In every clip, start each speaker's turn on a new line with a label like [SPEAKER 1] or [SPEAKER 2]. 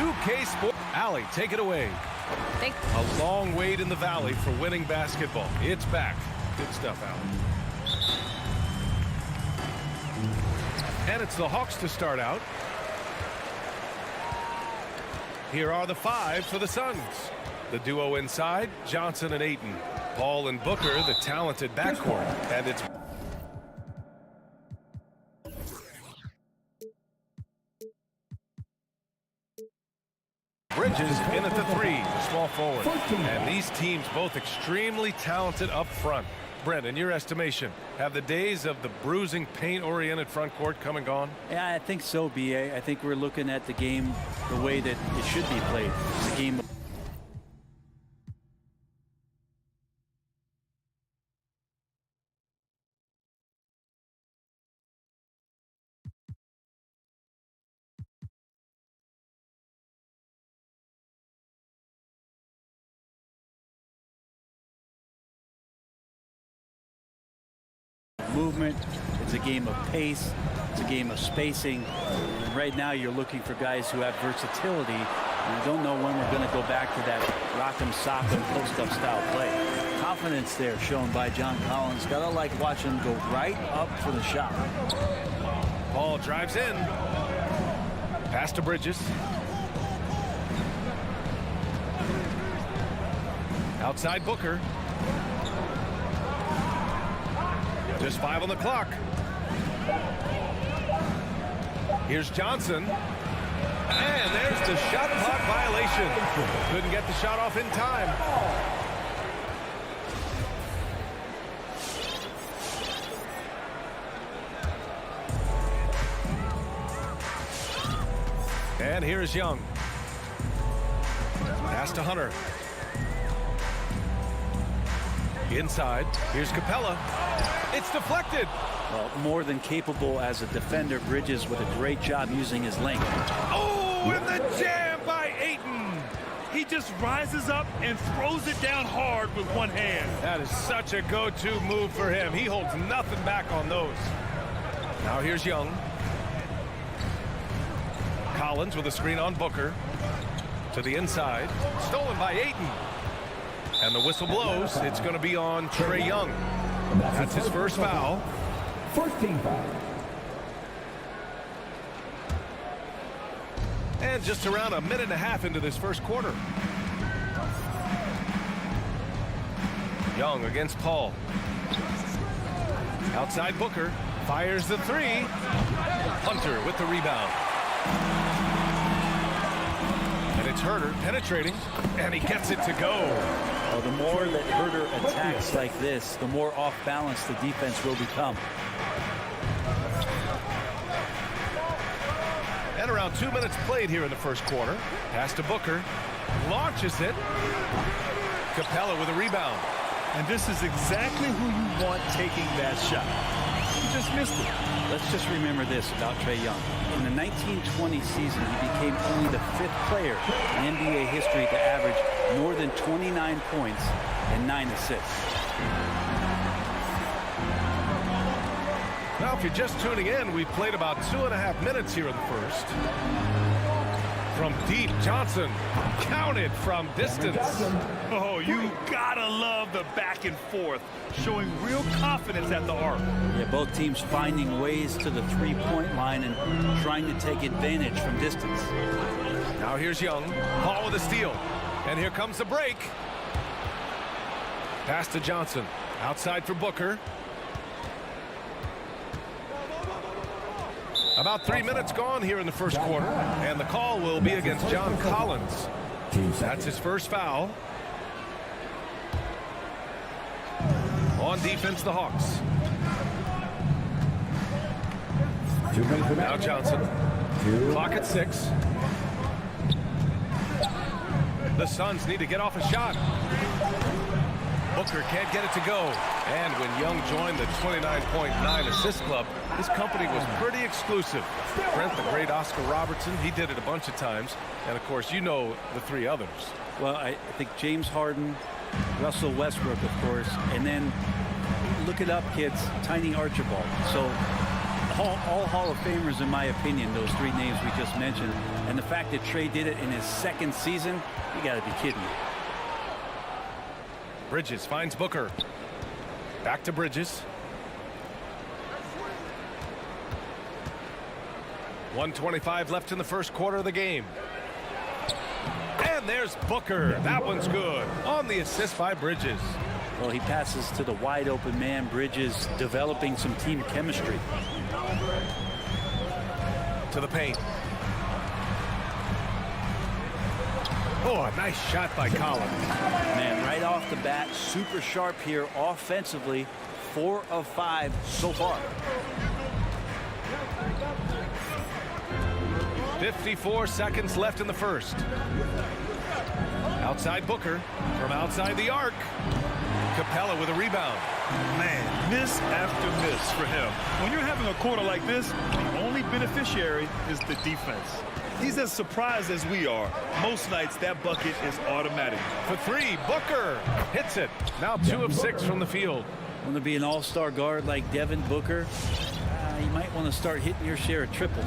[SPEAKER 1] 2K Sport. Allie, take it away. A long wait in the valley for winning basketball. It's back. Good stuff, Allie. And it's the Hawks to start out. Here are the five for the Suns. The duo inside, Johnson and Ayton. Paul and Booker, the talented backcourt. And it's Bridges in at the three, small forward. And these teams both extremely talented up front. Brent, in your estimation, have the days of the bruising, paint-oriented front court come and gone?
[SPEAKER 2] Yeah, I think so, B.A. I think we're looking at the game the way that it should be played. It's a game of movement. It's a game of pace. It's a game of spacing. And right now you're looking for guys who have versatility. And I don't know when we're going to go back to that rock'em sock'em post-up style play. Confidence there shown by John Collins. Gotta like watching him go right up for the shot.
[SPEAKER 1] Paul drives in. Pass to Bridges. Outside Booker. Just 5 on the clock. Here's Johnson. And there's the shot clock violation. Couldn't get the shot off in time. And here's Young. Pass to Hunter. Inside. Here's Capella. It's deflected.
[SPEAKER 2] Well, more than capable as a defender. Bridges with a great job using his length.
[SPEAKER 1] Oh, and the jam by Ayton.
[SPEAKER 3] He just rises up and throws it down hard with one hand.
[SPEAKER 1] That is such a go-to move for him. He holds nothing back on those. Now here's Young. Collins with a screen on Booker. To the inside. Stolen by Ayton. And the whistle blows. It's going to be on Trae Young. That's his first foul.
[SPEAKER 4] First team foul.
[SPEAKER 1] And just around a minute and a half into this first quarter. Young against Paul. Outside Booker. Fires the three. Hunter with the rebound. And it's Herter penetrating. And he gets it to go.
[SPEAKER 2] Well, the more that Herter attacks like this, the more off balance the defense will become.
[SPEAKER 1] And around 2 minutes played here in the first quarter. Pass to Booker. Launches it. Capella with a rebound.
[SPEAKER 3] And this is exactly who you want taking that shot. He just missed it.
[SPEAKER 2] Let's just remember this about Trae Young. In the 1920 season, he became only the 5th player in NBA history to average more than 29 points and 9 assists.
[SPEAKER 1] Now, if you're just tuning in, we've played about 2.5 minutes here in the first. From deep, Johnson counted from distance.
[SPEAKER 3] Oh, you gotta love the back and forth, showing real confidence at the arc.
[SPEAKER 2] Yeah, both teams finding ways to the three-point line and trying to take advantage from distance.
[SPEAKER 1] Now here's Young. Paul with a steal. And here comes the break. Pass to Johnson. Outside for Booker. About 3 minutes gone here in the first quarter. And the call will be against John Collins. That's his first foul. On defense, the Hawks. Now Johnson. Clock at 6. The Suns need to get off a shot. Booker can't get it to go. And when Young joined the 29.9 assist club, his company was pretty exclusive. Brent, the great Oscar Robertson, he did it a bunch of times. And, of course, you know the 3 others.
[SPEAKER 2] Well, I think James Harden, Russell Westbrook, of course, and then look it up, kids, Tiny Archibald. So All Hall of Famers, in my opinion, those three names we just mentioned. And the fact that Trey did it in his second season, you got to be kidding me.
[SPEAKER 1] Bridges finds Booker. Back to Bridges. 1:25 left in the first quarter of the game. And there's Booker. That one's good. On the assist by Bridges.
[SPEAKER 2] Well, he passes to the wide open man. Bridges developing some team chemistry.
[SPEAKER 1] To the paint. Oh, a nice shot by Collins.
[SPEAKER 2] Man, right off the bat, super sharp here offensively. 4 of 5 so far.
[SPEAKER 1] 54 seconds left in the first. Outside Booker from outside the arc. Capella with a rebound.
[SPEAKER 3] Man, miss after miss for him. When you're having a quarter like this, the only beneficiary is the defense. He's as surprised as we are. Most nights, that bucket is automatic.
[SPEAKER 1] For 3, Booker hits it. Now 2 of 6 from the field.
[SPEAKER 2] Want to be an all-star guard like Devin Booker? You might want to start hitting your share of triples.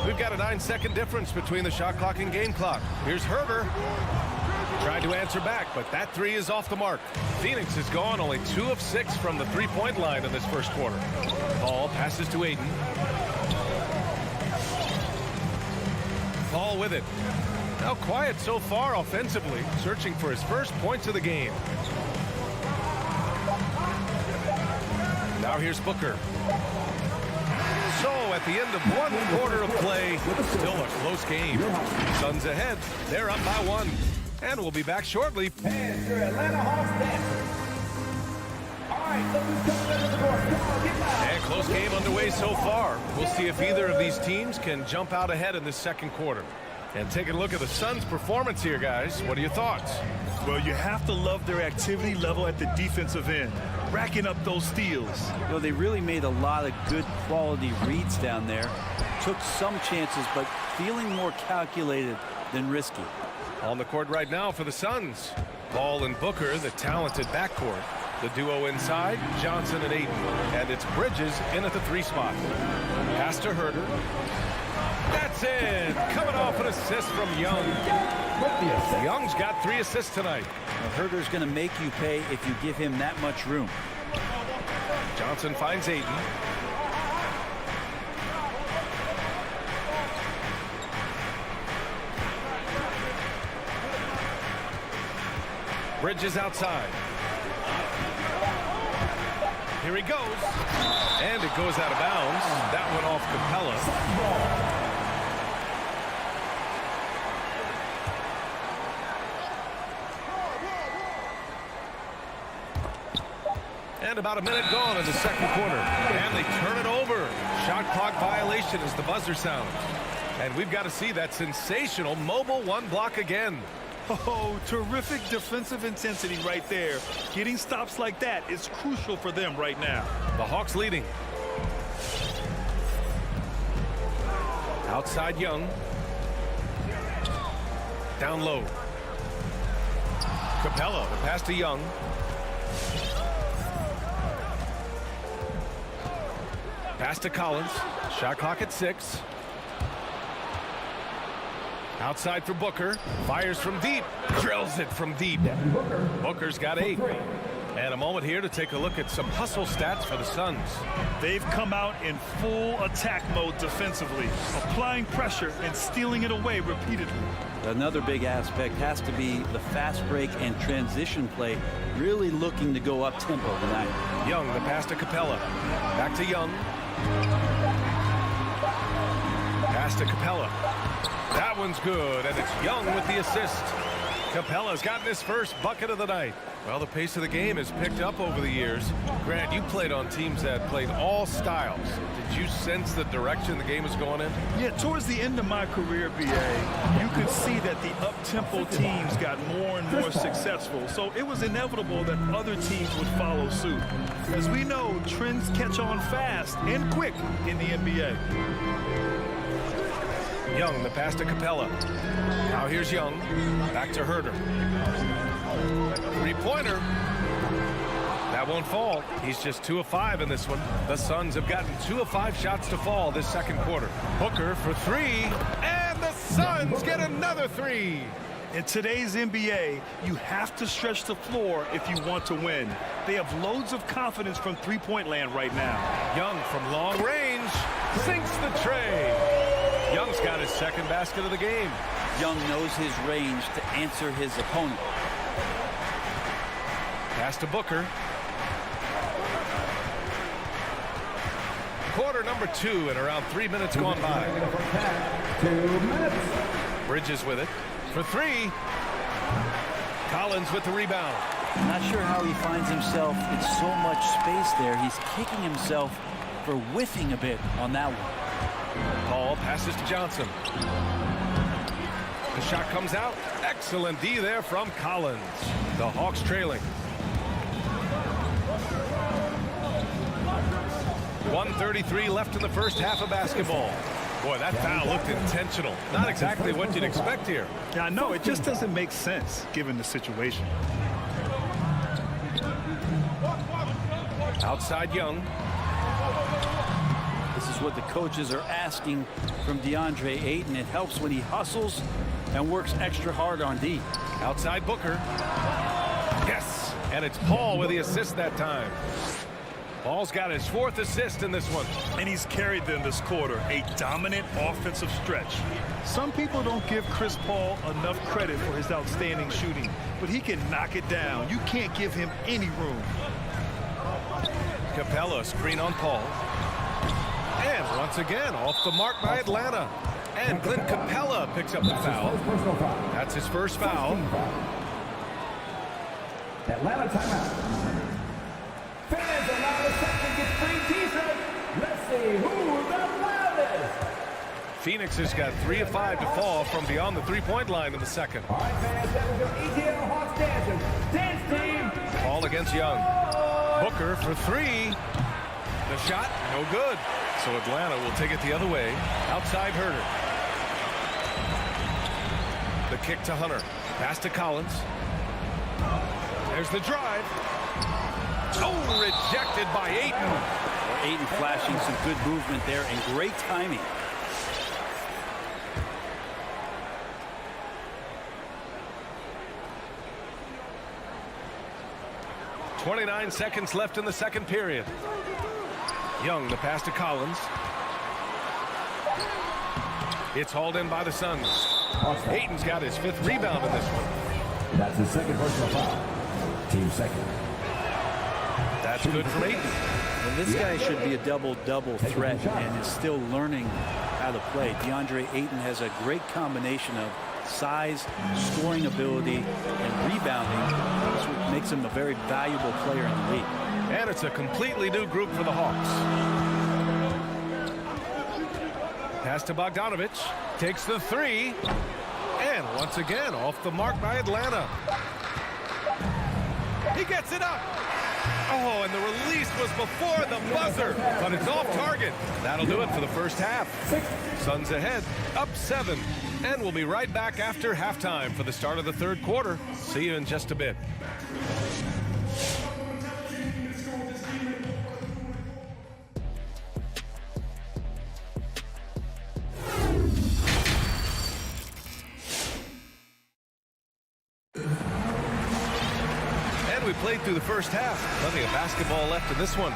[SPEAKER 1] We've got a 9-second difference between the shot clock and game clock. Here's Herder. Tried to answer back, but that 3 is off the mark. Phoenix has gone only 2 of 6 from the three-point line in this first quarter. Ball passes to Aiden. Ball with it. Now quiet so far offensively, searching for his first points of the game. Now here's Booker. So at the end of 1 quarter of play, still a close game. Suns ahead. They're up by 1. And we'll be back shortly.
[SPEAKER 4] And your Atlanta Hawks dancers. All right, look who's coming to the court. Come on, get loud.
[SPEAKER 1] And close game underway so far. We'll see if either of these teams can jump out ahead in this second quarter. And taking a look at the Suns' performance here, guys. What are your thoughts?
[SPEAKER 3] Well, you have to love their activity level at the defensive end, racking up those steals.
[SPEAKER 2] Well, they really made a lot of good quality reads down there. Took some chances, but feeling more calculated than risky.
[SPEAKER 1] On the court right now for the Suns. Ball and Booker, the talented backcourt. The duo inside, Johnson and Aiden. And it's Bridges in at the 3 spot. Pass to Herder. That's it. Coming off an assist from Young. Young's got 3 assists tonight.
[SPEAKER 2] Well, Herder's going to make you pay if you give him that much room.
[SPEAKER 1] Johnson finds Aiden. Bridges outside. Here he goes. And it goes out of bounds. That went off Capella. And about a minute gone in the second quarter. And they turn it over. Shot clock violation as the buzzer sounds. And we've got to see that sensational mobile 1 block again.
[SPEAKER 3] Oh, terrific defensive intensity right there. Getting stops like that is crucial for them right now.
[SPEAKER 1] The Hawks leading. Outside Young. Down low. Capella, the pass to Young. Pass to Collins. Shot clock at 6. Outside for Booker. Fires from deep. Drills it from deep. Booker's got 8. And a moment here to take a look at some hustle stats for the Suns.
[SPEAKER 3] They've come out in full attack mode defensively, applying pressure and stealing it away repeatedly.
[SPEAKER 2] Another big aspect has to be the fast break and transition play, really looking to go up tempo tonight.
[SPEAKER 1] Young, the pass to Capella. Back to Young. Pass to Capella. That one's good, and it's Young with the assist. Capella's gotten his first bucket of the night. Well, the pace of the game has picked up over the years. Grant, you played on teams that played all styles. Did you sense the direction the game was going in?
[SPEAKER 3] Yeah, towards the end of my career, BA, you could see that the up-tempo teams got more and more successful. So it was inevitable that other teams would follow suit. As we know, trends catch on fast and quick in the NBA.
[SPEAKER 1] Young, the pass to Capella. Now here's Young. Back to Herder. 3-pointer. That won't fall. He's just 2 of 5 in this one. The Suns have gotten 2 of 5 shots to fall this second quarter. Booker for 3, and the Suns get another 3.
[SPEAKER 3] In today's NBA, you have to stretch the floor if you want to win. They have loads of confidence from three-point land right now.
[SPEAKER 1] Young from long range sinks the tray. Young's got his second basket of the game.
[SPEAKER 2] Young knows his range to answer his opponent.
[SPEAKER 1] Pass to Booker. Quarter number 2 and around 3 minutes gone by.
[SPEAKER 4] 2 minutes.
[SPEAKER 1] Bridges with it for 3. Collins with the rebound.
[SPEAKER 2] Not sure how he finds himself in so much space there. He's kicking himself for whiffing a bit on that one.
[SPEAKER 1] Paul passes to Johnson. The shot comes out. Excellent D there from Collins. The Hawks trailing. 1:33 left in the first half of basketball. Boy, that foul looked intentional. Not exactly what you'd expect here.
[SPEAKER 3] Yeah, I know. It just doesn't make sense given the situation.
[SPEAKER 1] Outside Young.
[SPEAKER 2] This is what the coaches are asking from DeAndre Ayton. It helps when he hustles and works extra hard on D.
[SPEAKER 1] Outside Booker. Yes, and it's Paul with the assist that time. Paul's got his 4th assist in this one.
[SPEAKER 3] And he's carried them this quarter, a dominant offensive stretch. Some people don't give Chris Paul enough credit for his outstanding shooting, but he can knock it down. You can't give him any room.
[SPEAKER 1] Capella screen on Paul. And once again, off the mark by Atlanta. And Clint Capella picks up the foul. That's his first foul.
[SPEAKER 4] Atlanta timeout. Fans allow the section get free t-shirts. Let's see who's the loudest.
[SPEAKER 1] Phoenix has got 3 of 5 to fall from beyond the three-point line in the second.
[SPEAKER 4] All right, fans, that was your ETL Hawks dancers. Dance team.
[SPEAKER 1] Paul against Young. Booker for 3. The shot, no good. So Atlanta will take it the other way. Outside Herter. The kick to Hunter. Pass to Collins. There's the drive. Oh, rejected by Ayton.
[SPEAKER 2] Ayton flashing some good movement there and great timing.
[SPEAKER 1] .29 seconds left in the second period. Young, the pass to Collins. It's hauled in by the Suns. Ayton's got his 5th rebound in this one.
[SPEAKER 4] That's his second personal foul. Team second.
[SPEAKER 1] That's good for Ayton.
[SPEAKER 2] And this guy should be a double-double threat and is still learning how to play. DeAndre Ayton has a great combination of size, scoring ability, and rebounding. That's what makes him a very valuable player in the league.
[SPEAKER 1] And it's a completely new group for the Hawks. Pass to Bogdanovich. Takes the 3. And once again, off the mark by Atlanta. He gets it up. Oh, and the release was before the buzzer, but it's off target. That'll do it for the first half. Suns ahead, up 7. And we'll be right back after halftime for the start of the third quarter. See you in just a bit. We played through the first half. Plenty of basketball left in this one.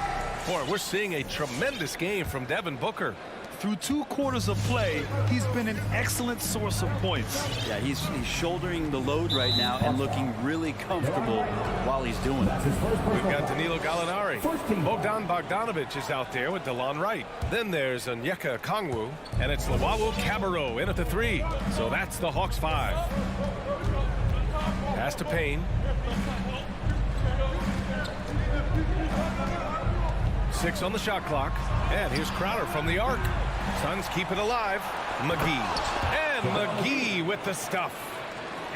[SPEAKER 1] Boy, we're seeing a tremendous game from Devin Booker.
[SPEAKER 3] Through 2 quarters of play, he's been an excellent source of points.
[SPEAKER 2] Yeah, he's shouldering the load right now and looking really comfortable while he's doing it.
[SPEAKER 1] We've got Danilo Gallinari. Bogdan Bogdanovich is out there with DeLon Wright. Then there's Onyeka Okongwu, and it's Luwawu Cabarrot in at the 3. So that's the Hawks 5. Pass to Payne. 6 on the shot clock. And here's Crowder from the arc. Suns keep it alive. McGee. And McGee with the stuff.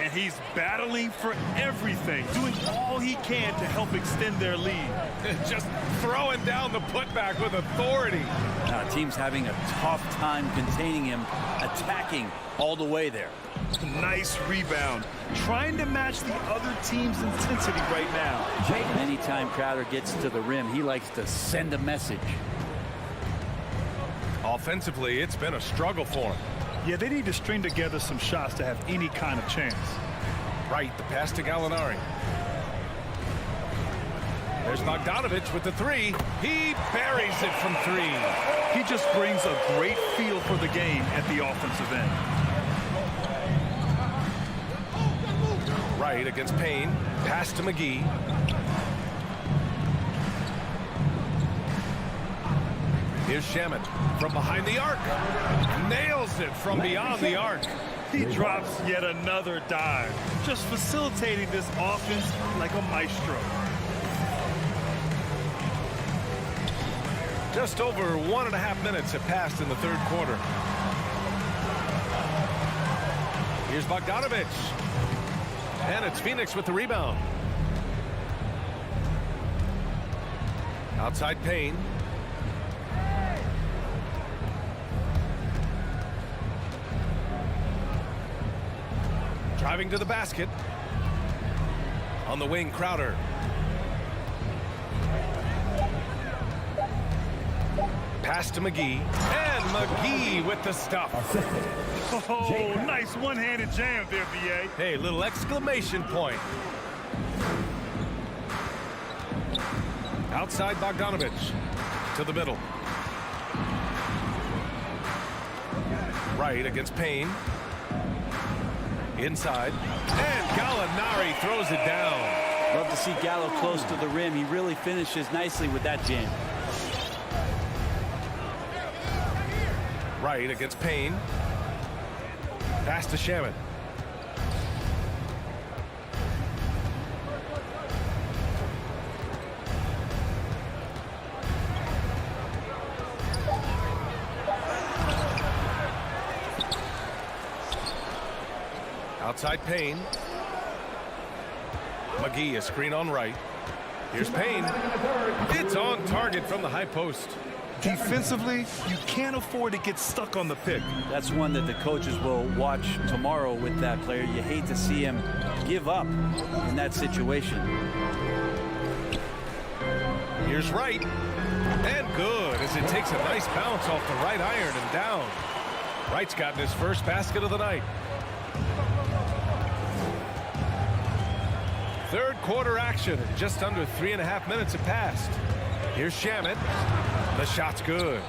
[SPEAKER 3] And he's battling for everything, doing all he can to help extend their lead.
[SPEAKER 1] Just throwing down the putback with authority.
[SPEAKER 2] Team's having a tough time containing him, attacking all the way there.
[SPEAKER 3] Nice rebound. Trying to match the other team's intensity right now.
[SPEAKER 2] Anytime Crowder gets to the rim, he likes to send a message.
[SPEAKER 1] Offensively, it's been a struggle for him.
[SPEAKER 3] Yeah, they need to string together some shots to have any kind of chance.
[SPEAKER 1] Right, the pass to Gallinari. There's Bogdanovich with the three. He buries it from three.
[SPEAKER 3] He just brings a great feel for the game at the offensive end.
[SPEAKER 1] Right against Payne. Pass to McGee. Here's Shamet from behind the arc. Nails it from beyond the arc.
[SPEAKER 3] He drops yet another dive, just facilitating this offense like a maestro.
[SPEAKER 1] Just over 1.5 minutes have passed in the third quarter. Here's Bogdanovich. And it's Phoenix with the rebound. Outside Payne. Driving to the basket. On the wing, Crowder. Pass to McGee. And McGee with the stuff.
[SPEAKER 3] Oh, nice one-handed jam there, B.A.
[SPEAKER 1] Hey, little exclamation point. Outside Bogdanovich. To the middle. Right against Payne. Inside. And Gallinari throws it down.
[SPEAKER 2] Love to see Gallo close to the rim. He really finishes nicely with that jam.
[SPEAKER 1] Right against Payne. Pass to Shamet. Outside Payne. McGee, a screen on right. Here's Payne. It's on target from the high post.
[SPEAKER 3] Defensively, you can't afford to get stuck on the pick.
[SPEAKER 2] That's one that the coaches will watch tomorrow with that player. You hate to see him give up in that situation.
[SPEAKER 1] Here's Wright. And good as it takes a nice bounce off the right iron and down. Wright's gotten his first basket of the night. Third quarter action. Just under 3.5 minutes have passed. Here's Shamet. The shot's good.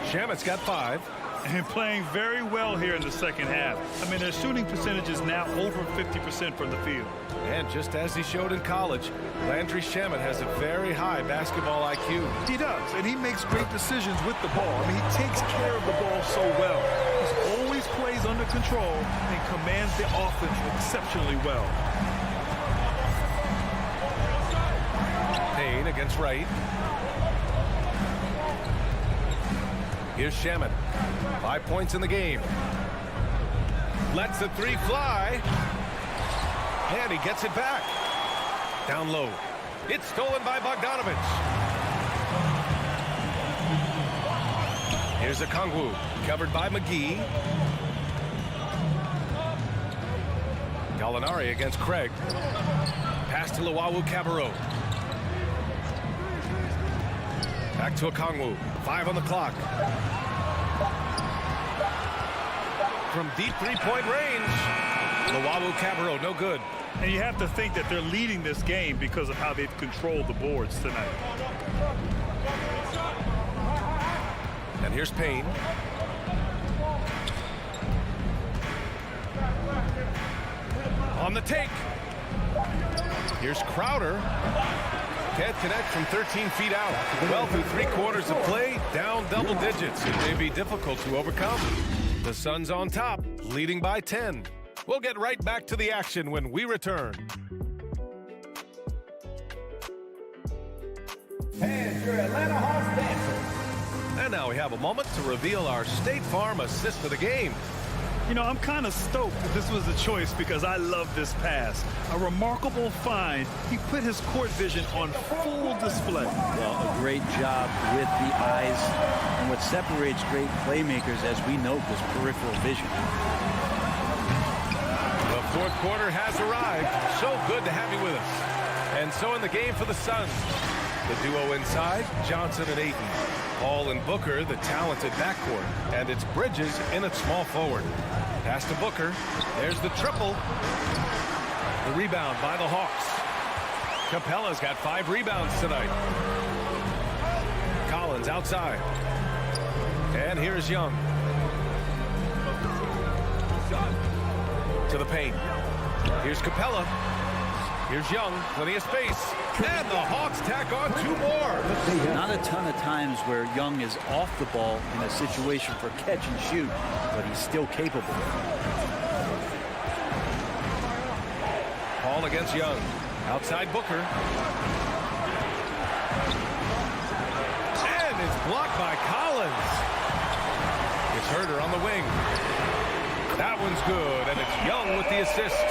[SPEAKER 1] Shamet's got 5.
[SPEAKER 3] And playing very well here in the second half. I mean, their shooting percentage is now over 50% from the field.
[SPEAKER 1] And just as he showed in college, Landry Shamet has a very high basketball IQ.
[SPEAKER 3] He does, and he makes great decisions with the ball. I mean, he takes care of the ball so well. He always plays under control and commands the offense exceptionally well.
[SPEAKER 1] Payne against Wright. Here's Shamet. 5 points in the game. Lets the three fly. And he gets it back. Down low. It's stolen by Bogdanovich. Here's Okongwu. Covered by McGee. Gallinari against Craig. Pass to Luwawu-Cabarrot. Back to Okongwu. 5 on the clock. From deep three-point range. Luwawu-Cabarrot, no good.
[SPEAKER 3] And you have to think that they're leading this game because of how they've controlled the boards tonight.
[SPEAKER 1] And here's Payne. On the take. Here's Crowder. Can't connect from 13 feet out. Well, through 3 quarters of play, down double digits. It may be difficult to overcome. The Suns on top, leading by 10. We'll get right back to the action when we return.
[SPEAKER 4] And your Atlanta Hawks dancers.
[SPEAKER 1] And now we have a moment to reveal our State Farm assist of the game.
[SPEAKER 3] You know, I'm kind of stoked that this was a choice because I love this pass. A remarkable find. He put his court vision on full display.
[SPEAKER 2] Well, a great job with the eyes. And what separates great playmakers, as we note, is peripheral vision.
[SPEAKER 1] The fourth quarter has arrived. So good to have you with us. And so in the game for the Suns, the duo inside, Johnson and Ayton. Paul and Booker, the talented backcourt. And it's Bridges in at small forward. Pass to Booker. There's the triple. The rebound by the Hawks. Capella's got 5 rebounds tonight. Collins outside. And here's Young. To the paint. Here's Capella. Here's Young. Plenty of space. And the Hawks tack on 2 more.
[SPEAKER 2] Not a ton of times where Young is off the ball in a situation for catch and shoot, but he's still capable.
[SPEAKER 1] Paul against Young. Outside Booker. And it's blocked by Collins. It's Herder on the wing. That one's good, and it's Young with the assist.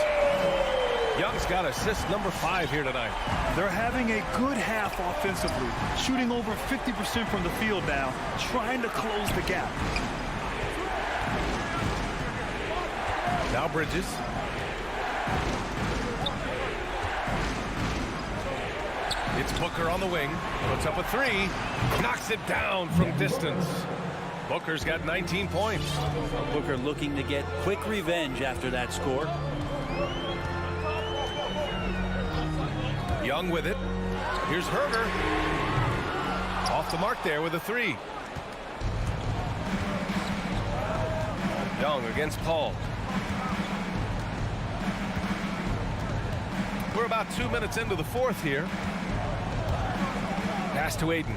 [SPEAKER 1] Young's got assist number 5 here tonight.
[SPEAKER 3] They're having a good half offensively, shooting over 50% from the field now, trying to close the gap.
[SPEAKER 1] Now Bridges. It's Booker on the wing. Puts up a 3. Knocks it down from distance. Booker's got 19 points.
[SPEAKER 2] Booker looking to get quick revenge after that score.
[SPEAKER 1] Young with it. Here's Herder. Off the mark there with a 3. Young against Paul. We're about 2 minutes into the fourth here. Pass to Ayton.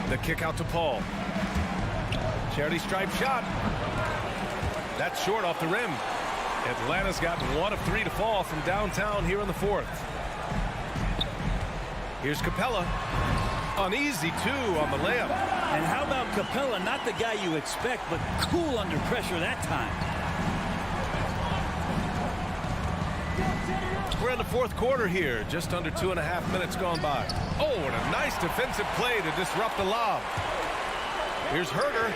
[SPEAKER 1] The kick out to Paul. Charity stripe shot. That's short off the rim. Atlanta's got 1 of 3 to fall from downtown here in the fourth. Here's Capella. An easy 2 on the layup.
[SPEAKER 2] And how about Capella? Not the guy you expect, but cool under pressure that time.
[SPEAKER 1] We're in the fourth quarter here. Just under 2.5 minutes gone by. Oh, and a nice defensive play to disrupt the lob. Here's Herder.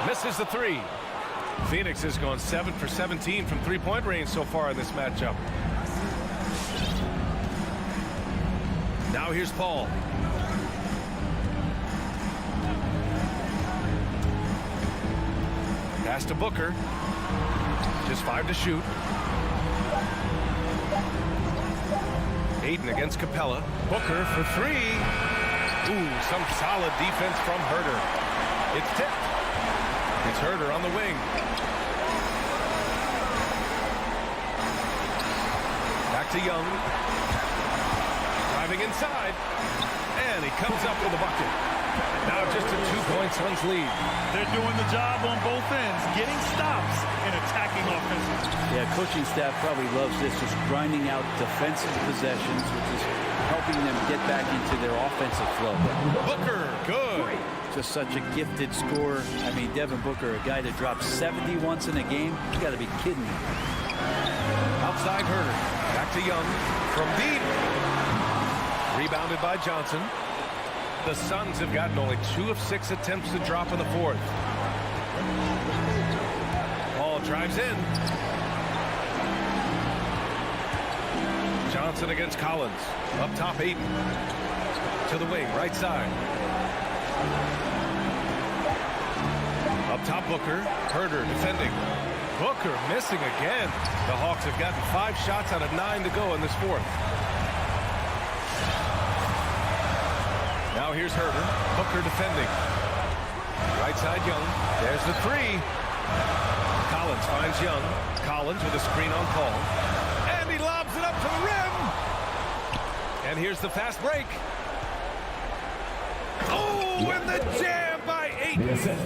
[SPEAKER 1] Misses the 3. Phoenix has gone 7 for 17 from three-point range so far in this matchup. Now here's Paul. Pass to Booker. Just 5 to shoot. Ayton against Capella. Booker for 3. Ooh, some solid defense from Herder. It's tipped. It's Herder on the wing. Back to Young. Driving inside. And he comes up with a bucket. Now just a 2-point Suns lead.
[SPEAKER 3] They're doing the job on both ends, getting stops and attacking offensively.
[SPEAKER 2] Yeah, coaching staff probably loves this, just grinding out defensive possessions, which is helping them get back into their offensive flow.
[SPEAKER 1] Booker, good.
[SPEAKER 2] Just such a gifted scorer. I mean, Devin Booker, a guy that drops 70 once in a game. You got to be kidding me.
[SPEAKER 1] Outside Herder. Back to Young. From deep. Rebounded by Johnson. The Suns have gotten only 2 of 6 attempts to drop in the fourth. Paul drives in. Johnson against Collins. Up top, Ayton. To the wing, right side. Up top, Booker. Herder defending. Booker missing again. The Hawks have gotten 5 shots out of 9 to go in this fourth. Now here's Herder. Booker defending. Right side Young. There's the 3. Collins finds Young. Collins with a screen on Paul. And he lobs it up to the rim. And here's the fast break. Oh, and the jam by Ayton.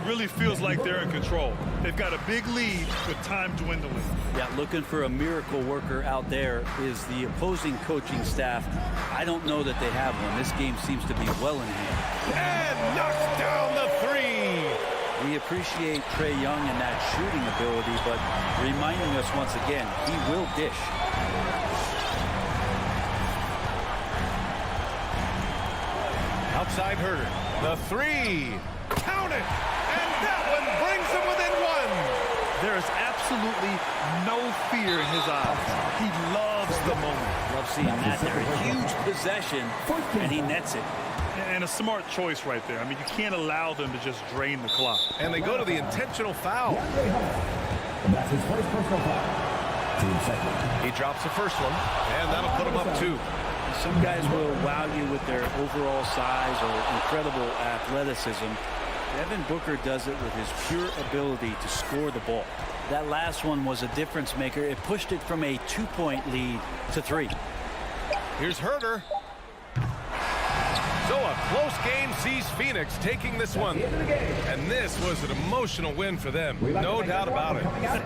[SPEAKER 3] Really feels like they're in control. They've got a big lead with time dwindling.
[SPEAKER 2] Yeah, looking for a miracle worker out there is the opposing coaching staff. I don't know that they have one. This game seems to be well in hand.
[SPEAKER 1] And knocks down the 3.
[SPEAKER 2] We appreciate Trae Young and that shooting ability, but reminding us once again, he will dish.
[SPEAKER 1] Outside Herter. The three. Count it. And that one brings them within one.
[SPEAKER 3] There is absolutely no fear in his eyes. He loves the moment.
[SPEAKER 2] Love seeing that there. A huge possession, and he nets it.
[SPEAKER 3] And a smart choice right there. I mean, you can't allow them to just drain the clock.
[SPEAKER 1] And they go to the intentional foul.
[SPEAKER 4] That's his first personal foul. Team second.
[SPEAKER 1] He drops the first one, and that'll put him up 2.
[SPEAKER 2] Some guys will wow you with their overall size or incredible athleticism. Devin Booker does it with his pure ability to score the ball. That last one was a difference maker. It pushed it from a 2-point lead to 3.
[SPEAKER 1] Here's Herter. So a close game sees Phoenix taking this one. And this was an emotional win for them. No doubt about it.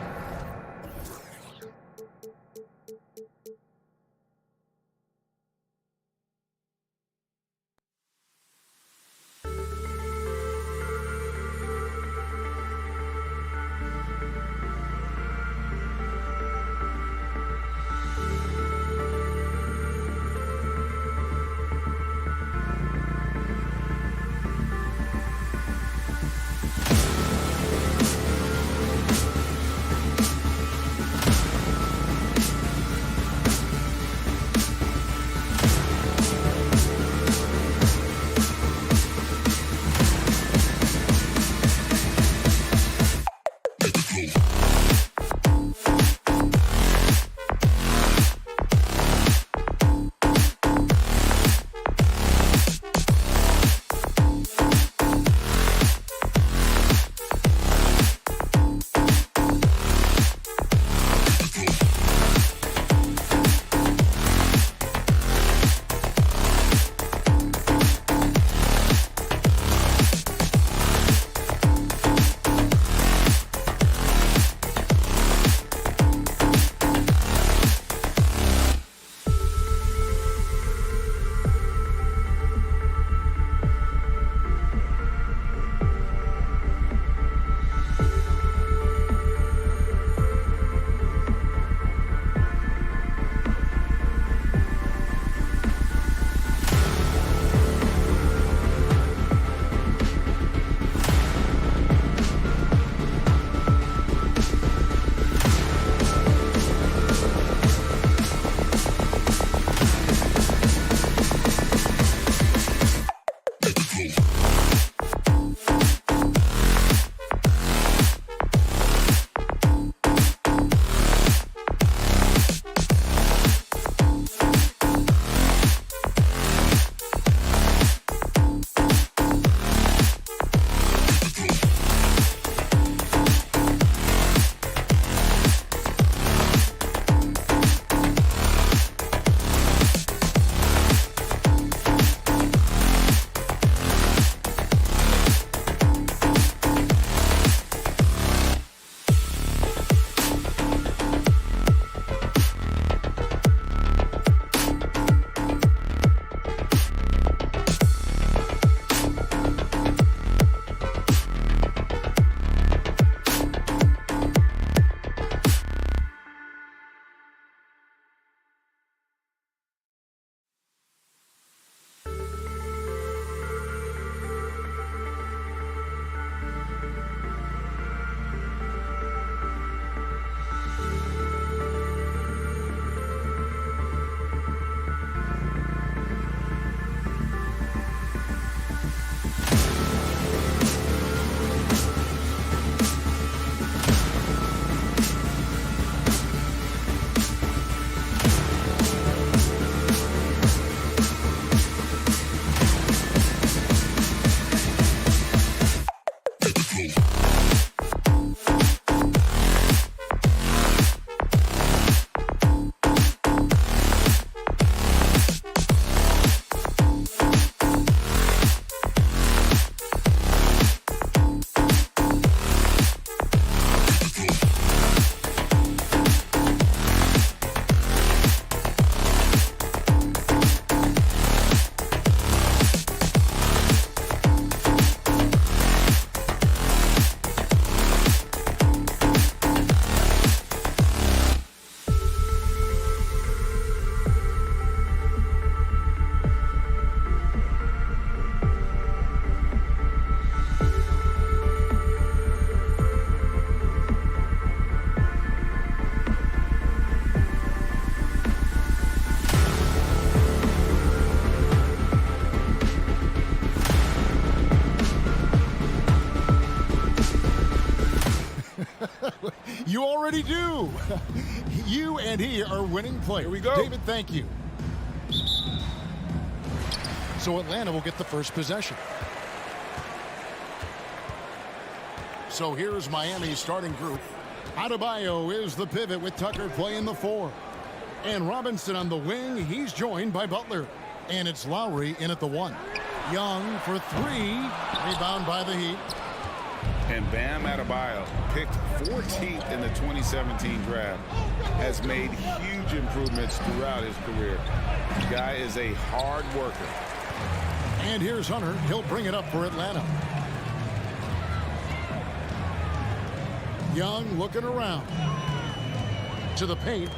[SPEAKER 5] You already do. You and he are winning players.
[SPEAKER 6] Here we go.
[SPEAKER 5] David, thank you. So Atlanta will get the first possession. So here's Miami's starting group. Adebayo is the pivot with Tucker playing the 4. And Robinson on the wing. He's joined by Butler. And it's Lowry in at the 1. Young for 3. Rebound by the Heat.
[SPEAKER 6] And Bam Adebayo, picked 14th in the 2017 draft, has made huge improvements throughout his career. The guy is a hard worker.
[SPEAKER 5] And here's Hunter. He'll bring it up for Atlanta. Young looking around. To the paint.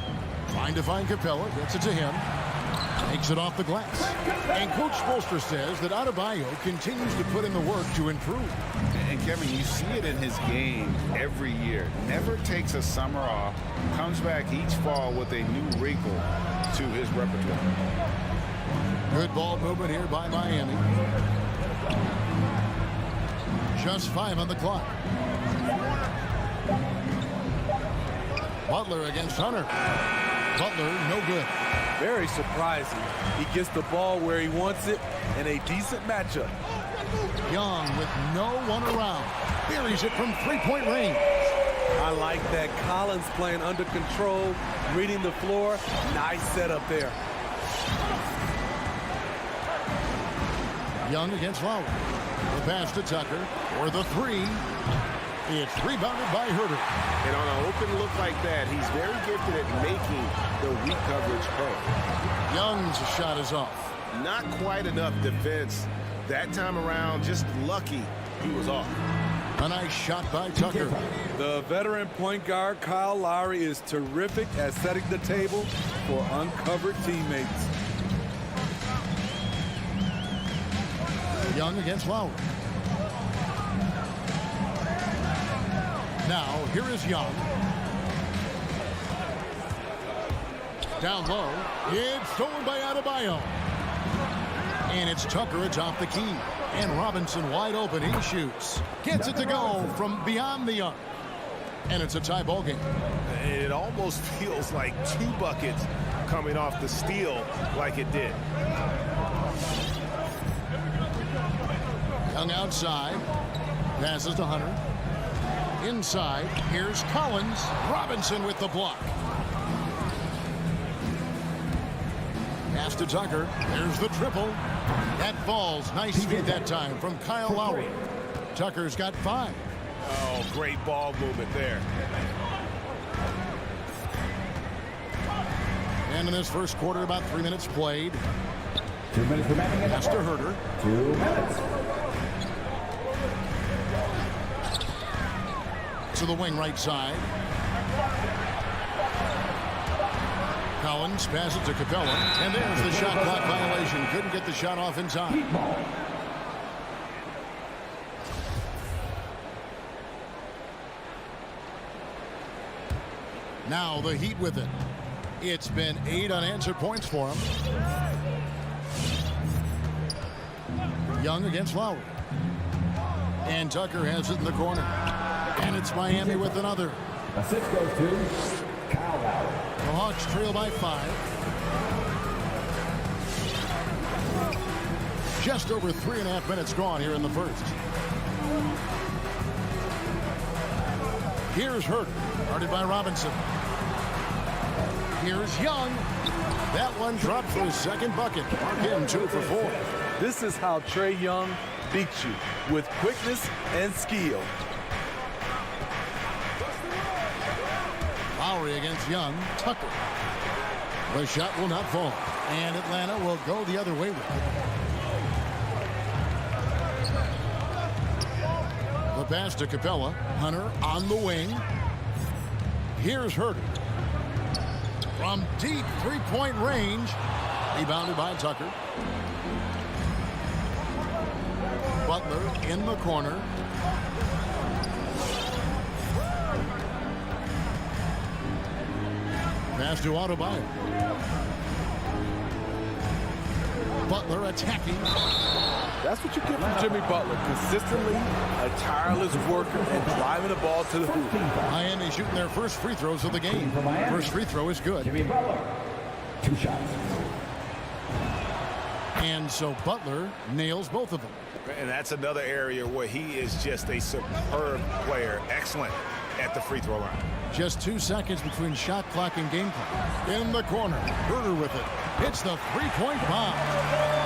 [SPEAKER 5] Trying to find Capella. Gets it to him. Takes it off the glass. And Coach Spoelstra says that Adebayo continues to put in the work to improve.
[SPEAKER 6] And Kevin, you see it in his game every year. Never takes a summer off. Comes back each fall with a new wrinkle to his repertoire.
[SPEAKER 5] Good ball movement here by Miami. Just 5 on the clock. Butler against Hunter. Butler, no good.
[SPEAKER 7] Very surprising. He gets the ball where he wants it in a decent matchup.
[SPEAKER 5] Young with no one around. Buries it from 3-point range.
[SPEAKER 7] I like that. Collins playing under control, reading the floor. Nice setup there.
[SPEAKER 5] Young against Lowry. The pass to Tucker for the 3. It's rebounded by Herter.
[SPEAKER 8] And on an open look like that, he's very gifted at making the weak coverage pay.
[SPEAKER 5] Young's shot is off.
[SPEAKER 8] Not quite enough defense that time around. Just lucky he was off.
[SPEAKER 5] A nice shot by Tucker.
[SPEAKER 7] The veteran point guard Kyle Lowry is terrific at setting the table for uncovered teammates.
[SPEAKER 5] Young against Lowry. Now, here is Young. Down low. It's stolen by Adebayo. And it's Tucker atop the key. And Robinson wide open. He shoots. Gets it to go from beyond the arc. And it's a tie ball game.
[SPEAKER 8] It almost feels like 2 buckets coming off the steal like it did.
[SPEAKER 5] Young outside. Passes to Hunter. Inside, here's Collins. Robinson with the block. Pass to Tucker. There's the triple. That falls. Nice feed that time from Kyle Lowry. Tucker's got 5.
[SPEAKER 8] Oh, great ball movement there.
[SPEAKER 5] And in this first quarter, about 3 minutes played.
[SPEAKER 4] 2 minutes remaining.
[SPEAKER 5] Pass to Herter.
[SPEAKER 4] 2 minutes.
[SPEAKER 5] To the wing right side. Collins passes to Capella. And there's the shot clock violation. Couldn't get the shot off in time. Now the Heat with it. It's been 8 unanswered points for him. Young against Lowry. And Tucker has it in the corner. And it's Miami with another.
[SPEAKER 4] Assist goes to Kyle Lowry.
[SPEAKER 5] The Hawks trail by 5. Just over 3.5 minutes gone here in the first. Here's Herter, guarded by Robinson. Here's Young. That one dropped for his second bucket. Mark him 2 for 4.
[SPEAKER 7] This is how Trae Young beats you, with quickness and skill.
[SPEAKER 5] Lowry against Young. Tucker. The shot will not fall. And Atlanta will go the other way with it. The pass to Capella. Hunter on the wing. Here's Herter. From deep 3-point range. Rebounded by Tucker. Butler in the corner. Pass to Adebayo. Butler attacking.
[SPEAKER 7] That's what you get from Jimmy Butler. Consistently a tireless worker and driving the ball to the hoop.
[SPEAKER 5] Miami shooting their first free throws of the game. First free throw is good.
[SPEAKER 4] Jimmy Butler, 2 shots.
[SPEAKER 5] And so Butler nails both of them.
[SPEAKER 6] And that's another area where he is just a superb player. Excellent at the free throw line.
[SPEAKER 5] Just 2 seconds between shot clock and game clock. In the corner, Herter with it. Hits the three-point bomb.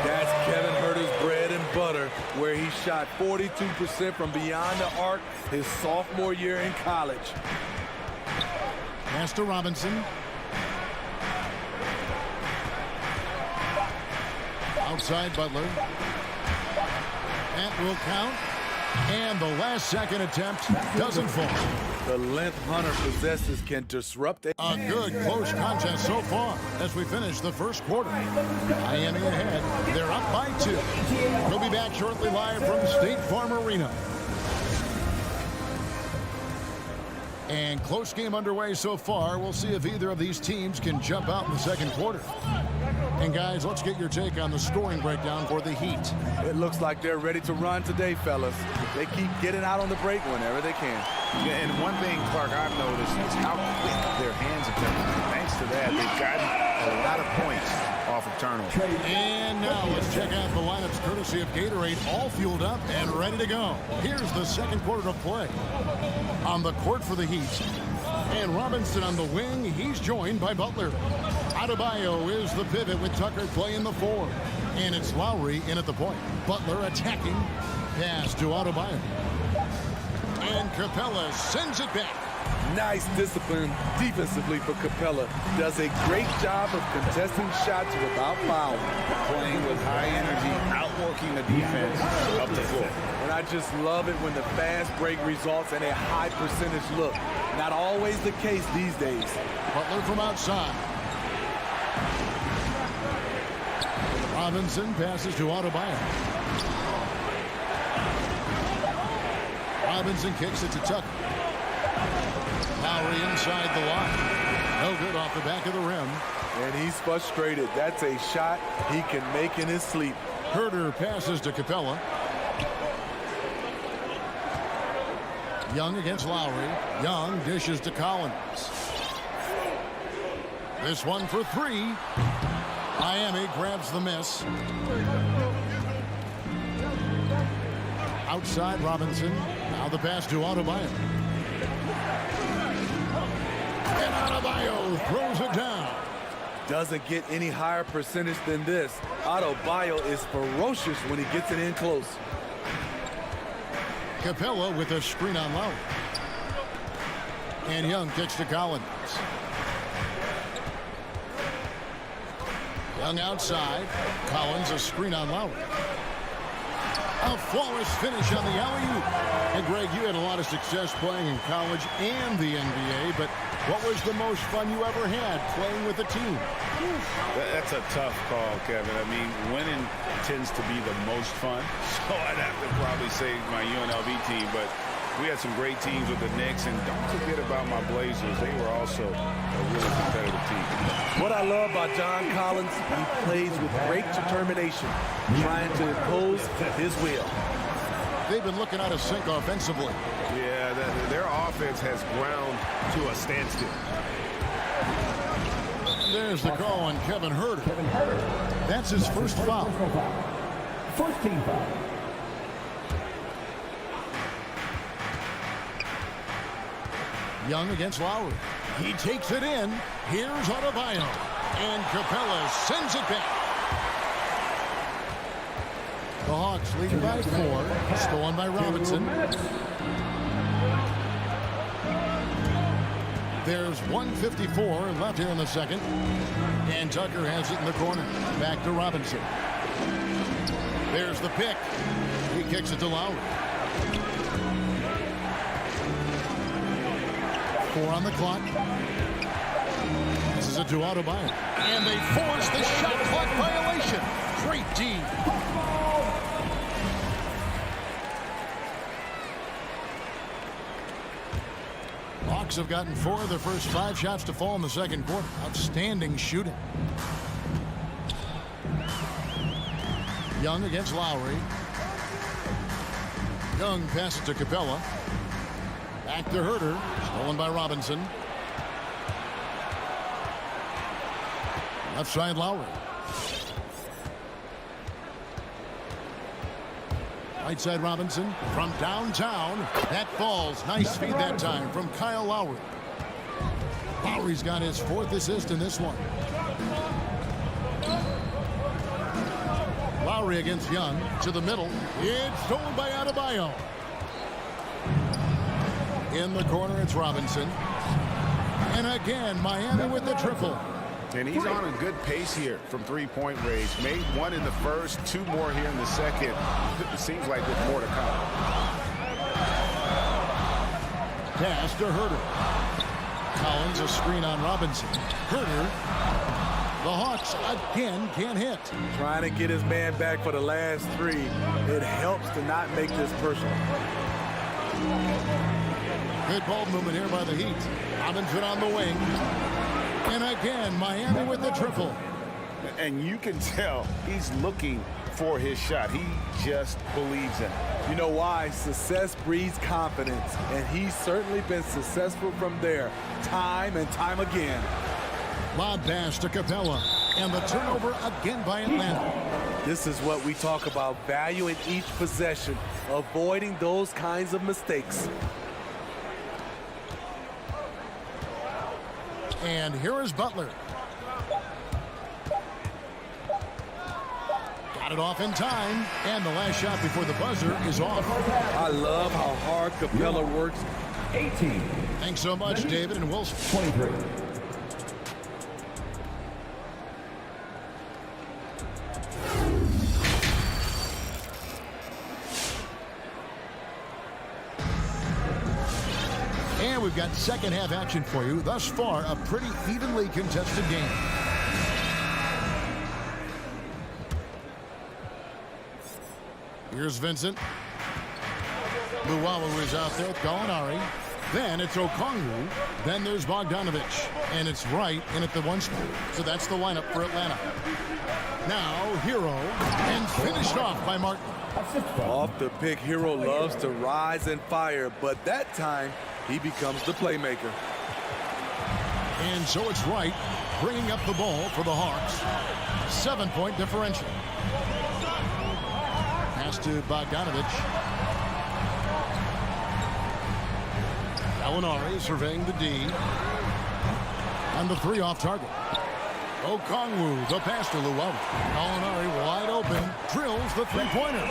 [SPEAKER 7] That's Kevin Herter's bread and butter, where he shot 42% from beyond the arc his sophomore year in college.
[SPEAKER 5] Pass to Robinson. Outside Butler. That will count. And the last second attempt doesn't fall.
[SPEAKER 7] The length Hunter possesses can disrupt it.
[SPEAKER 5] A good close contest so far as we finish the first quarter. Miami ahead. They're up by 2. We'll be back shortly live from State Farm Arena. And close game underway so far. We'll see if either of these teams can jump out in the second quarter. And guys, let's get your take on the scoring breakdown for the Heat.
[SPEAKER 7] It looks like they're ready to run today, fellas. They keep getting out on the break whenever they can.
[SPEAKER 6] Yeah, and one thing, Clark, I've noticed is how quick their hands have been. Thanks to that, they've gotten a lot of points off of turnovers. And now let's check out the lineups courtesy of Gatorade, all fueled up and ready to go. Here's the second quarter of play. On the court for the Heat. And Robinson on the wing. He's joined by Butler. Adebayo is the pivot with Tucker playing the 4. And it's Lowry in at the point. Butler attacking. Pass to Adebayo. And Capella sends it back.
[SPEAKER 7] Nice discipline defensively for Capella. Does a great job of contesting shots without fouling.
[SPEAKER 6] Playing with high energy, outworking the defense up the floor.
[SPEAKER 7] And I just love it when the fast break results in a high percentage look. Not always the case these days.
[SPEAKER 5] Butler from outside. Robinson passes to Adebayo. Robinson kicks it to Tucker. Lowry inside the line. No good off the back of the rim.
[SPEAKER 7] And he's frustrated. That's a shot he can make in his sleep.
[SPEAKER 5] Herter passes to Capella. Young against Lowry. Young dishes to Collins. This one for 3. Miami grabs the miss. Outside Robinson. Now the pass to Adebayo. And Adebayo throws it down.
[SPEAKER 7] Doesn't get any higher percentage than this. Adebayo is ferocious when he gets it in close.
[SPEAKER 5] Capella with a screen on Lowry. And Young kicks to Collins. Young outside. Collins a screen on Lowry. A flawless finish on the alley-oop. And Greg, you had a lot of success playing in college and the NBA, but what was the most fun you ever had playing with a team?
[SPEAKER 6] That's a tough call, Kevin. I mean, winning tends to be the most fun. So I'd have to probably say my UNLV team, but we had some great teams with the Knicks, and don't forget about my Blazers. They were also a really competitive team.
[SPEAKER 7] What I love about John Collins, he plays with great determination, trying to impose his will.
[SPEAKER 5] They've been looking out of sync offensively.
[SPEAKER 6] Yeah, their offense has ground to a standstill.
[SPEAKER 5] There's the call on Kevin Herter. That's his first foul.
[SPEAKER 4] First team foul.
[SPEAKER 5] Young against Lowry. He takes it in. Here's Adebayo. And Capella sends it back. The Hawks lead by 4. Stolen by Robinson. There's 1:54 left here in the second. And Tucker has it in the corner. Back to Robinson. There's the pick. He kicks it to Lowry. 4 on the clock. This is a to Adebayo. And they force the shot clock violation. Great D. Hawks have gotten 4 of their first 5 shots to fall in the second quarter. Outstanding shooting. Young against Lowry. Young passes to Capella. Back to Herter. Stolen by Robinson. Left side Lowry. Right side Robinson from downtown. That falls. Nice feed that time from Kyle Lowry. Lowry's got his 4th assist in this one. Lowry against Young to the middle. It's stolen by Adebayo. In the corner, it's Robinson. And again, Miami with the triple.
[SPEAKER 6] And he's on a good pace here from three-point range. Made 1 in the first, 2 more here in the second. It seems like with more to come.
[SPEAKER 5] Pass to Herter. Collins a screen on Robinson. Herter. The Hawks again can't hit.
[SPEAKER 7] Trying to get his man back for the last 3. It helps to not make this personal.
[SPEAKER 5] Good ball movement here by the Heat. Robinson on the wing. And again, Miami with the triple.
[SPEAKER 6] And you can tell he's looking for his shot. He just believes in it.
[SPEAKER 7] You know why? Success breeds confidence, and he's certainly been successful from there time and time again.
[SPEAKER 5] Lob pass to Capella, and the turnover again by Atlanta.
[SPEAKER 7] This is what we talk about, valuing each possession, avoiding those kinds of mistakes.
[SPEAKER 5] And here is Butler. Got it off in time, and the last shot before the buzzer is off.
[SPEAKER 7] I love how hard Capella works.
[SPEAKER 4] 18.
[SPEAKER 5] Thanks so much, David and Wilson.
[SPEAKER 4] 23.
[SPEAKER 5] And we've got second half action for you. Thus far, a pretty evenly contested game. Here's Vincent. Luwawu is out there. Gallinari. Then it's Okongwu. Then there's Bogdanovich. And it's Wright in at the 1 spot. So that's the lineup for Atlanta. Now, Hero. And finished off by Martin.
[SPEAKER 7] Off the pick, Hero loves to rise and fire, but that time he becomes the playmaker.
[SPEAKER 5] And so it's Wright bringing up the ball for the Hawks. 7-point differential. Pass to Bogdanovich. Gallinari surveying the D. And the 3 off target. Okongwu, the pass to Luwawu. Gallinari wide open, drills the 3-pointer.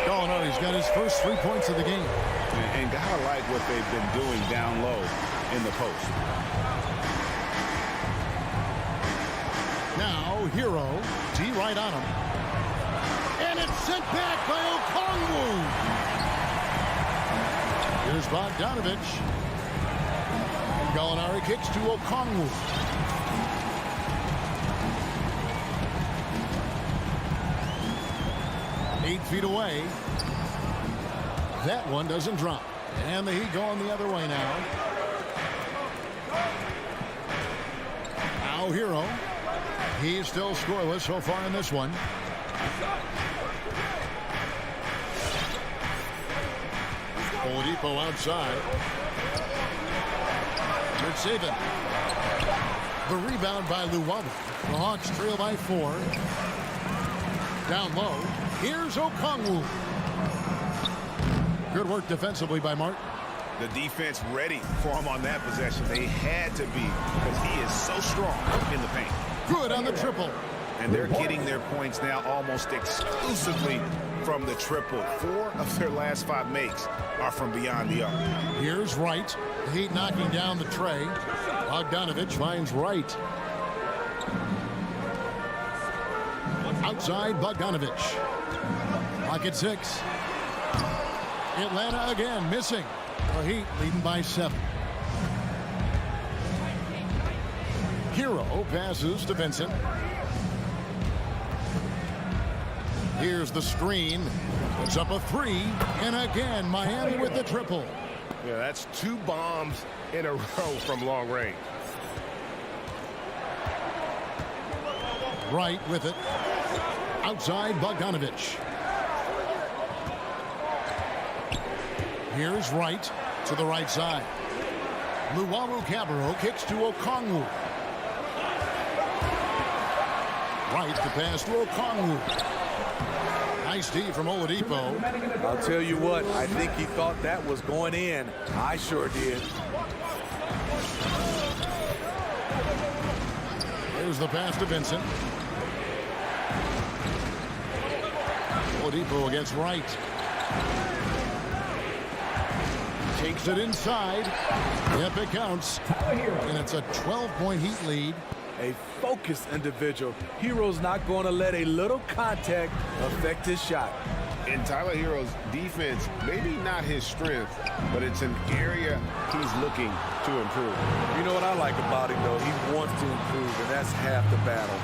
[SPEAKER 5] Gallinari's got his first 3 points of the game.
[SPEAKER 6] And gotta like what they've been doing down low in the post.
[SPEAKER 5] Now, Hero, D right on him. And it's sent back by Okongwu. Here's Bogdanovich. And Gallinari kicks to Okongwu. Eight feet away. That one doesn't drop. And the Heat going the other way now. Now Hero. He's still scoreless so far in this one. Oladipo outside. It's Saban. The rebound by Luwawu. The Hawks trail by 4. Down low. Here's Okongwu. Good work defensively by Martin.
[SPEAKER 6] The defense ready for him on that possession. They had to be because he is so strong in the paint.
[SPEAKER 5] Good on the triple.
[SPEAKER 6] And they're getting their points now almost exclusively from the triple. 4 of their last 5 makes are from beyond the arc.
[SPEAKER 5] Here's Wright. The Heat knocking down the tray. Bogdanovich finds Wright. Outside Bogdanovich. Clock at 6. Atlanta again missing. The Heat leading by 7. Hero passes to Vincent. Here's the screen. Puts up a 3. And again, Miami with the triple.
[SPEAKER 1] Yeah, that's 2 bombs in a row from long range.
[SPEAKER 5] Wright with it. Outside Bogdanovich. Here's Wright to the right side. Luwawu Cabarro kicks to Okongwu. Wright to pass to Okongwu. Nice D from Oladipo.
[SPEAKER 7] I'll tell you what, I think he thought that was going in. I sure did.
[SPEAKER 5] Here's the pass to Vincent. Oladipo against Wright. Takes it inside. Yep, it counts. And it's a 12-point Heat lead.
[SPEAKER 7] A focused individual. Hero's not going to let a little contact affect his shot.
[SPEAKER 8] And Tyler Hero's defense, maybe not his strength, but it's an area he's looking to improve.
[SPEAKER 7] You know what I like about him, though? He wants to improve, and that's half the battle.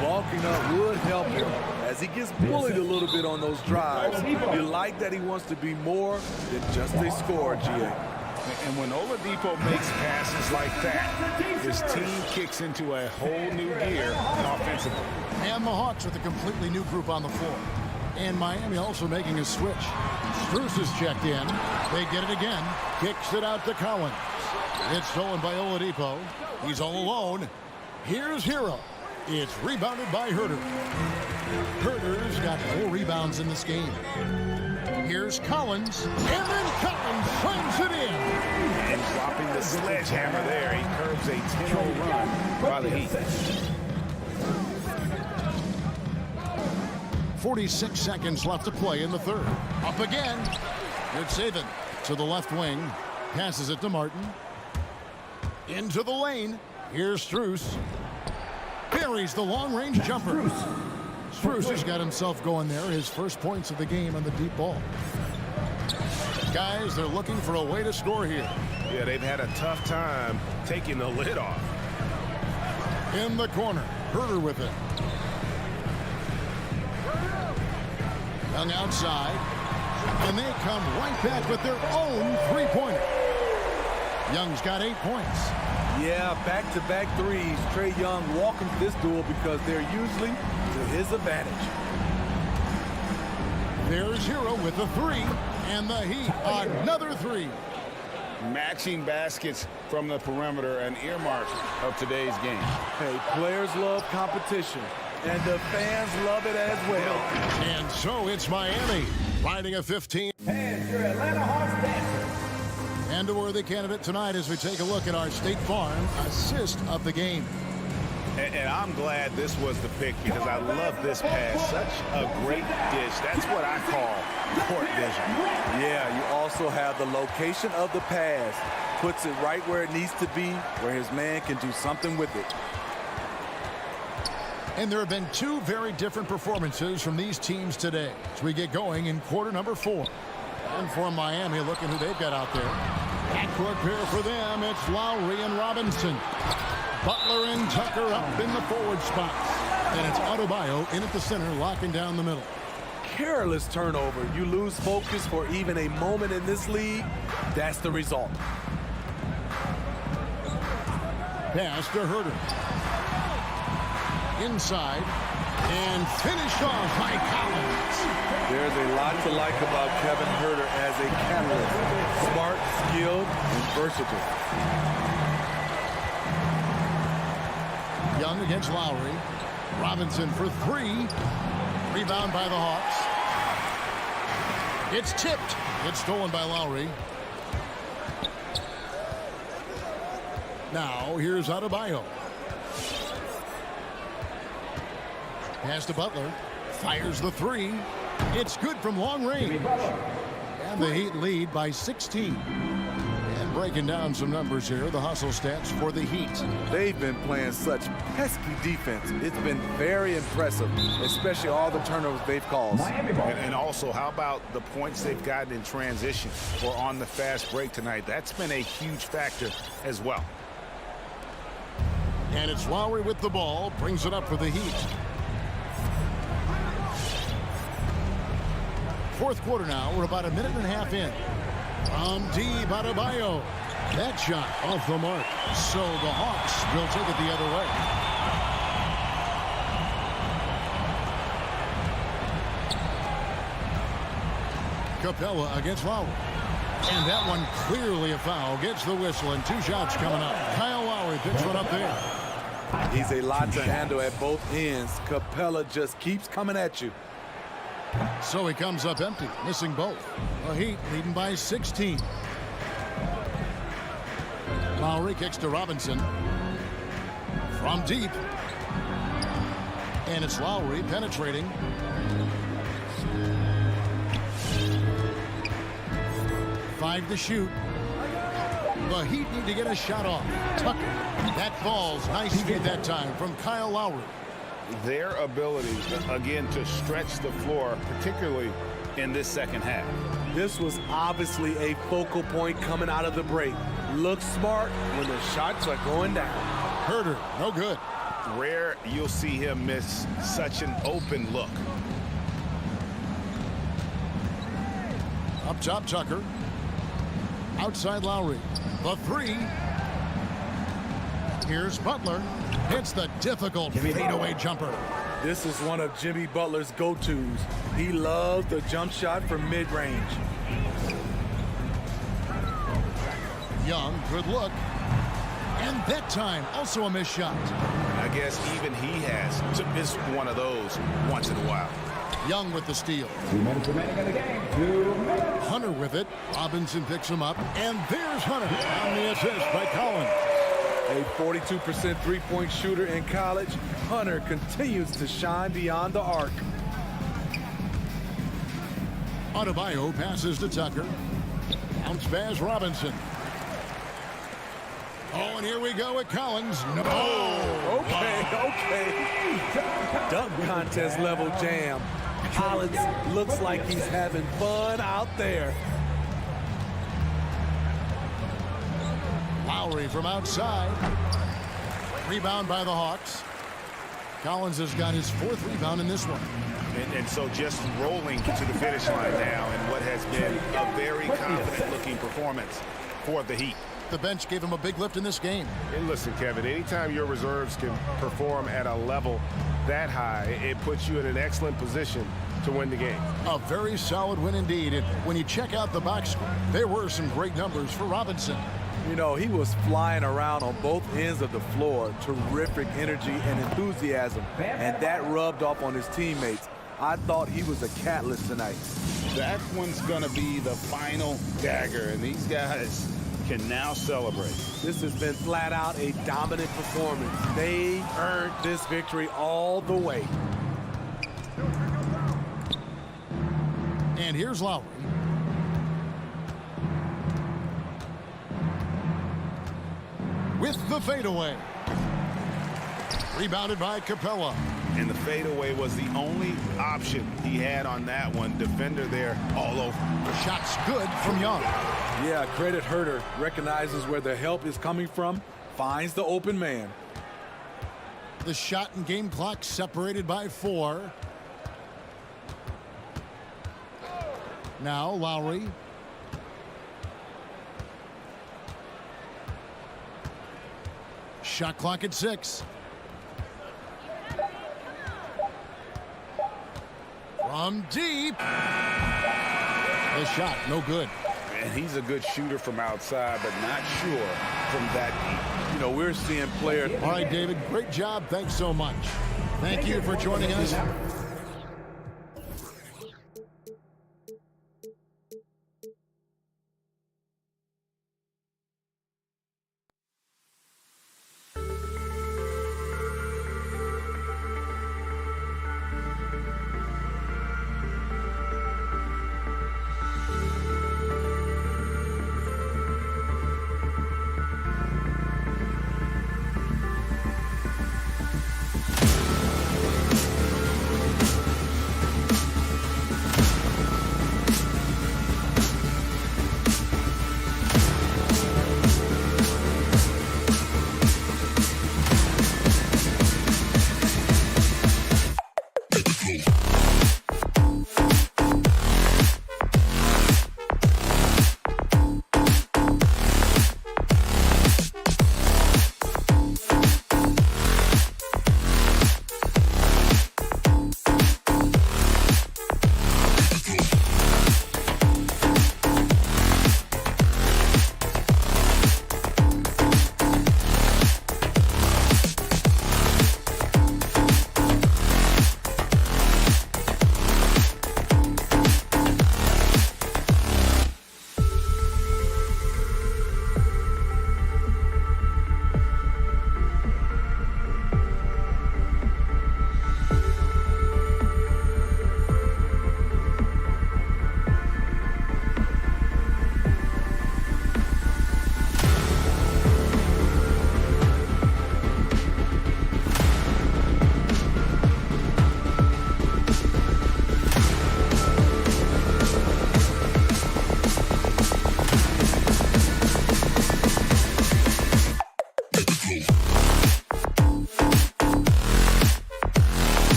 [SPEAKER 7] Bulking up would help him as he gets bullied a little bit on those drives. You like that he wants to be more than just a scorer, GA.
[SPEAKER 8] And when Oladipo makes passes like that, his team kicks into a whole new gear offensively.
[SPEAKER 5] And the Hawks with a completely new group on the floor. And Miami also making a switch. Strus is checked in. They get it again. Kicks it out to Collins. It's stolen by Oladipo. He's all alone. Here's Hero. It's rebounded by Herter. Herter's got 4 rebounds in this game. Here's Collins. And then Collins slams it in.
[SPEAKER 8] And dropping the sledgehammer there, he curbs a 10-0 run by the Heat.
[SPEAKER 5] 46 seconds left to play in the third. Up again. Good saving to the left wing. Passes it to Martin. Into the lane. Here's Strus. Buries the long-range jumper. Strus has got himself going there. His first points of the game on the deep ball. Guys, they're looking for a way to score here.
[SPEAKER 8] Yeah, they've had a tough time taking the lid off.
[SPEAKER 5] In the corner. Herter with it. Young outside. And they come right back with their own three-pointer. Young's got 8 points.
[SPEAKER 7] Yeah, back-to-back threes. Trae Young welcomes this duel because they're usually to his advantage.
[SPEAKER 5] There's Hero with the 3. And the Heat, another 3.
[SPEAKER 8] Matching baskets from the perimeter, an earmark of today's game.
[SPEAKER 7] Hey, players love competition, and the fans love it as well.
[SPEAKER 5] And so it's Miami riding a 15.
[SPEAKER 4] And your Atlanta Hawks dancer.
[SPEAKER 5] And a worthy candidate tonight as we take a look at our State Farm assist of the game.
[SPEAKER 8] And I'm glad this was the pick because I love this pass. Such a great dish. That's what I call court vision.
[SPEAKER 7] Yeah, you also have the location of the pass. Puts it right where it needs to be, where his man can do something with it.
[SPEAKER 5] And there have been 2 very different performances from these teams today as we get going in quarter number 4. And for Miami, looking who they've got out there. Backcourt pair for them, it's Lowry and Robinson. Butler and Tucker up in the forward spots. And it's Adebayo in at the center, locking down the middle.
[SPEAKER 7] Careless turnover. You lose focus for even a moment in this league. That's the result.
[SPEAKER 5] Pass to Herter. Inside. And finished off by Collins.
[SPEAKER 7] There's a lot to like about Kevin Herter as a catalyst. Smart, skilled, and versatile.
[SPEAKER 5] Young against Lowry. Robinson for 3. Rebound by the Hawks. It's tipped. It's stolen by Lowry. Now here's Adebayo. Pass to Butler. Fires the 3. It's good from long range. And the Heat lead by 16. And breaking down some numbers here, the hustle stats for the Heat.
[SPEAKER 7] They've been playing such pesky defense. It's been very impressive, especially all the turnovers they've caused.
[SPEAKER 8] And also, how about the points they've gotten in transition or on the fast break tonight? That's been a huge factor as well.
[SPEAKER 5] And it's Lowry with the ball. Brings it up for the Heat. Fourth quarter now. We're about a minute and a half in. From deep, Adebayo. That shot off the mark. So the Hawks will take it the other way. Capella against Lowry. And that one clearly a foul. Gets the whistle, and 2 shots coming up. Kyle Lowry picks one up there.
[SPEAKER 7] He's a lot to handle at both ends. Capella just keeps coming at you.
[SPEAKER 5] So he comes up empty, missing both. The Heat leading by 16. Lowry kicks to Robinson. From deep. And it's Lowry penetrating. Five to shoot. The Heat need to get a shot off. Tucker. That ball's nice feed that time from Kyle Lowry.
[SPEAKER 8] Their ability, again, to stretch the floor, particularly in this second half.
[SPEAKER 7] This was obviously a focal point coming out of the break. Looks smart when the shots are going down.
[SPEAKER 5] Herter, no good.
[SPEAKER 8] Rare you'll see him miss such an open look.
[SPEAKER 5] Up top, Tucker. Outside Lowry. The 3. Here's Butler. Hits the difficult fadeaway jumper.
[SPEAKER 7] This is one of Jimmy Butler's go-tos. He loves the jump shot from mid-range.
[SPEAKER 5] Young, good look. And that time, also a missed shot.
[SPEAKER 8] I guess even he has to miss one of those once in a while.
[SPEAKER 5] Young with the steal.
[SPEAKER 4] 2 minutes remaining in the game. 2 minutes.
[SPEAKER 5] Hunter with it. Robinson picks him up. And there's Hunter on the assist by Collins.
[SPEAKER 7] A 42% three-point shooter in college, Hunter continues to shine beyond the arc.
[SPEAKER 5] Adebayo passes to Tucker. Bounce pass Robinson. Oh, and here we go with Collins. No.
[SPEAKER 7] Okay. Dunk contest level jam. Collins looks like he's having fun out there.
[SPEAKER 5] Lowry from outside. Rebound by the Hawks. Collins has got his 4th rebound in this one.
[SPEAKER 8] And so just rolling to the finish line now in what has been a very confident-looking performance for the Heat.
[SPEAKER 5] The bench gave him a big lift in this game.
[SPEAKER 9] And listen, Kevin, anytime your reserves can perform at a level that high, it puts you in an excellent position to win the game.
[SPEAKER 5] A very solid win indeed. And when you check out the box score, there were some great numbers for Robinson.
[SPEAKER 7] You know, he was flying around on both ends of the floor. Terrific energy and enthusiasm. And that rubbed off on his teammates. I thought he was a catalyst tonight.
[SPEAKER 8] That one's going to be the final dagger, and these guys can now celebrate.
[SPEAKER 7] This has been flat out a dominant performance. They earned this victory all the way.
[SPEAKER 5] And here's Lowry. With the fadeaway. Rebounded by Capella.
[SPEAKER 8] And the fadeaway was the only option he had on that one. Defender there all over.
[SPEAKER 5] The shot's good from Young.
[SPEAKER 7] Yeah, credit Herter. Recognizes where the help is coming from. Finds the open man.
[SPEAKER 5] The shot and game clock separated by 4. Now Lowry. Shot clock at 6. From deep. The shot, no good.
[SPEAKER 8] And he's a good shooter from outside, but not sure from that deep.
[SPEAKER 7] You know, we're seeing players.
[SPEAKER 5] All right, David, great job. Thanks so much. Thank you for joining us.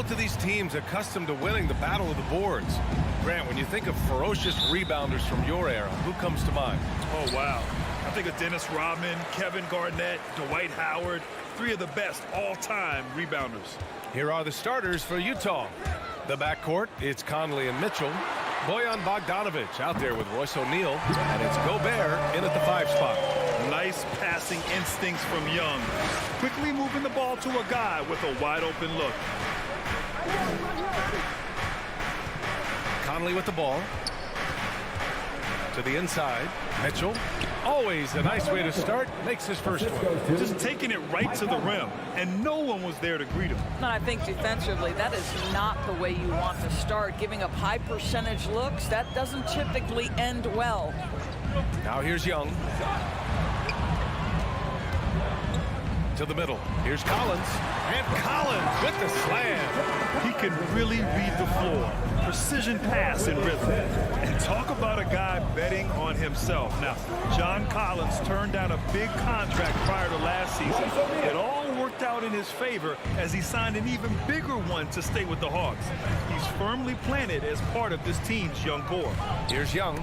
[SPEAKER 1] both of these teams accustomed to winning the battle of the boards. Grant, when you think of ferocious rebounders from your era, who comes to mind?
[SPEAKER 3] Oh, wow. I think of Dennis Rodman, Kevin Garnett, Dwight Howard, three of the best all-time rebounders.
[SPEAKER 1] Here are the starters for Utah. The backcourt, it's Conley and Mitchell. Bojan Bogdanovic out there with Royce O'Neal. And it's Gobert in at the 5 spot.
[SPEAKER 3] Nice passing instincts from Young. Quickly moving the ball to a guy with a wide-open look.
[SPEAKER 1] Conley with the ball. To the inside. Mitchell. Always a nice way to start. Makes his first one.
[SPEAKER 3] Just taking it right to the rim, and no one was there to greet him.
[SPEAKER 10] And I think defensively, that is not the way you want to start. Giving up high percentage looks, that doesn't typically end well.
[SPEAKER 1] Now here's Young. To the middle. Here's Collins. And Collins with the slam.
[SPEAKER 3] He can really read the floor. Precision pass and rhythm. And talk about a guy betting on himself. Now, John Collins turned down a big contract prior to last season. It all worked out in his favor as he signed an even bigger one to stay with the Hawks. He's firmly planted as part of this team's young core.
[SPEAKER 1] Here's Young.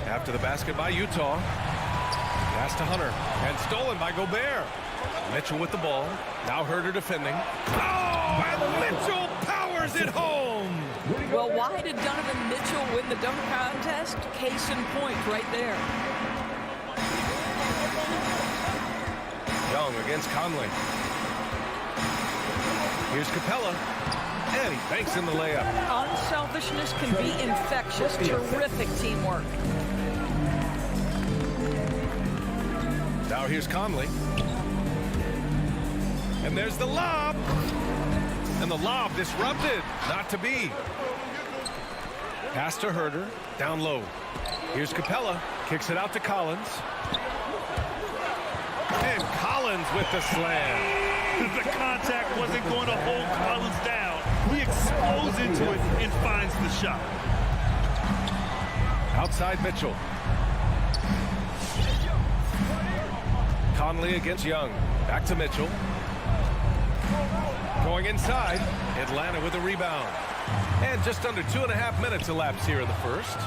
[SPEAKER 1] After the basket by Utah. Pass to Hunter. And stolen by Gobert. Mitchell with the ball. Now Herter defending. Oh, and Mitchell powers it home.
[SPEAKER 10] Well, why did Donovan Mitchell win the dunk contest? Case in point right there.
[SPEAKER 1] Young against Conley. Here's Capella. And he banks in the layup.
[SPEAKER 10] Unselfishness can be infectious. Terrific teamwork.
[SPEAKER 1] Now here's Conley. And there's the lob. And the lob disrupted. Not to be. Pass to Herter. Down low. Here's Capella. Kicks it out to Collins. And Collins with the slam.
[SPEAKER 3] The contact wasn't going to hold Collins down. He explodes into it and finds the shot.
[SPEAKER 1] Outside Mitchell. Conley against Young. Back to Mitchell. Going inside. Atlanta with a rebound. And just under 2.5 minutes elapsed here in the first.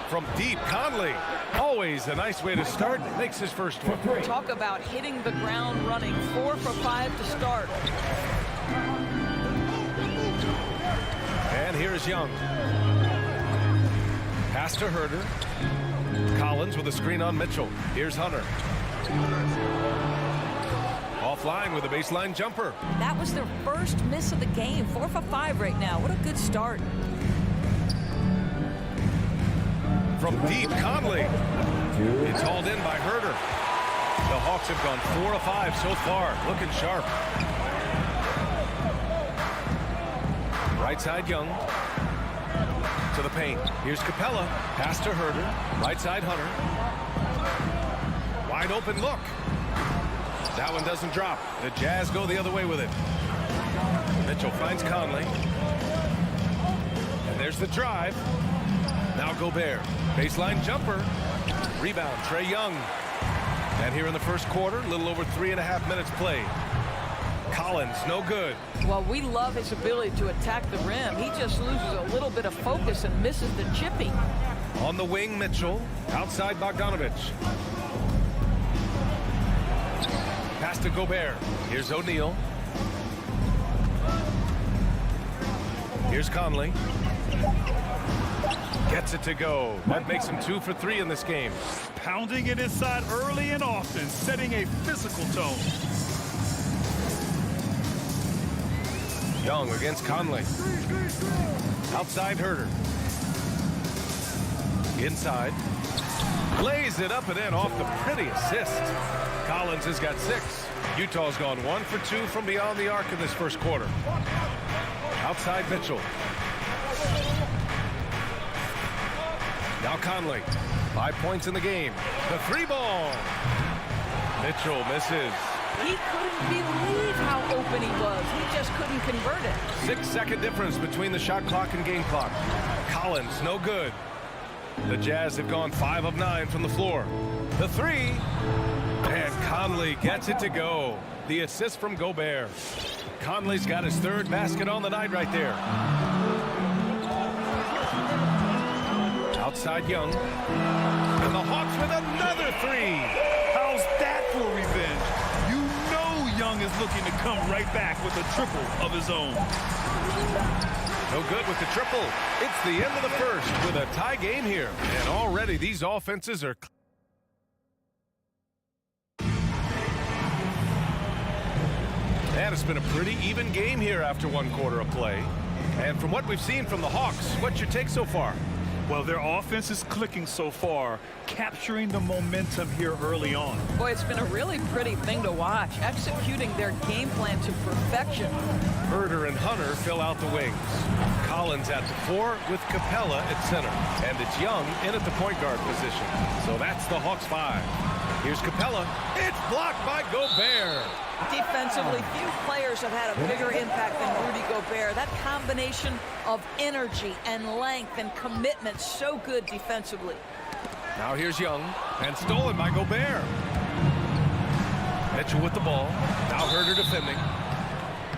[SPEAKER 1] From deep, Conley. Always a nice way to start. Makes his first one.
[SPEAKER 10] Talk about hitting the ground running. 4 for 5 to start.
[SPEAKER 1] And here's Young. Pass to Herter. Collins with a screen on Mitchell. Here's Hunter. Offline with a baseline jumper.
[SPEAKER 10] That was their first miss of the game. 4 for 5 right now. What a good start.
[SPEAKER 1] From deep, Conley. It's hauled in by Herter. The Hawks have gone 4 of 5 so far. Looking sharp. Right side Young. To the paint. Here's Capella. Pass to Herter. Right side Hunter. Wide open look. That one doesn't drop. The Jazz go the other way with it. Mitchell finds Conley. And there's the drive. Now Gobert. Baseline jumper. Rebound, Trae Young. And here in the first quarter, a little over 3.5 minutes played. Collins, no good.
[SPEAKER 10] Well, we love his ability to attack the rim. He just loses a little bit of focus and misses the chippy.
[SPEAKER 1] On the wing, Mitchell. Outside Bogdanovic. Pass to Gobert. Here's O'Neal. Here's Conley. Gets it to go. That makes him 2 for 3 in this game.
[SPEAKER 3] Pounding it inside early and often, setting a physical tone.
[SPEAKER 1] Young against Conley. Outside Herter. Inside. Lays it up and in off the pretty assist. Collins has got 6. Utah's gone 1 for 2 from beyond the arc in this first quarter. Outside Mitchell. Now Conley. 5 points in the game. The 3-ball. Mitchell misses.
[SPEAKER 10] He couldn't believe how open he was. He just couldn't convert it.
[SPEAKER 1] 6-second difference between the shot clock and game clock. Collins, no good. The Jazz have gone 5 of 9 from the floor. The 3. And Conley gets it to go. The assist from Gobert. Conley's got his third basket on the night right there. Outside Young. And the Hawks with another three.
[SPEAKER 3] How's that for revenge? You know Young is looking to come right back with a triple of his own.
[SPEAKER 1] No good with the triple. It's the end of the first with a tie game here. And already these offenses are... And it's been a pretty even game here after one quarter of play. And from what we've seen from the Hawks, what's your take so far?
[SPEAKER 3] Well, their offense is clicking so far, capturing the momentum here early on.
[SPEAKER 10] Boy, it's been a really pretty thing to watch, executing their game plan to perfection.
[SPEAKER 1] Herder and Hunter fill out the wings. Collins at the 4 with Capella at center. And it's Young in at the point guard position. So that's the Hawks 5. Here's Capella. It's blocked by Gobert.
[SPEAKER 10] Defensively, few players have had a bigger impact than Rudy Gobert. That combination of energy and length and commitment, so good defensively.
[SPEAKER 1] Now here's Young, and stolen by Gobert. Mitchell with the ball. Now Herder defending.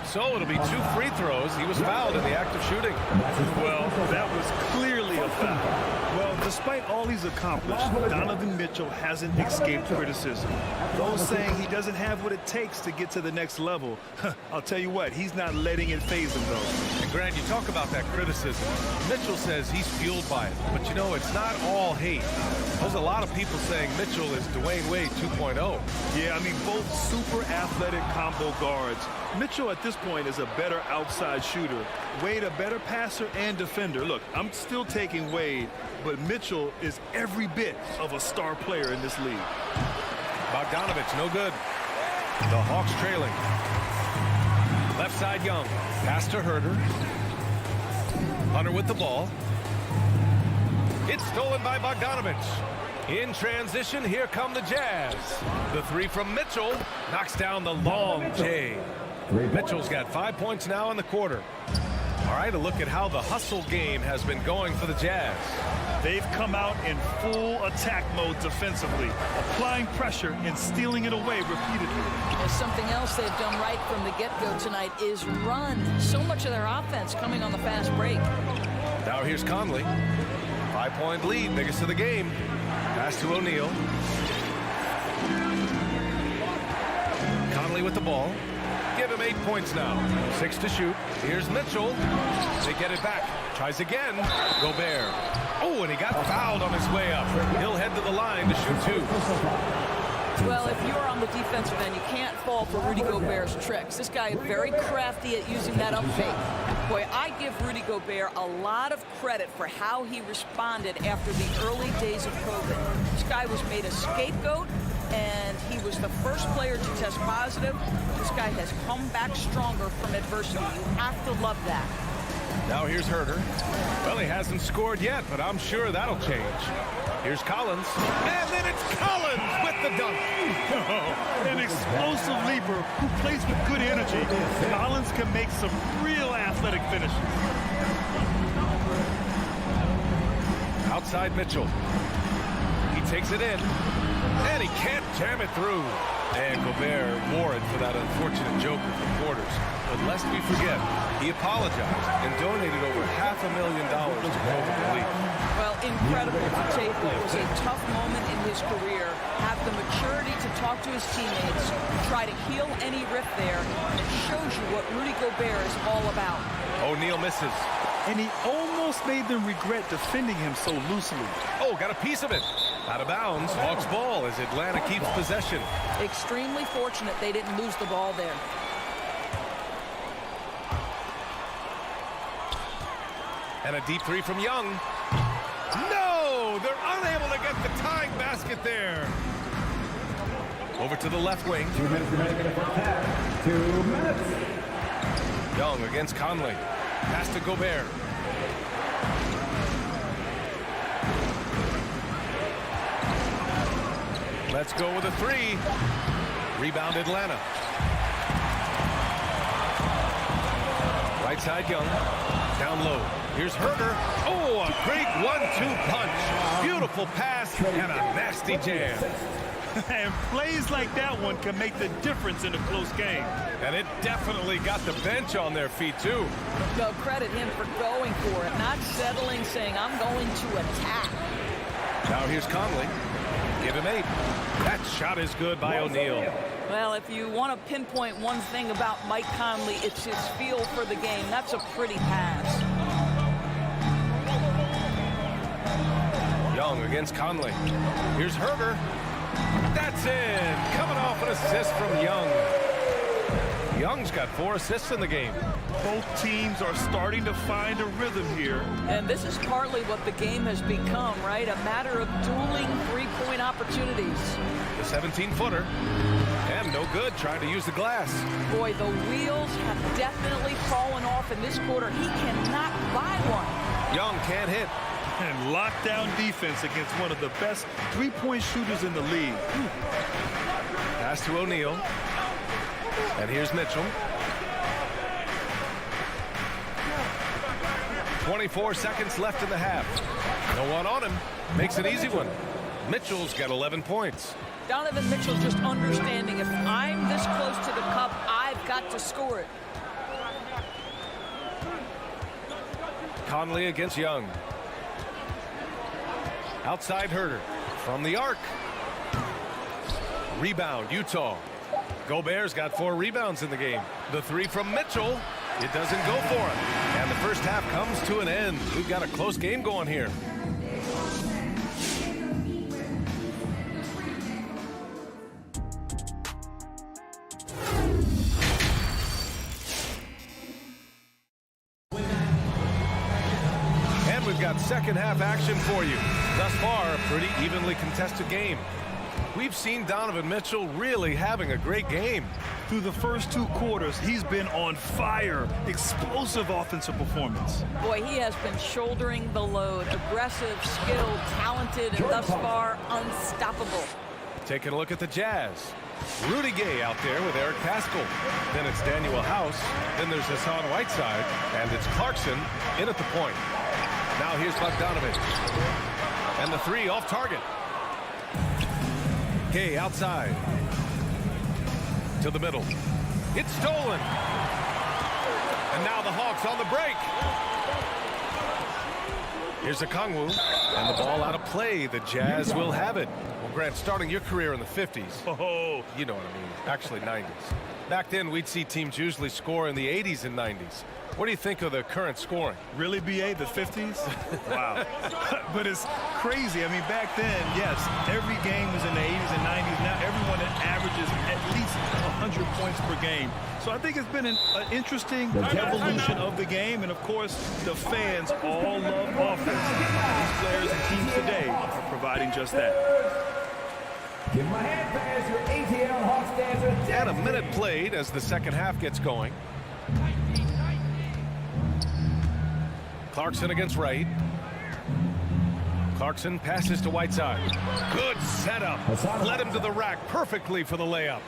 [SPEAKER 1] So it'll be 2 free throws. He was fouled in the act of shooting.
[SPEAKER 3] Well, that was clearly a foul. Well, despite all he's accomplished, Donovan Mitchell hasn't escaped criticism. Those saying he doesn't have what it takes to get to the next level, I'll tell you what, he's not letting it faze him, though.
[SPEAKER 1] And Grant, you talk about that criticism. Mitchell says he's fueled by it. But, you know, it's not all hate. There's a lot of people saying Mitchell is Dwayne Wade 2.0.
[SPEAKER 3] Yeah, I mean, both super athletic combo guards. Mitchell at this point is a better outside shooter. Wade a better passer and defender. Look, I'm still taking Wade, but Mitchell is every bit of a star player in this league.
[SPEAKER 1] Bogdanovich, no good. The Hawks trailing. Left side Young. Pass to Herder. Hunter with the ball. It's stolen by Bogdanovich. In transition, here come the Jazz. The 3 from Mitchell knocks down the long J. Mitchell's got 5 points now in the quarter. All right, a look at how the hustle game has been going for the Jazz.
[SPEAKER 3] They've come out in full attack mode defensively, applying pressure and stealing it away repeatedly.
[SPEAKER 10] There's something else they've done right from the get-go tonight is run. So much of their offense coming on the fast break.
[SPEAKER 1] Now here's Conley. 5-point lead, biggest of the game. Pass to O'Neal. Conley with the ball. Give him 8 points now. 6 to shoot. Here's Mitchell. They get it back. Tries again. Gobert. Oh, and he got fouled on his way up. He'll head to the line to shoot 2.
[SPEAKER 10] Well, if you're on the defensive end, you can't fall for Rudy Gobert's tricks. This guy is very crafty at using that up fake. Boy, I give Rudy Gobert a lot of credit for how he responded after the early days of COVID. This guy was made a scapegoat, and he was the first player to test positive. This guy has come back stronger from adversity. You have to love that.
[SPEAKER 1] Now here's Herder. Well, he hasn't scored yet, but I'm sure that'll change. Here's Collins. And then it's Collins with the dunk.
[SPEAKER 3] An explosive leaper who plays with good energy. Collins can make some real athletic finishes.
[SPEAKER 1] Outside Mitchell. He takes it in. And he can't jam it through. And Gobert wore it for that unfortunate joke with reporters. But lest we forget, he apologized and donated over $500,000 to COVID relief.
[SPEAKER 10] Well, incredible to take what was a tough moment in his career, have the maturity to talk to his teammates, try to heal any rift there. It shows you what Rudy Gobert is all about.
[SPEAKER 1] O'Neal misses.
[SPEAKER 3] And he almost made them regret defending him so loosely.
[SPEAKER 1] Oh, got a piece of it. Out of bounds, Hawks ball as Atlanta keeps possession.
[SPEAKER 10] Extremely fortunate they didn't lose the ball there.
[SPEAKER 1] And a deep 3 from Young. No! They're unable to get the tying basket there. Over to the left wing.
[SPEAKER 4] 2 minutes remaining in the first half. 2 minutes.
[SPEAKER 1] Young against Conley. Pass to Gobert. Let's go with a 3. Rebound Atlanta. Right side Young. Down low. Here's Herder. Oh, a great 1-2 punch. Beautiful pass and a nasty jam.
[SPEAKER 3] And plays like that one can make the difference in a close game.
[SPEAKER 1] And it definitely got the bench on their feet, too.
[SPEAKER 10] Go credit him for going for it, not settling, saying, I'm going to attack.
[SPEAKER 1] Now here's Conley. Give him 8. That shot is good by O'Neal.
[SPEAKER 10] Well, if you want to pinpoint one thing about Mike Conley, it's his feel for the game. That's a pretty pass.
[SPEAKER 1] Young against Conley. Here's Herter. That's in. Coming off an assist from Young. Young's got 4 assists in the game.
[SPEAKER 3] Both teams are starting to find a rhythm here.
[SPEAKER 10] And this is partly what the game has become, right? A matter of dueling three-point opportunities.
[SPEAKER 1] The 17-footer. And no good, trying to use the glass.
[SPEAKER 10] Boy, the wheels have definitely fallen off in this quarter. He cannot buy one.
[SPEAKER 1] Young can't hit.
[SPEAKER 3] And lockdown defense against one of the best three-point shooters in the league.
[SPEAKER 1] Pass to O'Neal. And here's Mitchell. 24 seconds left in the half. No one on him. Makes an easy one. Mitchell's got 11 points.
[SPEAKER 10] Donovan Mitchell just understanding if I'm this close to the cup, I've got to score it.
[SPEAKER 1] Conley against Young. Outside Herter. From the arc. Rebound, Utah. Gobert's got 4 rebounds in the game. The 3 from Mitchell. It doesn't go for him. And the first half comes to an end. We've got a close game going here. And we've got second half action for you. Thus far, a pretty evenly contested game. We've seen Donovan Mitchell really having a great game.
[SPEAKER 3] Through the first 2 quarters, he's been on fire. Explosive offensive performance.
[SPEAKER 10] Boy, he has been shouldering the load. Aggressive, skilled, talented, and thus far unstoppable.
[SPEAKER 1] Taking a look at the Jazz. Rudy Gay out there with Eric Paschall. Then it's Daniel House. Then there's Hassan Whiteside. And it's Clarkson in at the point. Now here's Bogdanovich. And the 3 off target. Gay outside. To the middle. It's stolen. And now the Hawks on the break. Here's Okongwu. And the ball out of play. The Jazz will have it. Well, Grant, starting your career in the 50s.
[SPEAKER 3] Oh,
[SPEAKER 1] You know what I mean. Actually, 90s. Back then, we'd see teams usually score in the 80s and 90s. What do you think of the current scoring?
[SPEAKER 3] really, BA, the 50s? Wow. But it's crazy. I mean, back then, yes, every game was in the 80s and 90s. Now everyone averages at least 100 points per game. So I think it's been an interesting evolution of the game. And, of course, the fans all love offense. These players and teams today are providing just that.
[SPEAKER 4] Give my hand pass, your ATL Hawks dancer.
[SPEAKER 1] And a minute played as the second half gets going. Clarkson against Wright. Clarkson passes to Whiteside. Good setup. Led him to the rack perfectly for the layup.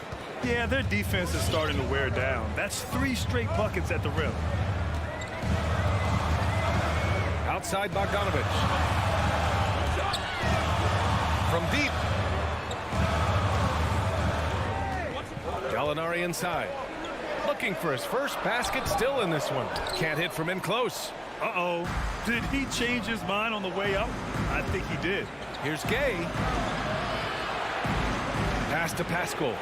[SPEAKER 3] Yeah, their defense is starting to wear down. That's 3 straight buckets at the rim.
[SPEAKER 1] Outside Bogdanovich. From deep. Gallinari inside. Looking for his first basket, still in this one. Can't hit from in close.
[SPEAKER 3] Uh-oh. Did he change his mind on the way up? I think he did.
[SPEAKER 1] Here's Gay. Pass to Paschall.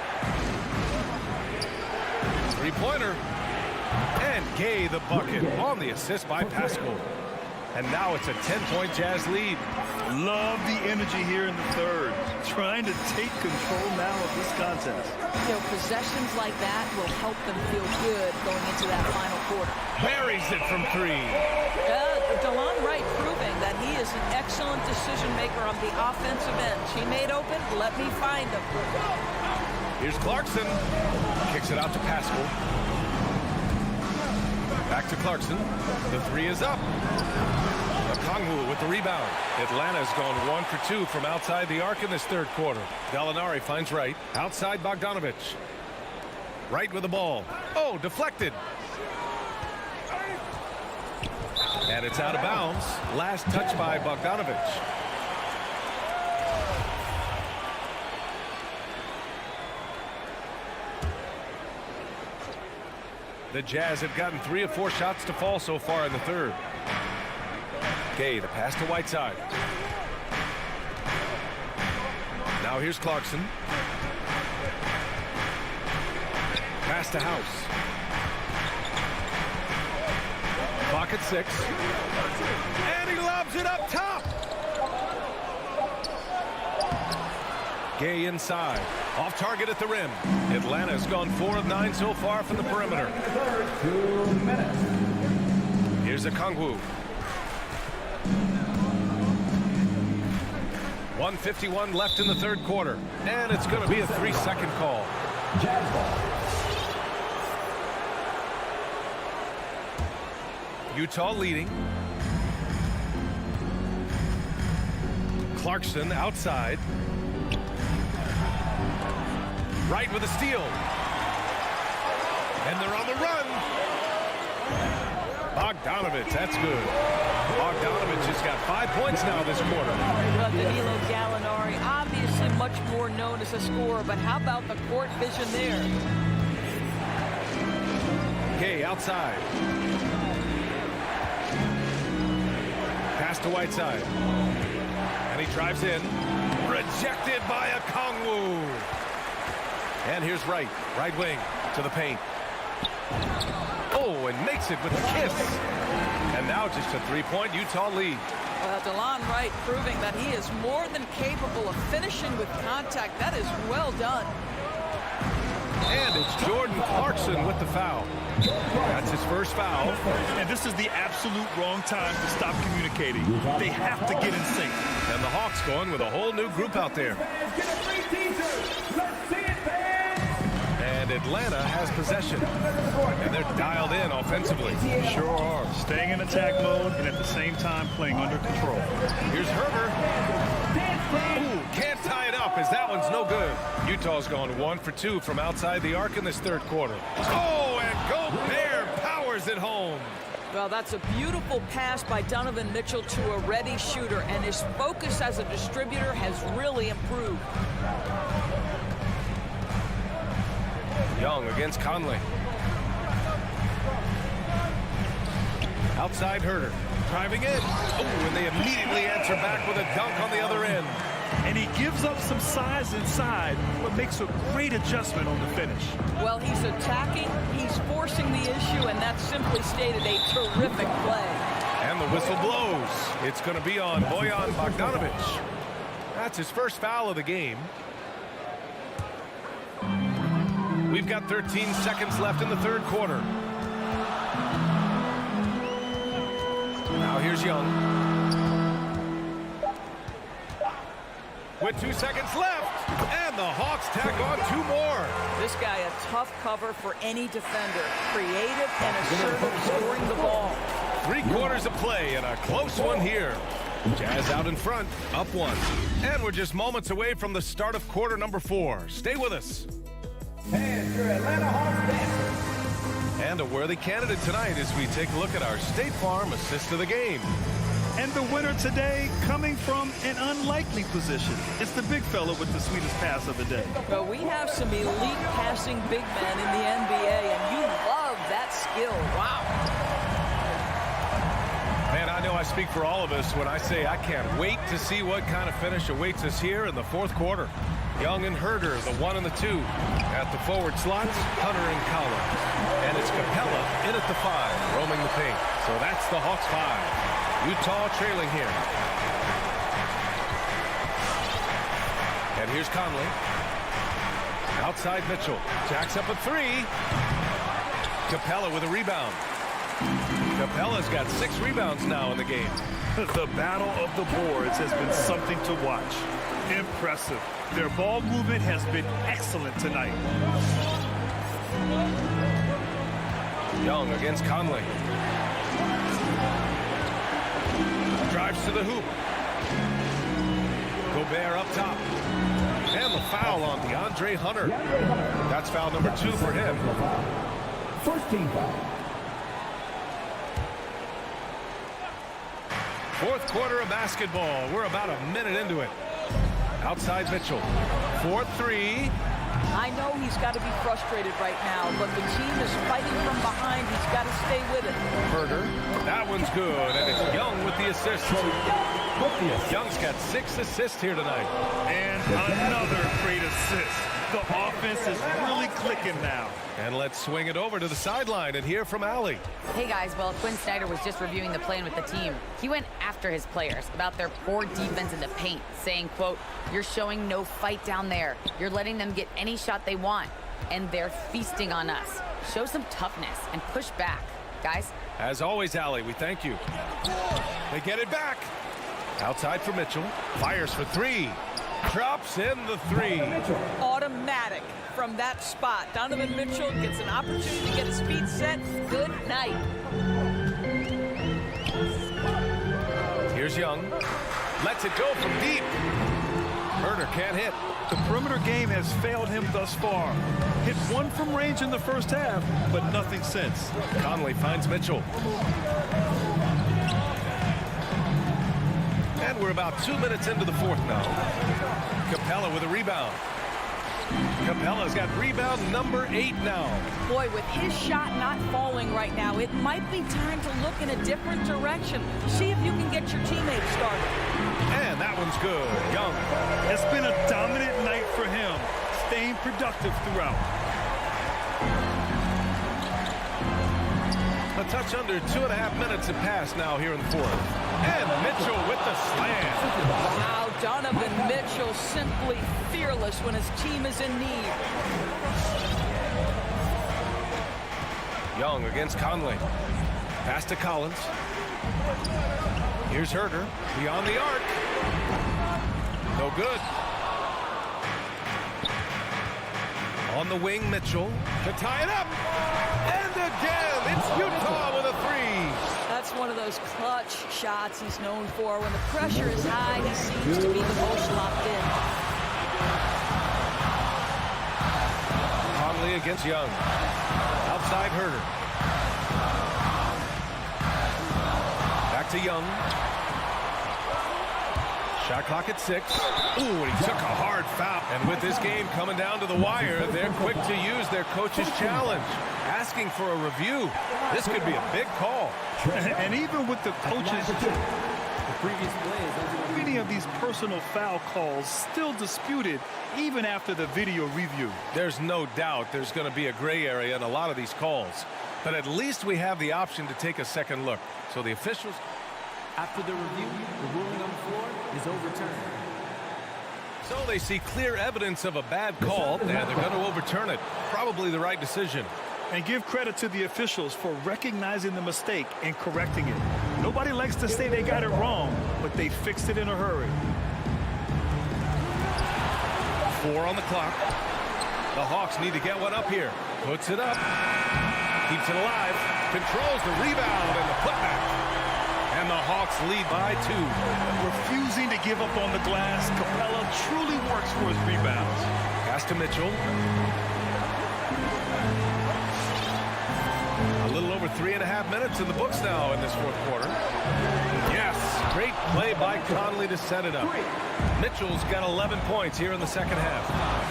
[SPEAKER 1] 3-pointer. And Gay the bucket on the assist by Paschall. And now it's a 10-point Jazz lead.
[SPEAKER 3] Love the energy here in the third. Trying to take control now of this contest.
[SPEAKER 10] You know, possessions like that will help them feel good going into that final quarter.
[SPEAKER 1] Buries it from 3.
[SPEAKER 10] DeLon Wright proving that he is an excellent decision maker on the offensive end. He made open, let me find him.
[SPEAKER 1] Here's Clarkson. Kicks it out to Paschall. Back to Clarkson. The 3 is up. Okongwu with the rebound. Atlanta's gone 1 for 2 from outside the arc in this third quarter. Gallinari finds Wright. Outside Bogdanovich. Wright with the ball. Oh, deflected. And it's out of bounds. Last touch by Bogdanovich. The Jazz have gotten 3 of 4 shots to fall so far in the third. Gay, the pass to Whiteside. Now here's Clarkson. Pass to House. Clock at 6. And he lobs it up top. Gay inside. Off target at the rim. Atlanta's gone 4 of 9 so far from the perimeter.
[SPEAKER 4] 2 minutes.
[SPEAKER 1] Here's a Kongwu. 1:51 left in the third quarter. And it's going to be a 3-second call.
[SPEAKER 4] Jazz ball.
[SPEAKER 1] Utah leading. Clarkson outside. Right with a steal. And they're on the run. Bogdanovich, that's good. Bogdanovich has got 5 points now this quarter.
[SPEAKER 10] Well, Danilo Gallinari, obviously much more known as a scorer, but how about the court vision there?
[SPEAKER 1] Gay outside. Pass to Whiteside. And he drives in. Rejected by a Kongwu. And here's Wright. Right wing to the paint. Oh, and makes it with a kiss. And now just a 3-point Utah lead.
[SPEAKER 10] Well, DeLon Wright proving that he is more than capable of finishing with contact. That is well done.
[SPEAKER 1] And it's Jordan Clarkson with the foul. That's his first foul.
[SPEAKER 3] And this is the absolute wrong time to stop communicating. They have to get in sync.
[SPEAKER 1] And the Hawks going with a whole new group out there. And Atlanta has possession. And they're dialed in offensively.
[SPEAKER 3] Sure are. Staying in attack mode and at the same time playing under control.
[SPEAKER 1] Here's Herber. Ooh, can't tie it up as that one's no good. Utah's gone 1 for 2 from outside the arc in this third quarter. Oh, and Gobert powers it home.
[SPEAKER 10] Well, that's a beautiful pass by Donovan Mitchell to a ready shooter, and his focus as a distributor has really improved.
[SPEAKER 1] Young against Conley. Outside Herder. Driving in. Oh, and they immediately answer back with a dunk on the other end.
[SPEAKER 3] And he gives up some size inside, but makes a great adjustment on the finish.
[SPEAKER 10] Well, he's attacking, he's forcing the issue, and that's simply stated a terrific play.
[SPEAKER 1] And the whistle blows. It's going to be on Bojan Bogdanovich. That's his first foul of the game. We've got 13 seconds left in the third quarter. Now here's Young. With 2 seconds left. And the Hawks tack on 2 more.
[SPEAKER 10] This guy a tough cover for any defender. Creative and assertive scoring the ball.
[SPEAKER 1] 3 quarters of play and a close one here. Jazz out in front, up 1. And we're just moments away from the start of quarter number 4. Stay with us.
[SPEAKER 4] And your Atlanta Hawks dancers.
[SPEAKER 1] And a worthy candidate tonight as we take a look at our State Farm assist of the game.
[SPEAKER 3] And the winner today coming from an unlikely position. It's the big fella with the sweetest pass of the day.
[SPEAKER 10] Well, we have some elite passing big men in the NBA, and you love that skill. Wow.
[SPEAKER 1] Man, I know I speak for all of us when I say I can't wait to see what kind of finish awaits us here in the fourth quarter. Young and Herder, the 1 and the 2. At the forward slots, Hunter and Collins. And it's Capella in at the 5, roaming the paint. So that's the Hawks 5. Utah trailing here. And here's Conley. Outside Mitchell. Jacks up a 3. Capella with a rebound. Capella's got 6 rebounds now in the game.
[SPEAKER 3] The battle of the boards has been something to watch. Impressive. Their ball movement has been excellent tonight.
[SPEAKER 1] Young against Conley. Drives to the hoop. Gobert up top. And the foul on DeAndre Hunter. That's foul number 2 for him.
[SPEAKER 4] First team foul.
[SPEAKER 1] Fourth quarter of basketball. We're about a minute into it. Outside Mitchell. 4-3.
[SPEAKER 10] I know he's got to be frustrated right now, but the team is fighting from behind. He's got to stay with it.
[SPEAKER 1] Herder, that one's good, and it's Young with the assist. Young's got 6 assists here tonight.
[SPEAKER 3] And another great assist. The offense is really clicking now.
[SPEAKER 1] And let's swing it over to the sideline and hear from Allie.
[SPEAKER 11] Hey guys, well, Quinn Snyder was just reviewing the plan with the team. He went after his players about their poor defense in the paint, saying, quote, "You're showing no fight down there. You're letting them get any shot they want, and they're feasting on us. Show some toughness and push back, guys."
[SPEAKER 1] As always, Allie, we thank you. They get it back. Outside for Mitchell. Fires for 3. Drops in the 3.
[SPEAKER 10] Automatic from that spot. Donovan Mitchell gets an opportunity to get his feet set. Good night.
[SPEAKER 1] Here's Young. Lets it go from deep. Herder can't hit.
[SPEAKER 3] The perimeter game has failed him thus far. Hit 1 from range in the first half, but nothing since.
[SPEAKER 1] Conley finds Mitchell. And we're about 2 minutes into the 4th now. Capella with a rebound. Capella's got rebound number 8 now.
[SPEAKER 10] Boy, with his shot not falling right now, it might be time to look in a different direction. See if you can get your teammates started.
[SPEAKER 1] And that one's good. Young.
[SPEAKER 3] It's been a dominant night for him, staying productive throughout.
[SPEAKER 1] A touch under 2.5 minutes have passed now here in the 4th. And Mitchell with the slam.
[SPEAKER 10] Wow, Donovan Mitchell simply fearless when his team is in need.
[SPEAKER 1] Young against Conley. Pass to Collins. Here's Herder. Beyond the arc. No good. On the wing, Mitchell to tie it up. And again, it's Utah with a 3.
[SPEAKER 10] That's one of those clutch shots he's known for. When the pressure is high, he seems to be the most locked in.
[SPEAKER 1] Conley against Young. Outside Herder. Back to Young. Shot clock at 6. Ooh, and he took a hard foul. And with this game coming down to the wire, they're quick to use their coach's challenge. Asking for a review. This could be a big call.
[SPEAKER 3] And even with the coaches, many of these personal foul calls still disputed even after the video review.
[SPEAKER 1] There's no doubt there's going to be a gray area in a lot of these calls. But at least we have the option to take a second look. So the officials...
[SPEAKER 4] After the review, the ruling on the floor is overturned.
[SPEAKER 1] So they see clear evidence of a bad call, and they're going to overturn it. Probably the right decision.
[SPEAKER 3] And give credit to the officials for recognizing the mistake and correcting it. Nobody likes to say they got it wrong, but they fixed it in a hurry.
[SPEAKER 1] 4 on the clock. The Hawks need to get one up here. Puts it up. Keeps it alive. Controls the rebound and the putback. And the Hawks lead by 2.
[SPEAKER 3] Refusing to give up on the glass, Capella truly works for his rebounds.
[SPEAKER 1] Pass to Mitchell. A little over 3.5 minutes in the books now in this 4th quarter. Yes, great play by Conley to set it up. Mitchell's got 11 points here in the second half.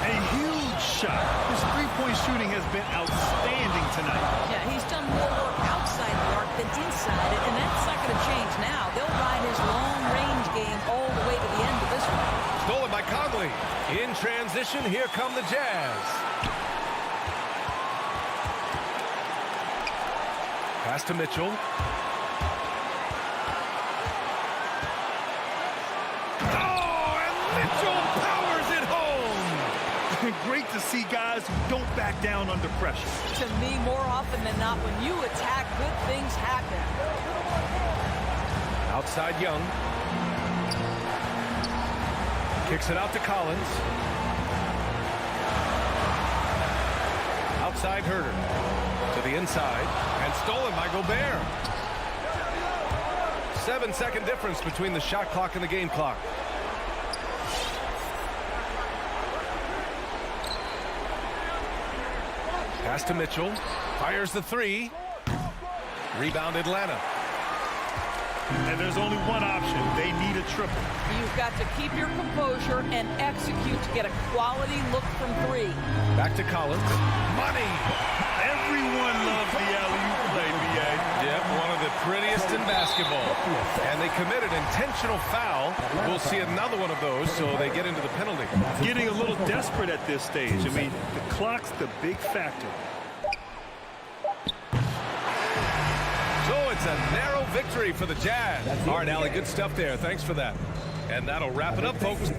[SPEAKER 3] A huge shot. His three-point shooting has been outstanding tonight.
[SPEAKER 10] Yeah, he's done more work outside the arc than inside it, and that's not going to change now. They'll ride his long-range game all the way to the end of this one.
[SPEAKER 1] Stolen by Conley. In transition, here come the Jazz. Pass to Mitchell. Mitchell powers it home.
[SPEAKER 3] Great to see guys who don't back down under pressure.
[SPEAKER 10] To me, more often than not, when you attack, good things happen.
[SPEAKER 1] Outside Young. Kicks it out to Collins. Outside Herder. To the inside. And stolen by Gobert. 7-second difference between the shot clock and the game clock. Pass to Mitchell. Fires the 3. Rebound Atlanta.
[SPEAKER 3] And there's only one option. They need a triple.
[SPEAKER 10] You've got to keep your composure and execute to get a quality look from three.
[SPEAKER 1] Back to Collins. Money!
[SPEAKER 3] Everyone loves the alley-oop play, B.A.
[SPEAKER 1] Yep, one of the prettiest in basketball. And they committed intentional foul. We'll see another one of those, so they get into the penalty.
[SPEAKER 3] Getting a little desperate at this stage. I mean, the clock's the big factor.
[SPEAKER 1] So it's a narrow victory for the Jazz. All right, Allie, good stuff there. Thanks for that. And that'll wrap it up, folks.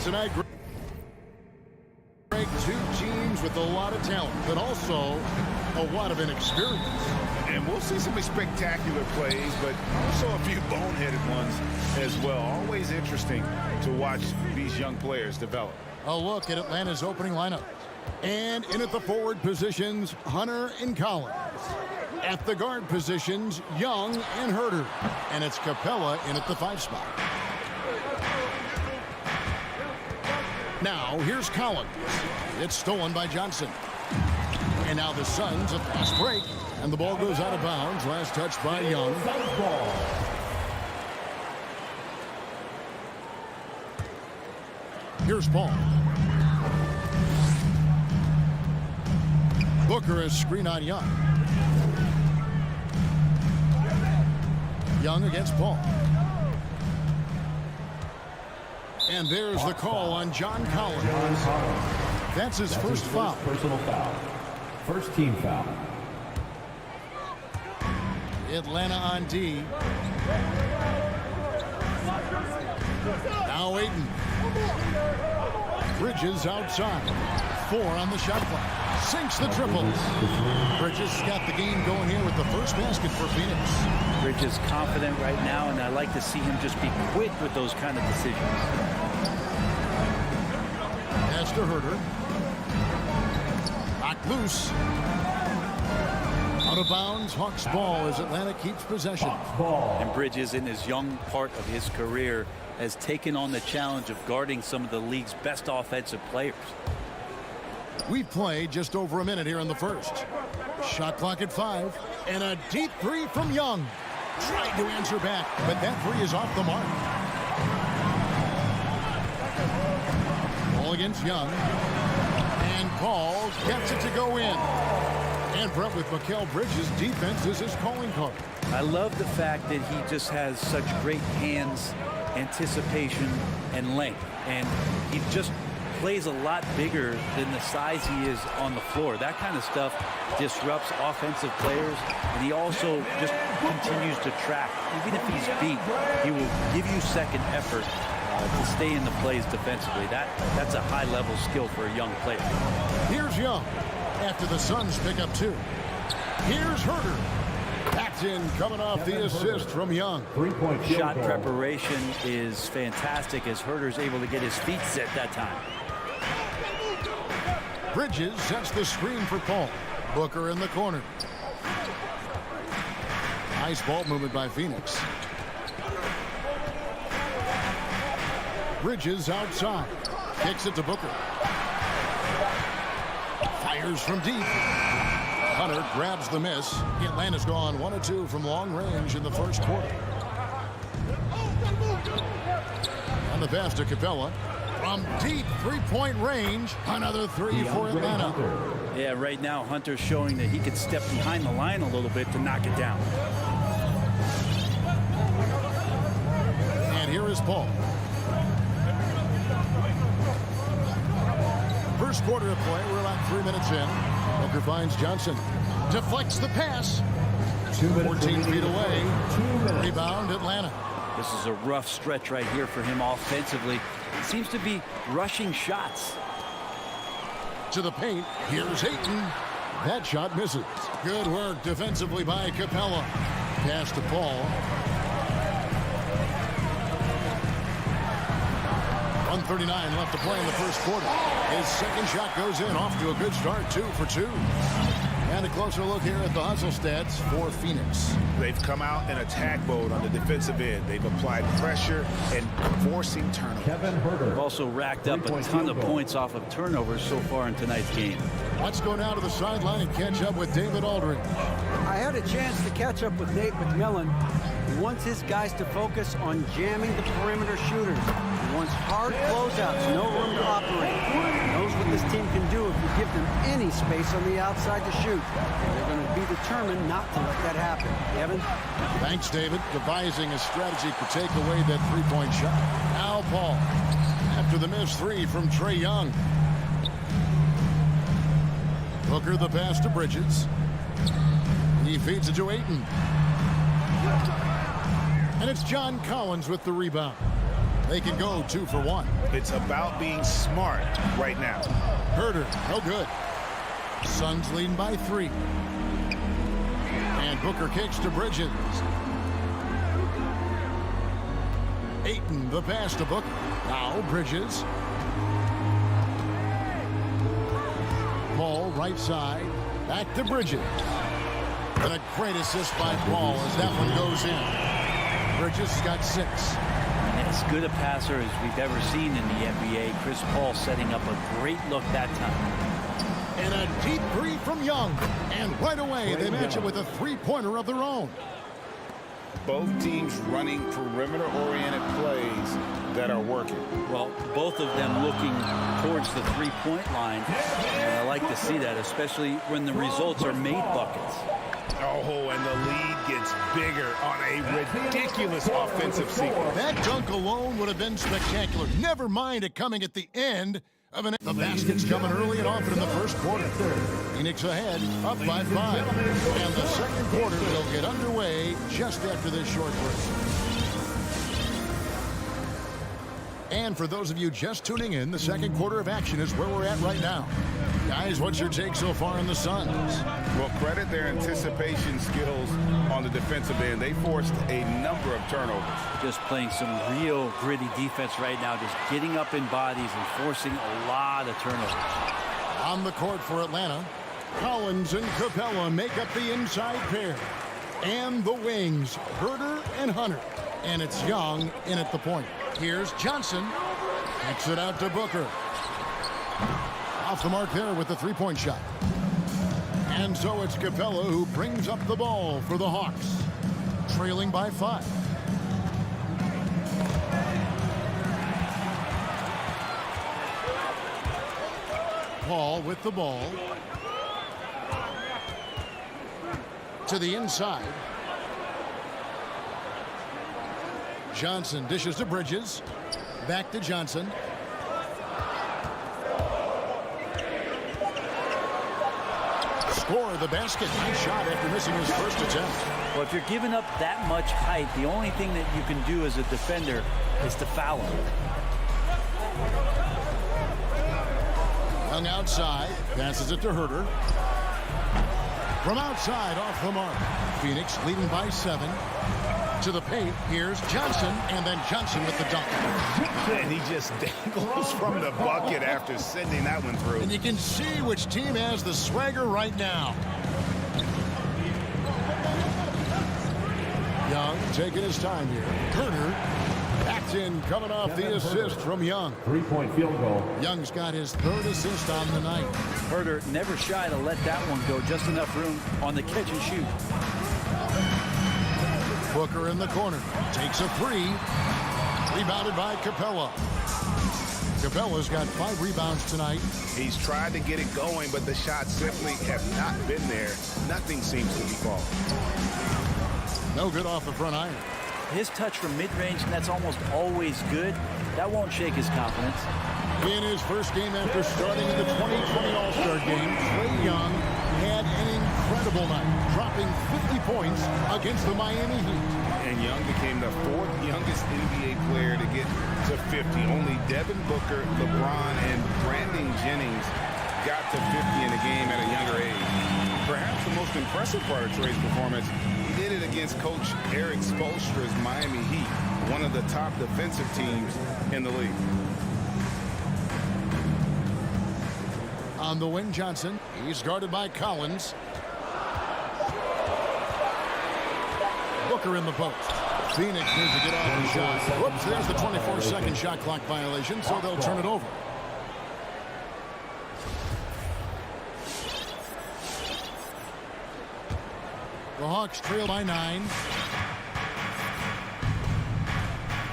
[SPEAKER 5] tonight, Greg, two teams with a lot of talent, but also a lot of inexperience.
[SPEAKER 8] And we'll see some spectacular plays, but also a few boneheaded ones as well. Always interesting to watch these young players develop.
[SPEAKER 5] A look at Atlanta's opening lineup. And in at the forward positions, Hunter and Collins. At the guard positions, Young and Herter. And it's Capella in at the 5 spot. Now, here's Collins. It's stolen by Johnson. And now the Suns, a fast break. And the ball goes out of bounds. Last touch by Young. Here's Paul. Booker is screen on Young. Young against Paul. And there's the call on John Collins. That's his first foul.
[SPEAKER 4] Personal foul. First team foul.
[SPEAKER 5] Atlanta on D. Now Ayton. Bridges outside. 4 on the shot clock. Sinks the triple. Bridges got the game going here with the first basket for Phoenix.
[SPEAKER 2] Bridges confident right now, and I like to see him just be quick with those kind of decisions.
[SPEAKER 5] Pass to Herter. Knocked loose. Out of bounds. Hawks ball as Atlanta keeps possession.
[SPEAKER 2] And Bridges, in his young part of his career, has taken on the challenge of guarding some of the league's best offensive players.
[SPEAKER 5] We've played just over a minute here in the first. Shot clock at 5. And a deep 3 from Young. Tried to answer back, but that 3 is off the mark. Ball against Young. And Paul gets it to go in. And Brett, with Mikal Bridges, defense is his calling card.
[SPEAKER 2] I love the fact that he just has such great hands, anticipation, and length. And he just plays a lot bigger than the size he is on the floor. That kind of stuff disrupts offensive players, and he also just continues to track. Even if he's beat, he will give you second effort to stay in the plays defensively. That's a high-level skill for a young player.
[SPEAKER 5] Here's Young after the Suns pick up 2. Here's Herter. That's in, coming off the assist from Young.
[SPEAKER 4] 3-point
[SPEAKER 2] Shot preparation is fantastic as Herter's able to get his feet set that time.
[SPEAKER 5] Bridges sets the screen for Paul. Booker in the corner. Nice ball movement by Phoenix. Bridges outside. Kicks it to Booker. Fires from deep. Hunter grabs the miss. Atlanta's gone 1 of 2 from long range in the first quarter. And the pass to Capella. From deep 3-point range, another 3 for Atlanta.
[SPEAKER 2] Yeah, right now Hunter's showing that he can step behind the line a little bit to knock it down.
[SPEAKER 5] And here is Paul. First quarter of play, we're about 3 minutes in. Booker finds Johnson. Deflects the pass. 14 feet away. Rebound Atlanta.
[SPEAKER 2] This is a rough stretch right here for him offensively. He seems to be rushing shots.
[SPEAKER 5] To the paint. Here's Ayton. That shot misses. Good work defensively by Capella. Pass to Paul. 1:39 left to play in the first quarter. His second shot goes in, off to a good start, 2 for 2. And a closer look here at the hustle stats for Phoenix.
[SPEAKER 8] They've come out in attack mode on the defensive end. They've applied pressure and forcing turnovers.
[SPEAKER 2] They've also racked up a ton of points off of turnovers so far in tonight's game.
[SPEAKER 5] Let's go down to the sideline and catch up with David Aldridge.
[SPEAKER 12] I had a chance to catch up with Nate McMillan. He wants his guys to focus on jamming the perimeter shooters. He wants hard closeouts, no room to operate. He knows what this team can do if you give them any space on the outside to shoot. They're going to be determined not to let that happen. Kevin?
[SPEAKER 5] Thanks, David. Devising a strategy to take away that 3-point shot. Now Paul. After the missed 3 from Trae Young. Booker the pass to Bridges. He feeds it to Ayton. And it's John Collins with the rebound. They can go 2 for 1.
[SPEAKER 8] It's about being smart right now.
[SPEAKER 5] Herder, no good. Suns leading by 3. And Booker kicks to Bridges. Ayton, the pass to Booker. Now Bridges. Paul, right side. Back to Bridges. And a great assist by Paul as that one goes in. Bridges got 6.
[SPEAKER 2] And as good a passer as we've ever seen in the NBA. Chris Paul setting up a great look that time.
[SPEAKER 5] And a deep 3 from Young. And right away, they match it with a 3-pointer of their own.
[SPEAKER 8] Both teams running perimeter-oriented plays that are working.
[SPEAKER 2] Well, both of them looking towards the three-point line. And I like to see that, especially when the results are made buckets.
[SPEAKER 8] Oh, and the lead gets bigger on a ridiculous offensive sequence.
[SPEAKER 5] That dunk alone would have been spectacular. Never mind it coming at the end of an... The basket's coming early and often in the first quarter. Phoenix ahead, up by 5. And the second quarter will get underway just after this short break. And for those of you just tuning in, the second quarter of action is where we're at right now. Guys, what's your take so far on the Suns?
[SPEAKER 8] Well, credit their anticipation skills on the defensive end. They forced a number of turnovers.
[SPEAKER 2] Just playing some real gritty defense right now, just getting up in bodies and forcing a lot of turnovers.
[SPEAKER 5] On the court for Atlanta, Collins and Capella make up the inside pair. And the wings, Herder and Hunter. And it's Young in at the point. Here's Johnson. Kicks it out to Booker. Off the mark there with the three-point shot. And so it's Capella who brings up the ball for the Hawks. Trailing by 5. Paul with the ball. To the inside. Johnson dishes to Bridges. Back to Johnson. Score the basket. Nice shot after missing his first attempt.
[SPEAKER 2] Well, if you're giving up that much height, the only thing that you can do as a defender is to foul him.
[SPEAKER 5] Young outside. Passes it to Herder. From outside, off the mark. Phoenix leading by 7. To the paint, here's Johnson, and then Johnson with the dunk.
[SPEAKER 8] And he just dangles from the bucket after sending that one through.
[SPEAKER 5] And you can see which team has the swagger right now. Young taking his time here. Herder backed in, coming off the assist from Young.
[SPEAKER 4] 3-point field goal.
[SPEAKER 5] Young's got his 3rd assist on the night.
[SPEAKER 2] Herder never shy to let that one go. Just enough room on the catch and shoot.
[SPEAKER 5] Booker in the corner. Takes a 3. Rebounded by Capella. Capella's got 5 rebounds tonight.
[SPEAKER 8] He's tried to get it going, but the shots simply have not been there. Nothing seems to be falling.
[SPEAKER 5] No good off the front iron.
[SPEAKER 2] His touch from mid-range, and that's almost always good. That won't shake his confidence.
[SPEAKER 5] In his first game after starting in the 2020 All-Star Game, Trae Young had an incredible night, dropping 50 points against the Miami Heat.
[SPEAKER 8] And Young became the 4th youngest NBA player to get to 50. Only Devin Booker, LeBron, and Brandon Jennings got to 50 in a game at a younger age. Perhaps the most impressive part of Trae's performance, he did it against Coach Eric Spoelstra's Miami Heat, one of the top defensive teams in the league.
[SPEAKER 5] On the wing, Johnson. He's guarded by Collins. Booker in the post. Phoenix needs to get off the shot. Whoops, there's the 24-second shot clock violation, so they'll turn it over. The Hawks trail by 9.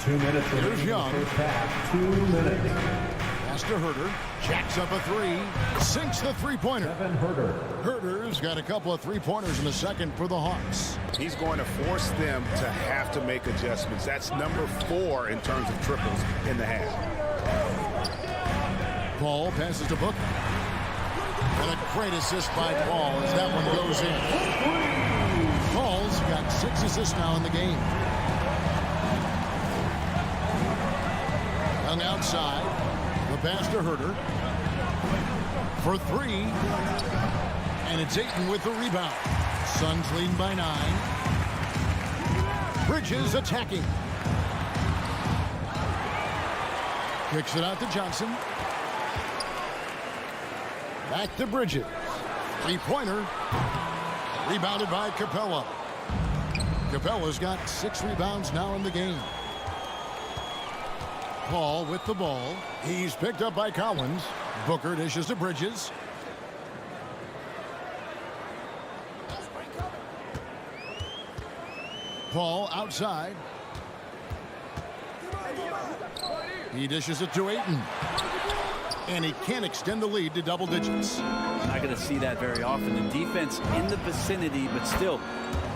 [SPEAKER 4] 2 minutes.
[SPEAKER 5] Here's Young.
[SPEAKER 4] First half. 2 minutes.
[SPEAKER 5] Pass to Herder. Jacks up a 3. Sinks the three-pointer.
[SPEAKER 4] Kevin Herder.
[SPEAKER 5] Herder's got a couple of three-pointers in the second for the Hawks.
[SPEAKER 8] He's going to force them to have to make adjustments. That's number 4 in terms of triples in the half.
[SPEAKER 5] Paul passes to Booker. And a great assist by Paul as that one goes in. Paul's got 6 assists now in the game. Young outside. The pass to Herter. For three. And it's Ayton with the rebound. Suns leading by 9. Bridges attacking. Kicks it out to Johnson. Back to Bridges. Three-pointer. Rebounded by Capella. Capella's got 6 rebounds now in the game. Paul with the ball. He's picked up by Collins. Booker dishes to Bridges. Paul outside. He dishes it to Ayton. And he can't extend the lead to double digits.
[SPEAKER 2] Not going to see that very often. The defense in the vicinity, but still,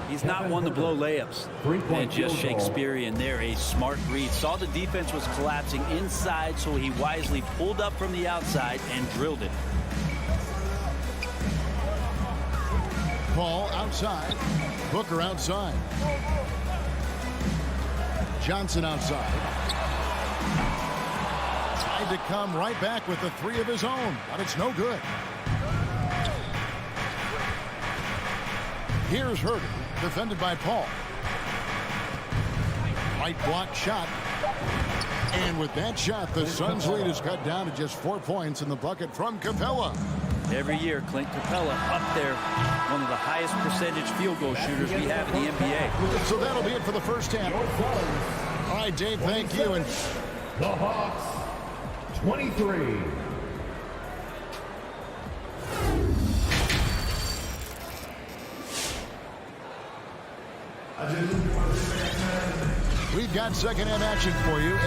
[SPEAKER 2] he's not one to blow layups. And just Shakespearean there, a smart read. Saw the defense was collapsing inside, so he wisely pulled up from the outside and drilled it.
[SPEAKER 5] Paul outside. Booker outside. Johnson outside. Tried to come right back with the 3 of his own, but it's no good. Here's Herter, defended by Paul. Right block shot. And with that shot, the Suns' lead is cut down to just 4 points in the bucket from Capella.
[SPEAKER 2] Every year, Clint Capella up there, one of the highest percentage field goal shooters we have in the NBA.
[SPEAKER 5] So that'll be it for the first half. All right, Dave, thank you. And
[SPEAKER 4] the Hawks, 23.
[SPEAKER 5] We've got second half action for you.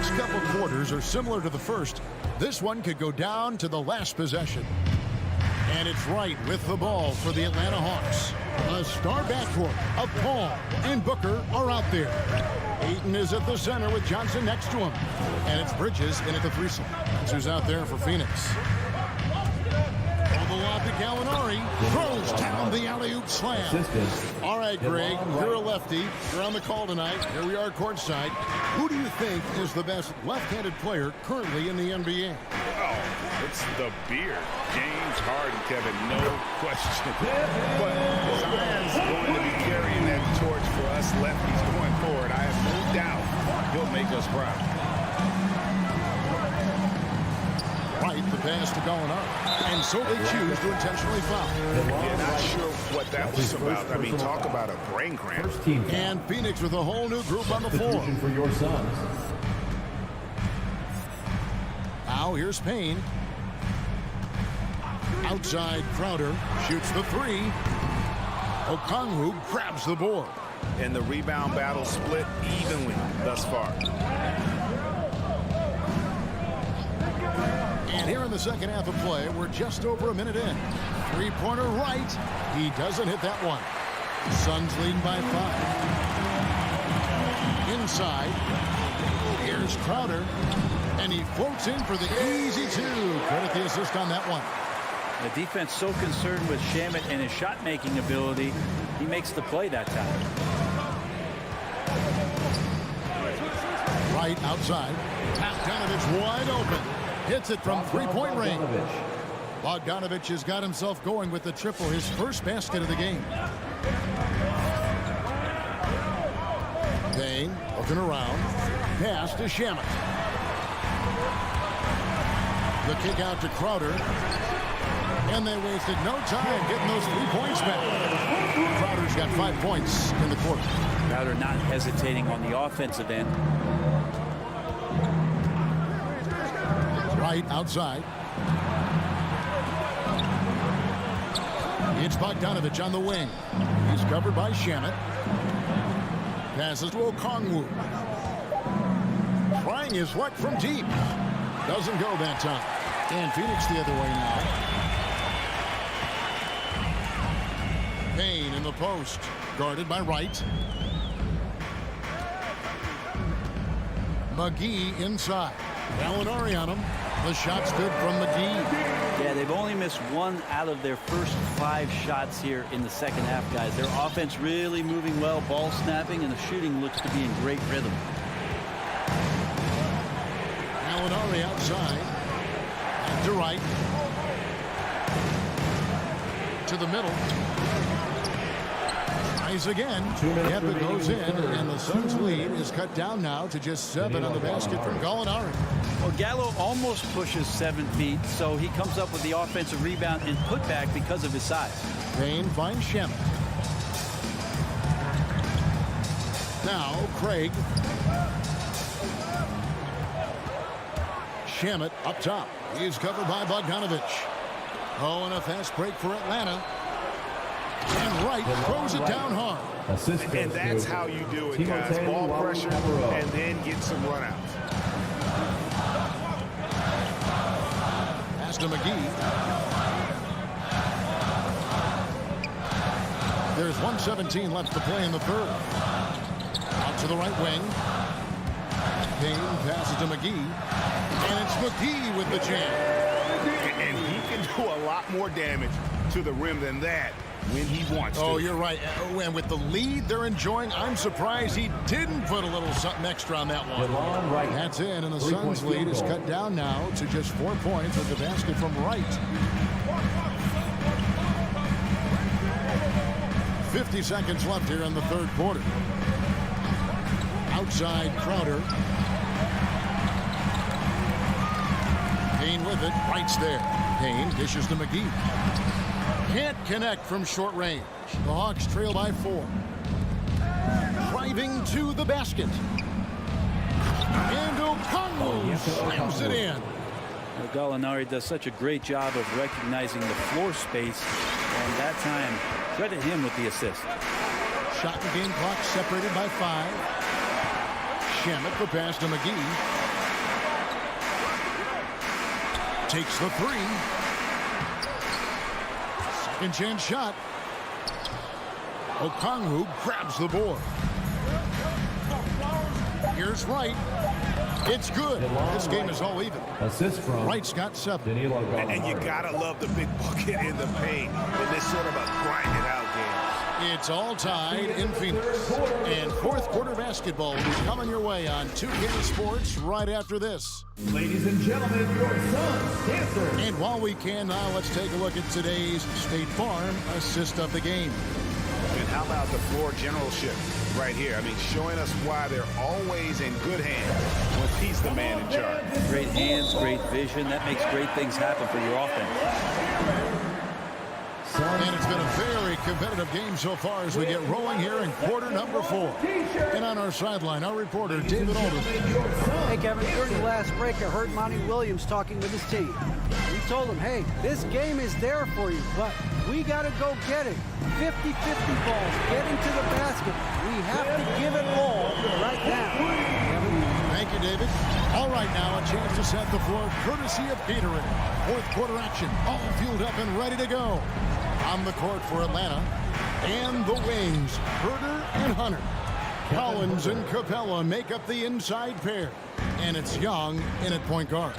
[SPEAKER 5] next couple quarters are similar to the first. This one could go down to the last possession. And it's Wright with the ball for the Atlanta Hawks. A star backcourt of Paul and Booker are out there. Ayton is at the center with Johnson next to him. And it's Bridges in at the threesome. That's who's out there for Phoenix. The lob to Gallinari, throws down the alley-oop slam. All right, Greg, you're a lefty. You're on the call tonight. Here we are courtside. Who do you think is the best left-handed player currently in the NBA?
[SPEAKER 8] Oh, it's the beard. James Harden, Kevin, no question. But Zion's going to be carrying that torch for us lefties going forward. I have no doubt he'll make us proud.
[SPEAKER 5] Right, the pass to Gallinari. And so they choose to intentionally foul.
[SPEAKER 8] Yeah, not sure what that was about. I mean, talk about a brain cramp.
[SPEAKER 5] And Phoenix with a whole new group on the floor.
[SPEAKER 4] For your Suns.
[SPEAKER 5] Now here's Payne. Outside Crowder shoots the three. Okongwu grabs the board.
[SPEAKER 8] And the rebound battle split evenly thus far.
[SPEAKER 5] And here in the second half of play, we're just over a minute in. Three-pointer right. He doesn't hit that one. Suns leading by 5. Inside. Here's Crowder. And he floats in for the easy two. Credit the assist on that one.
[SPEAKER 2] The defense so concerned with Shamet and his shot-making ability, he makes the play that time.
[SPEAKER 5] Right outside. Bogdanovich wide open. Hits it from three-point range. Bogdanovich has got himself going with the triple, his first basket of the game. Payne looking around. Pass to Shamet. The kick out to Crowder. And they wasted no time getting those 3 points back. Crowder's got 5 points in the quarter.
[SPEAKER 2] Crowder not hesitating on the offensive end.
[SPEAKER 5] Right outside. It's Bogdanovich on the wing. He's covered by Shamet. Passes to Okongwu. Trying his luck from deep. Doesn't go that time. And Phoenix the other way now. Payne in the post. Guarded by Wright. McGee inside. Gallinari on him. The shot's good from McGee.
[SPEAKER 2] Yeah, they've only missed 1 out of their first 5 shots here in the second half, guys. Their offense really moving well, ball snapping, and the shooting looks to be in great rhythm.
[SPEAKER 5] Gallinari outside. Back to Wright. To the middle. Tries again. Kemba goes in, and the Suns' lead is cut down now to just 7 on the basket from Gallinari.
[SPEAKER 2] Well, Gallo almost pushes 7 feet, so he comes up with the offensive rebound and putback because of his size.
[SPEAKER 5] Payne finds Shamet. Now Craig. Shamet up top. He's covered by Bogdanovich. Oh, and a fast break for Atlanta. And Wright throws it down hard.
[SPEAKER 8] And that's how you do it, guys. Ball pressure and then get some runouts.
[SPEAKER 5] Pass to McGee. There's 1:17 left to play in the third. Out to the right wing. Payne passes to McGee. And it's McGee with the jam.
[SPEAKER 8] And he can do a lot more damage to the rim than that when he wants to.
[SPEAKER 5] Oh, you're right. And with the lead they're enjoying, I'm surprised he didn't put a little something extra on that one. That's in, and the Suns' lead is cut down now to just 4 points with the basket from Wright. 50 seconds left here in the third quarter. Outside Crowder. Payne with it. Wright's there. Payne dishes to McGee. Can't connect from short range. The Hawks trail by 4. Driving to the basket. And Okongwu slams it in.
[SPEAKER 2] Well, Gallinari does such a great job of recognizing the floor space, and that time, credit him with the assist.
[SPEAKER 5] Shot and game clock separated by 5. Shamet the pass to McGee. Takes the three. Second chance shot. Okongwu grabs the board. Here's Wright. It's good. This game is all even.
[SPEAKER 4] Assist from
[SPEAKER 5] Wright's got 7.
[SPEAKER 6] And you gotta love the big bucket in the paint in this sort of a grinded out game.
[SPEAKER 5] It's all tied in Phoenix. And fourth quarter basketball is coming your way on 2K Sports right after this.
[SPEAKER 4] Ladies and gentlemen, your Suns dancer.
[SPEAKER 5] And while we can now, let's take a look at today's State Farm assist of the game.
[SPEAKER 8] And how about the floor generalship right here? I mean, showing us why they're always in good hands when he's the man in charge.
[SPEAKER 2] Great hands, great vision. That makes great things happen for your offense.
[SPEAKER 5] And it's been a very competitive game so far as we get rolling here in quarter number 4. And on our sideline, our reporter, David Alden.
[SPEAKER 12] Hey, Kevin, during the last break, I heard Monty Williams talking with his team. He told them, hey, this game is there for you, but we got to go get it. 50-50 balls, get into the basket. We have to give it all right now.
[SPEAKER 5] Thank you, David. All right, now a chance to set the floor courtesy of Gatorade. Fourth quarter action, all fueled up and ready to go. On the court for Atlanta, and the wings, Herder and Hunter. Collins and Capella make up the inside pair, and it's Young in at point guard.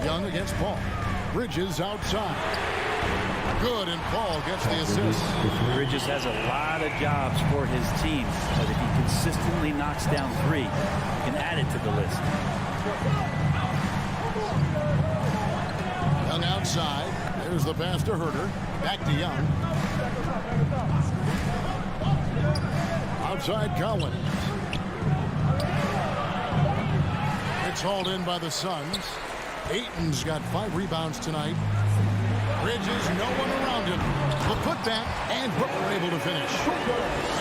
[SPEAKER 5] Young against Paul. Bridges outside. Good, and Paul gets the assist.
[SPEAKER 2] Bridges has a lot of jobs for his team, but if he consistently knocks down 3, he can add it to the list.
[SPEAKER 5] Young outside. There's the pass to Herder. Back to Young. Outside Collins. It's hauled in by the Suns. Ayton's got 5 rebounds tonight. Bridges, no one around him. The putback, and Booker able to finish.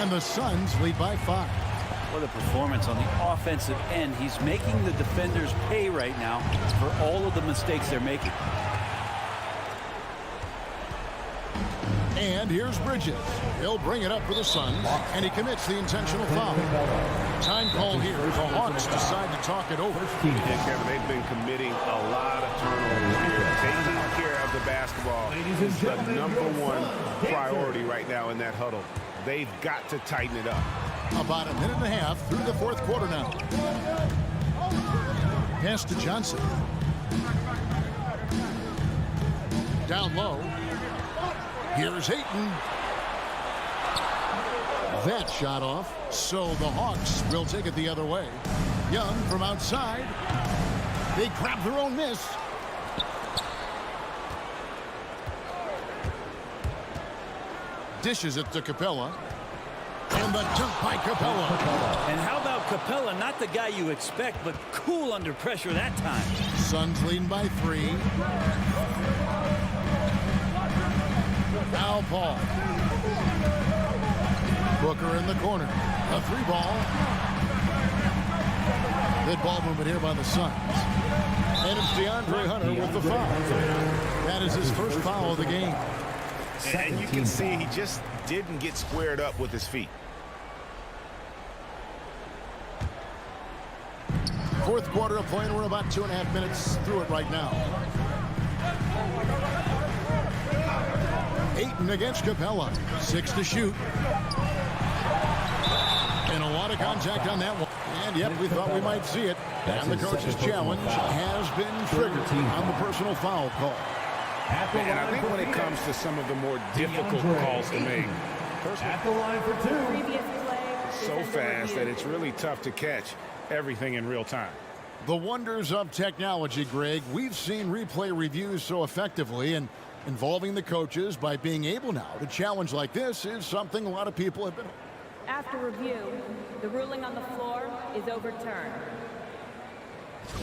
[SPEAKER 5] And the Suns lead by 5.
[SPEAKER 2] What a performance on the offensive end. He's making the defenders pay right now for all of the mistakes they're making.
[SPEAKER 5] And here's Bridges. He'll bring it up for the Suns, and he commits the intentional foul. Time call here. The Hawks decide to talk it over.
[SPEAKER 8] Yeah, Kevin, they've been committing a lot of turnovers here. Taking care of the basketball is the #1 priority right now in that huddle. They've got to tighten it up.
[SPEAKER 5] About a minute and a half through the fourth quarter now. Pass to Johnson. Down low. Here's Ayton. That shot off, so the Hawks will take it the other way. Young from outside. They grab their own miss. Dishes it to Capella. And the dunk by Capella.
[SPEAKER 2] And how about Capella? Not the guy you expect, but cool under pressure that time.
[SPEAKER 5] Suns leading by 3. Now Paul. Booker in the corner. A 3 ball. Good ball movement here by the Suns. And it's DeAndre Hunter with the foul. That is his first foul of the game.
[SPEAKER 8] And you can see he just didn't get squared up with his feet.
[SPEAKER 5] Fourth quarter of play, and we're about 2.5 minutes through it right now. Ayton against Capella. 6 to shoot. And a lot of contact on that one. And yep, we thought we might see it. And the coach's challenge has been triggered on the personal foul call.
[SPEAKER 8] And I think when it comes to some of the more difficult calls to make,
[SPEAKER 4] At the line for 2.
[SPEAKER 8] it's so fast that it's really tough to catch everything in real time.
[SPEAKER 5] The wonders of technology, Greg. We've seen replay reviews so effectively, and involving the coaches by being able now to challenge like this is something a lot of people have been.
[SPEAKER 13] After review, the ruling on the floor is overturned.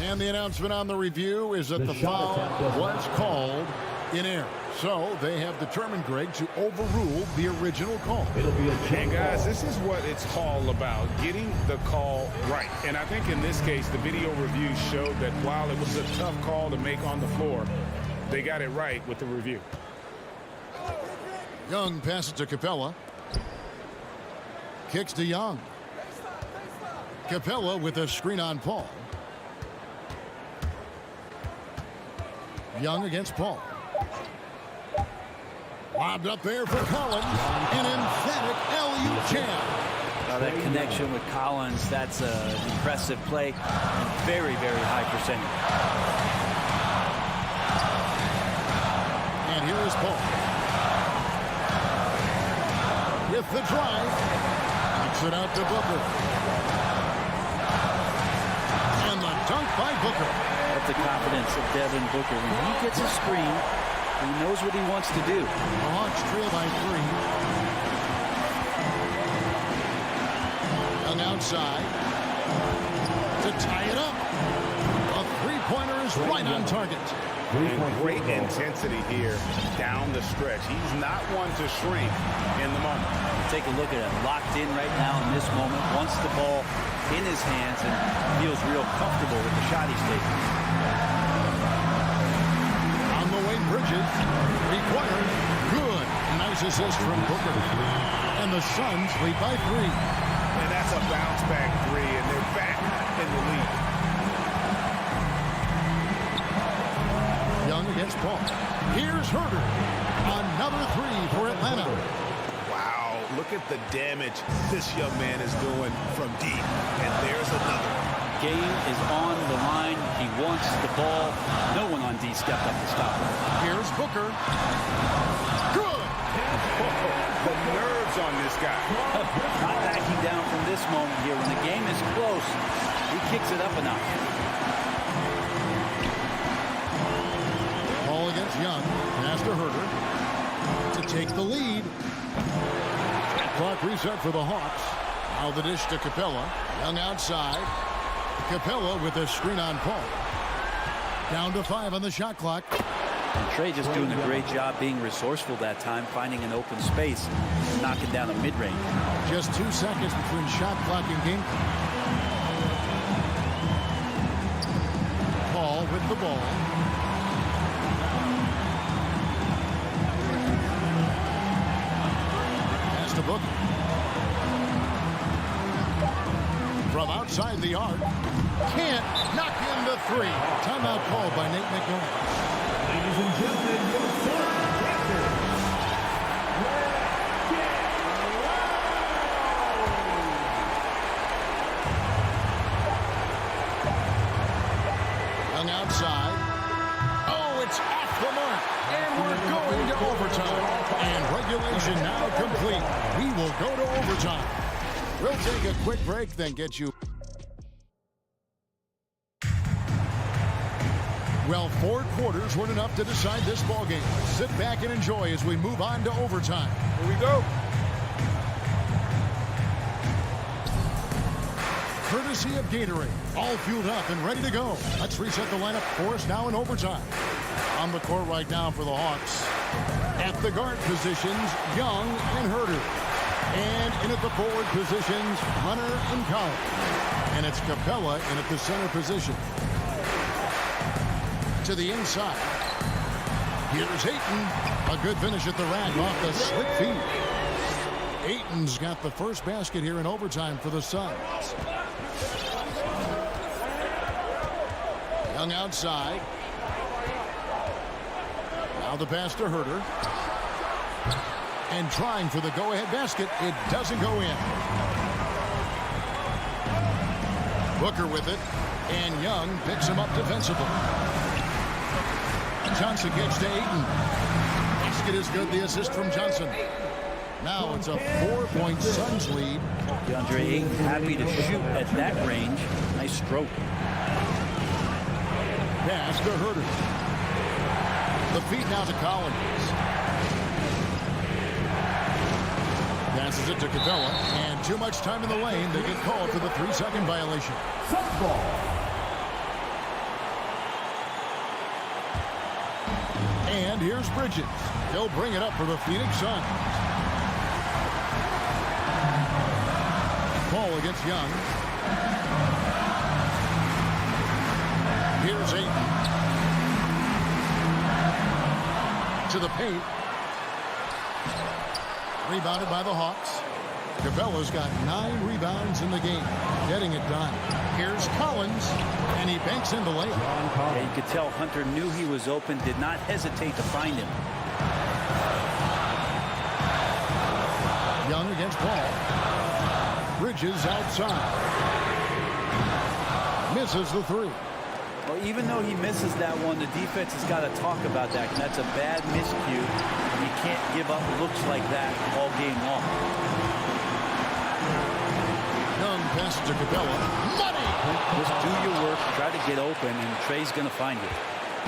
[SPEAKER 5] And the announcement on the review is that the foul was called in error. So they have determined, Greg, to overrule the original call.
[SPEAKER 8] And guys, this is what it's all about, getting the call right. And I think in this case, the video review showed that while it was a tough call to make on the floor, they got it right with the review.
[SPEAKER 5] Young passes to Capella. Kicks to Young. Capella with a screen on Paul. Young against Paul. Lobbed up there for Collins. An emphatic alley-oop jam.
[SPEAKER 2] That connection with Collins, that's an impressive play. Very, very high percentage.
[SPEAKER 5] And here is Paul. With the drive. Kicks it out to Booker. And the dunk by Booker.
[SPEAKER 2] That's the confidence of Devin Booker. When he gets a screen, he knows what he wants to do.
[SPEAKER 5] The Hawks trail by 3. Young outside to tie it up. A three-pointer is right on target.
[SPEAKER 8] And great intensity here down the stretch. He's not one to shrink in the moment.
[SPEAKER 2] Take a look at it. Locked in right now in this moment. Wants the ball in his hands and feels real comfortable with the shot he's taking.
[SPEAKER 5] On the way, Bridges. Required. Good. Nice assist from Booker. And the Suns lead by 3.
[SPEAKER 8] And that's a bounce-back 3, and they're back in the lead.
[SPEAKER 5] Young against Paul. Here's Herter. Another 3 for Atlanta.
[SPEAKER 8] Wow, look at the damage this young man is doing from deep. And there's another.
[SPEAKER 2] Game is on the line. He wants the ball. No one on D stepped up to stop him.
[SPEAKER 5] Here's Booker. Good.
[SPEAKER 8] The nerves on this guy.
[SPEAKER 2] Not backing down from this moment here. When the game is close, he kicks it up enough.
[SPEAKER 5] Ball against Young. Pass to Herter to take the lead. Clock reset for the Hawks. Now the dish to Capella. Young outside. Capella with a screen on Paul. Down to 5 on the shot clock.
[SPEAKER 2] And Trey just doing a great job being resourceful that time, finding an open space, knocking down a mid-range.
[SPEAKER 5] Just 2 seconds between shot clock and game. Paul with the ball. Pass to Booker. From outside the arc. Can't knock in the 3. Timeout called by Nate McMillan.
[SPEAKER 4] Ladies and gentlemen, your third chapter. Let's get
[SPEAKER 5] Young outside. Oh, it's off the mark. And we're going to overtime. And regulation now complete. We will go to overtime. We'll take a quick break, then get you. Well, 4 quarters weren't enough to decide this ballgame. Sit back and enjoy as we move on to overtime.
[SPEAKER 7] Here we go.
[SPEAKER 5] Courtesy of Gatorade. All fueled up and ready to go. Let's reset the lineup for us now in overtime. On the court right now for the Hawks. At the guard positions, Young and Herter. And in at the forward positions, Hunter and Collins. And it's Capella in at the center position. To the inside. Here's Ayton. A good finish at the rack off the slick feed. Ayton's got the first basket here in overtime for the Suns. Young outside. Now the pass to Herter. And trying for the go-ahead basket. It doesn't go in. Booker with it. And Young picks him up defensively. Johnson gets to Ayton. Basket is good. The assist from Johnson. Now it's a 4-point Suns lead.
[SPEAKER 2] DeAndre Ayton happy to shoot at that range. Nice stroke.
[SPEAKER 5] Pass to Herter. The feed now to Collins. Passes it to Capella. And too much time in the lane. They get called for the 3-second violation.
[SPEAKER 4] Suns ball.
[SPEAKER 5] And here's Bridges. He'll bring it up for the Phoenix Suns. Paul against Young. Here's Ayton. To the paint. Rebounded by the Hawks. Capella's got 9 rebounds in the game, getting it done. Here's Collins, and he banks in the layup.
[SPEAKER 2] Yeah, you could tell Hunter knew he was open, did not hesitate to find him.
[SPEAKER 5] Young against Paul. Bridges outside. Misses the 3.
[SPEAKER 2] Well, even though he misses that one, the defense has got to talk about that. And that's a bad miscue. You can't give up looks like that all game long.
[SPEAKER 5] Young passes to Capella. Money!
[SPEAKER 2] Just do your work, try to get open, and Trey's going to find you.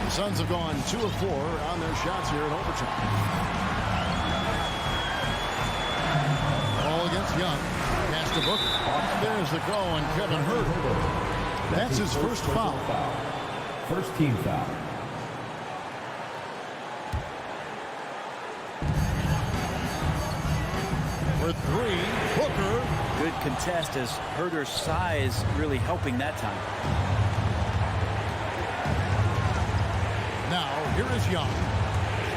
[SPEAKER 5] The Suns have gone 2 of 4 on their shots here in overtime. Ball against Young. Pass to Booker. There's the call on Kevin Huerter. That's his first foul.
[SPEAKER 4] First team foul.
[SPEAKER 5] For 3, Booker.
[SPEAKER 2] Good contest as Huerter's size really helping that time.
[SPEAKER 5] Now, here is Young.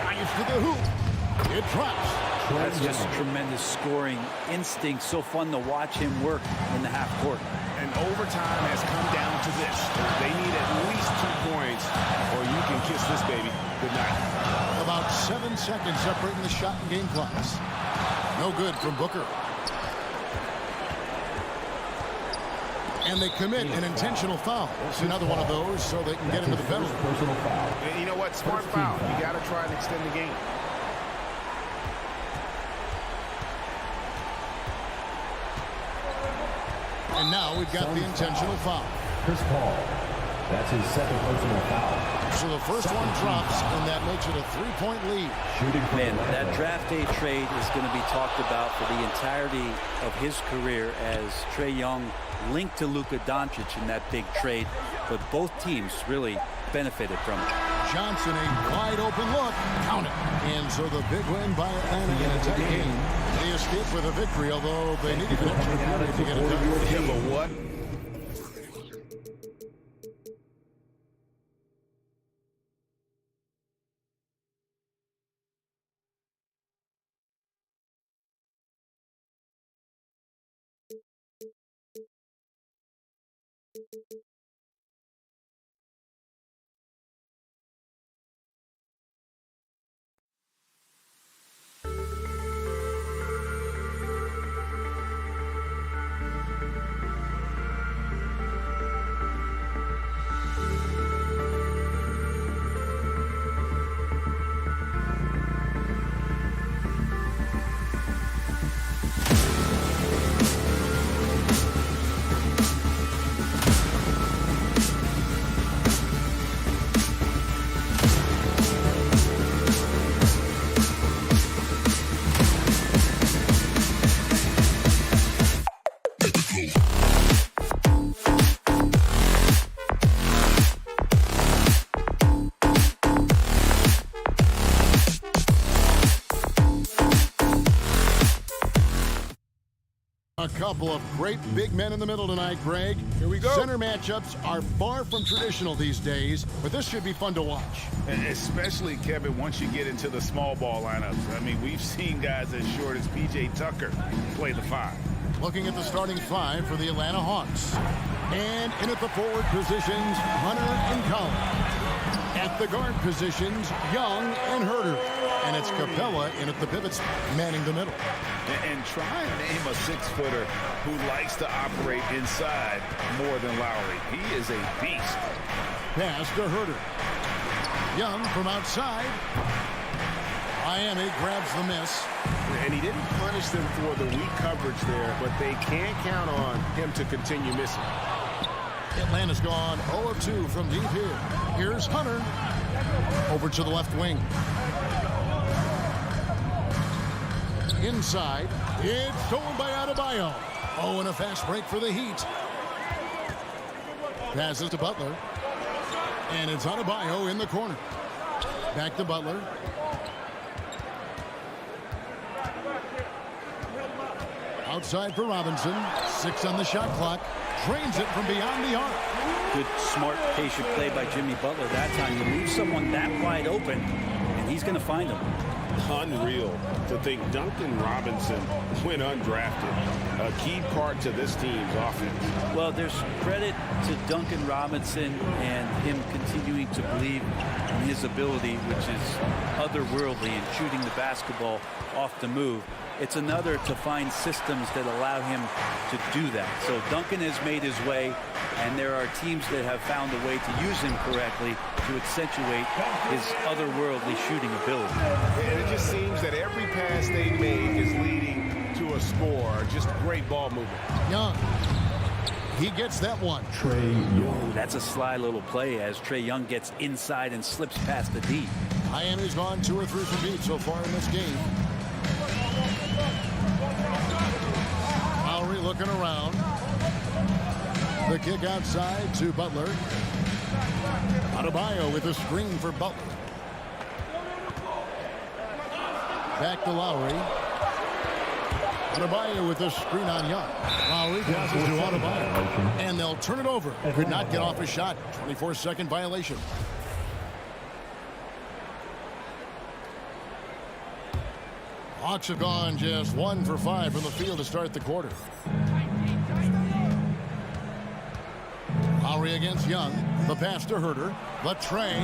[SPEAKER 5] Drives to the hoop. It drops.
[SPEAKER 2] That's just tremendous scoring instinct. So fun to watch him work in the half court.
[SPEAKER 8] And overtime has come down to this. They need at least 2 points, or you can kiss this baby goodnight.
[SPEAKER 5] About 7 seconds separating the shot and game clocks. No good from Booker. And they commit an intentional foul. It's another one of those so they can get into the penalty.
[SPEAKER 4] Personal foul.
[SPEAKER 8] And you know what? Smart foul. You got to try and extend the game.
[SPEAKER 5] And now we've got the intentional foul.
[SPEAKER 4] Chris Paul. That's his second personal foul.
[SPEAKER 5] So the first one drops, and that makes it a 3-point lead.
[SPEAKER 2] Man, that draft day trade is going to be talked about for the entirety of his career as Trae Young linked to Luka Doncic in that big trade. But both teams really benefited from it.
[SPEAKER 5] Johnson, a wide open look. Count it. And so the big win by Atlanta in a tight game. They escaped with a victory, although they needed an extra period to get it done.
[SPEAKER 8] Yeah, but what?
[SPEAKER 5] A couple of great big men in the middle tonight, Greg.
[SPEAKER 8] Here we go.
[SPEAKER 5] Center matchups are far from traditional these days, but this should be fun to watch.
[SPEAKER 8] And especially, Kevin, once you get into the small ball lineups. I mean, we've seen guys as short as P.J. Tucker play the 5.
[SPEAKER 5] Looking at the starting 5 for the Atlanta Hawks. And in at the forward positions, Hunter and Collins. At the guard positions, Young and Huerter. And it's Capella in at the pivots, manning the middle.
[SPEAKER 8] And try and name a 6-footer who likes to operate inside more than Lowry. He is a beast.
[SPEAKER 5] Pass to Huerter. Young from outside. Miami grabs the miss.
[SPEAKER 9] And he didn't punish them for the weak coverage there, but they can't count on him to continue missing.
[SPEAKER 5] Atlanta's gone 0 of 2 from deep here. Here's Hunter. Over to the left wing. Inside. It's stolen by Adebayo. Oh, and a fast break for the Heat. Passes to Butler. And it's Adebayo in the corner. Back to Butler. Outside for Robinson. 6 on the shot clock. Drains it from beyond the arc.
[SPEAKER 2] Good, smart, patient play by Jimmy Butler that time. You leave someone that wide open, and he's going to find him.
[SPEAKER 8] unreal to think Duncan Robinson went undrafted. A key part to this team's offense.
[SPEAKER 2] Well, there's credit to Duncan Robinson and him continuing to believe in his ability, which is otherworldly in shooting the basketball off the move. It's another to find systems that allow him to do that. So Duncan has made his way, and there are teams that have found a way to use him correctly to accentuate his otherworldly shooting ability.
[SPEAKER 8] And it just seems that every pass they make is leading to a score. Just great ball movement.
[SPEAKER 5] Young. He gets that one.
[SPEAKER 2] Ooh, that's a sly little play as Trae Young gets inside and slips past the D.
[SPEAKER 5] Miami's gone 2 or 3 from deep so far in this game. Lowry looking around. The kick outside to Butler. Adebayo with a screen for Butler. Back to Lowry. Adebayo with a screen on Young. Lowry passes to Adebayo. And they'll turn it over. Could not get off a shot. 24-second violation. Hawks have gone just 1 for 5 from the field to start the quarter. Lowry against Young. The pass to Herter. The Trae.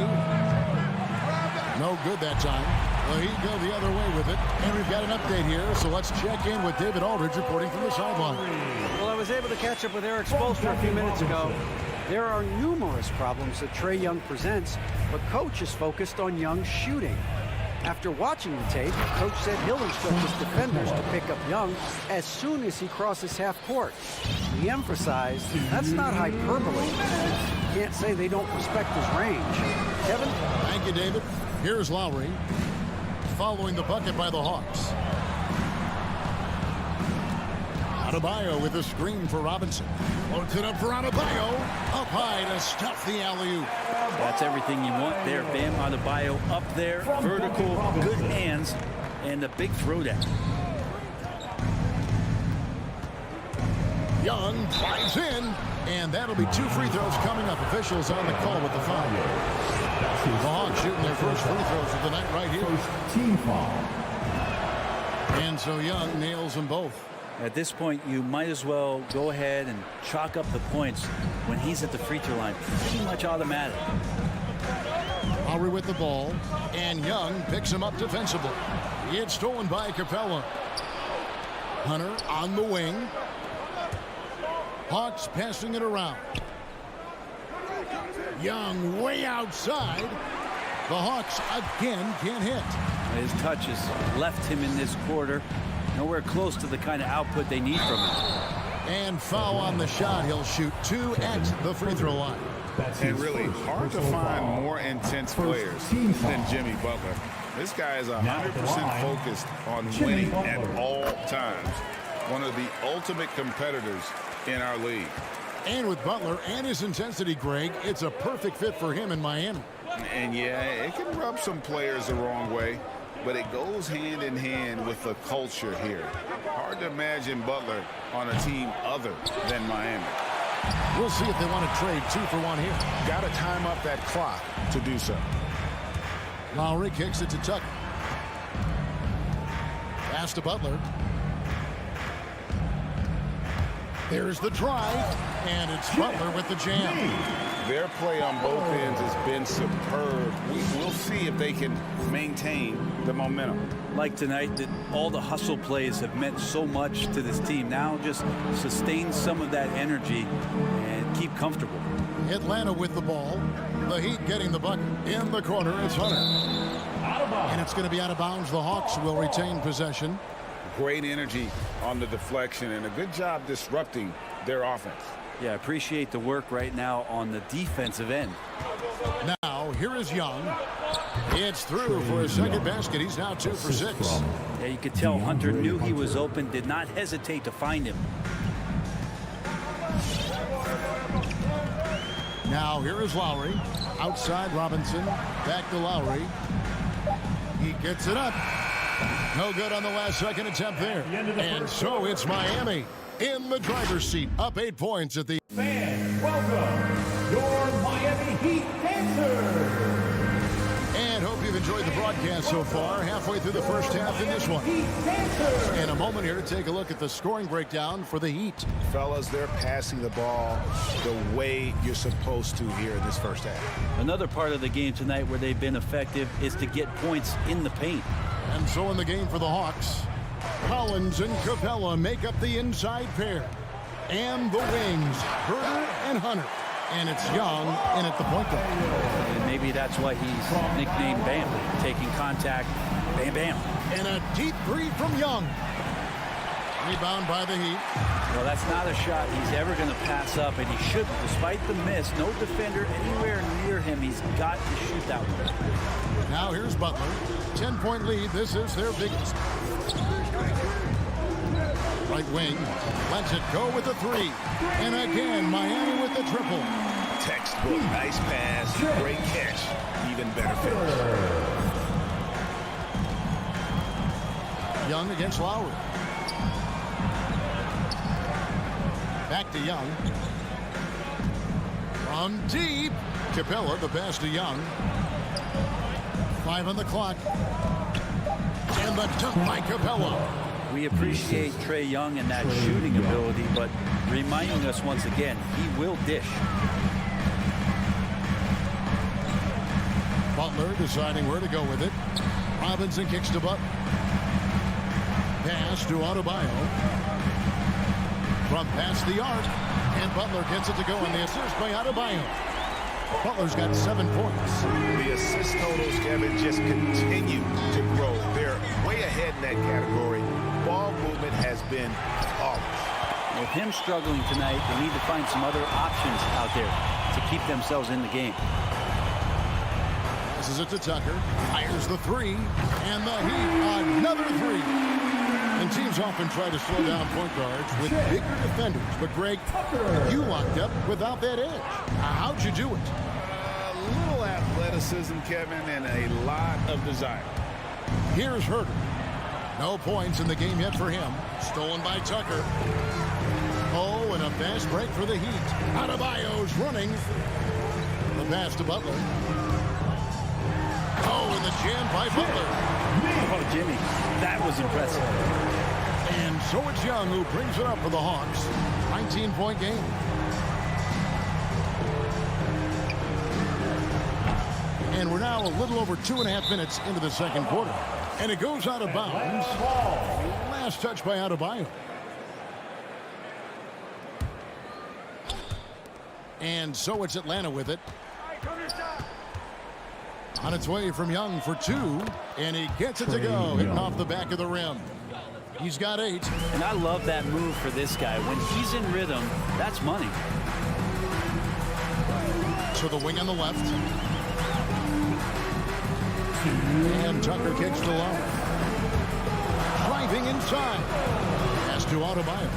[SPEAKER 5] No good that time. Well, he go the other way with it. And we've got an update here, so let's check in with David Aldridge reporting from the sideline.
[SPEAKER 12] Well, I was able to catch up with Eric Spoelstra a few minutes ago. There are numerous problems that Trae Young presents, but coach is focused on Young's shooting. After watching the tape, coach said he'll instruct his defenders to pick up Young as soon as he crosses half court. He emphasized that's not hyperbole. You can't say they don't respect his range. Kevin?
[SPEAKER 5] Thank you, David. Here's Lowry. Following the bucket by the Hawks. Adebayo with a screen for Robinson. Loads it up for Adebayo. Up high to stuff the alley-oop.
[SPEAKER 2] That's everything you want there. Bam Adebayo up there. Vertical, good hands, and a big throwdown.
[SPEAKER 5] Young drives in, and that'll be 2 free throws coming up. Officials on the call with the foul. The Hawks shooting their first free throws of the night right here.
[SPEAKER 4] Team foul.
[SPEAKER 5] And so Young nails them both.
[SPEAKER 2] At this point, you might as well go ahead and chalk up the points when he's at the free throw line. Pretty much automatic.
[SPEAKER 5] Lowry with the ball, and Young picks him up defensively. It's stolen by Capella. Hunter on the wing. Hawks passing it around. Young way outside. The Hawks again can't hit.
[SPEAKER 2] His touch has left him in this quarter. Nowhere close to the kind of output they need from him.
[SPEAKER 5] And foul on the shot. He'll shoot 2 at the free throw line.
[SPEAKER 8] And really hard to find more intense players than Jimmy Butler. This guy is 100% focused on winning at all times. One of the ultimate competitors in our league.
[SPEAKER 5] And with Butler and his intensity, Greg, it's a perfect fit for him in Miami.
[SPEAKER 8] And yeah, it can rub some players the wrong way, but it goes hand in hand with the culture here. Hard to imagine Butler on a team other than Miami.
[SPEAKER 5] We'll see if they want to trade 2 for 1 here.
[SPEAKER 8] Got to time up that clock to do so.
[SPEAKER 5] Lowry kicks it to Tucker. Pass to Butler. There's the drive, and it's Butler with the jam.
[SPEAKER 8] Their play on both ends has been superb. We'll see if they can maintain the momentum.
[SPEAKER 2] Like tonight, that all the hustle plays have meant so much to this team. Now just sustain some of that energy and keep comfortable.
[SPEAKER 5] Atlanta with the ball. The Heat getting the bucket. In the corner, it's Hunter. And it's going to be out of bounds. The Hawks will retain possession.
[SPEAKER 8] Great energy on the deflection and a good job disrupting their offense.
[SPEAKER 2] Yeah, appreciate the work right now on the defensive end.
[SPEAKER 5] Now, here is Young. It's through for his second basket. He's now 2 for 6.
[SPEAKER 2] Yeah, you could tell Hunter knew he was open, did not hesitate to find him.
[SPEAKER 5] Now, here is Lowry. Outside Robinson. Back to Lowry. He gets it up. No good on the last second attempt there. And so it's Miami in the driver's seat. Up 8 points at the...
[SPEAKER 4] Fans, welcome your Miami Heat dancers.
[SPEAKER 5] And hope you've enjoyed the broadcast so far. Halfway through the first half in this one. In a moment here to take a look at the scoring breakdown for the Heat.
[SPEAKER 8] Fellas, they're passing the ball the way you're supposed to here in this first half.
[SPEAKER 2] Another part of the game tonight where they've been effective is to get points in the paint.
[SPEAKER 5] And so in the game for the Hawks, Collins and Capella make up the inside pair. And the wings, Herder and Hunter. And it's Young in at the point guard.
[SPEAKER 2] And maybe that's why he's nicknamed Bam. Taking contact, bam, bam.
[SPEAKER 5] And a deep three from Young. Rebound by the Heat.
[SPEAKER 2] Well, that's not a shot he's ever going to pass up, and he shouldn't. Despite the miss, no defender anywhere near him. He's got to shoot that one.
[SPEAKER 5] Now here's Butler. 10-point lead. This is their biggest. Right wing. Lets it go with the three. And again, Miami with the triple.
[SPEAKER 8] Textbook. Nice pass. Great catch. Even better finish.
[SPEAKER 5] Young against Lowry. Back to Young. From deep. Capella, the pass to Young. 5 on the clock. And the dunk by Capella.
[SPEAKER 2] We appreciate Trae Young and that shooting ability, but reminding us once again, he will dish.
[SPEAKER 5] Butler deciding where to go with it. Robinson kicks to Butler. Pass to Adebayo. From past the arc. And Butler gets it to go on the assist by Adebayo. Butler's got 7 points.
[SPEAKER 8] The assist totals, Kevin, just continue to grow. They're way ahead in that category. Ball movement has been flawless.
[SPEAKER 2] With him struggling tonight, they need to find some other options out there to keep themselves in the game.
[SPEAKER 5] This is it to Tucker. Fires the three. And the Heat, another three. And teams often try to slow down point guards with bigger defenders. But, Greg, you locked up without that edge. How'd you do it?
[SPEAKER 8] A little athleticism, Kevin, and a lot of desire.
[SPEAKER 5] Here's Herder. No points in the game yet for him. Stolen by Tucker. Oh, and a fast break for the Heat. Adebayo's running. The pass to Butler. Oh, and the jam by Butler.
[SPEAKER 2] Oh, Jimmy, that was impressive.
[SPEAKER 5] And so it's Young who brings it up for the Hawks. 19-point game. And we're now a little over 2.5 minutes into the second quarter. And it goes out of bounds. Last touch by Adebayo. And so it's Atlanta with it. On its way from Young for 2. And he gets it to go. Hitting off the back of the rim. He's got 8.
[SPEAKER 2] And I love that move for this guy. When he's in rhythm, that's money.
[SPEAKER 5] So the wing on the left. And Tucker kicks to Lowry. Driving inside. Pass to Adebayo.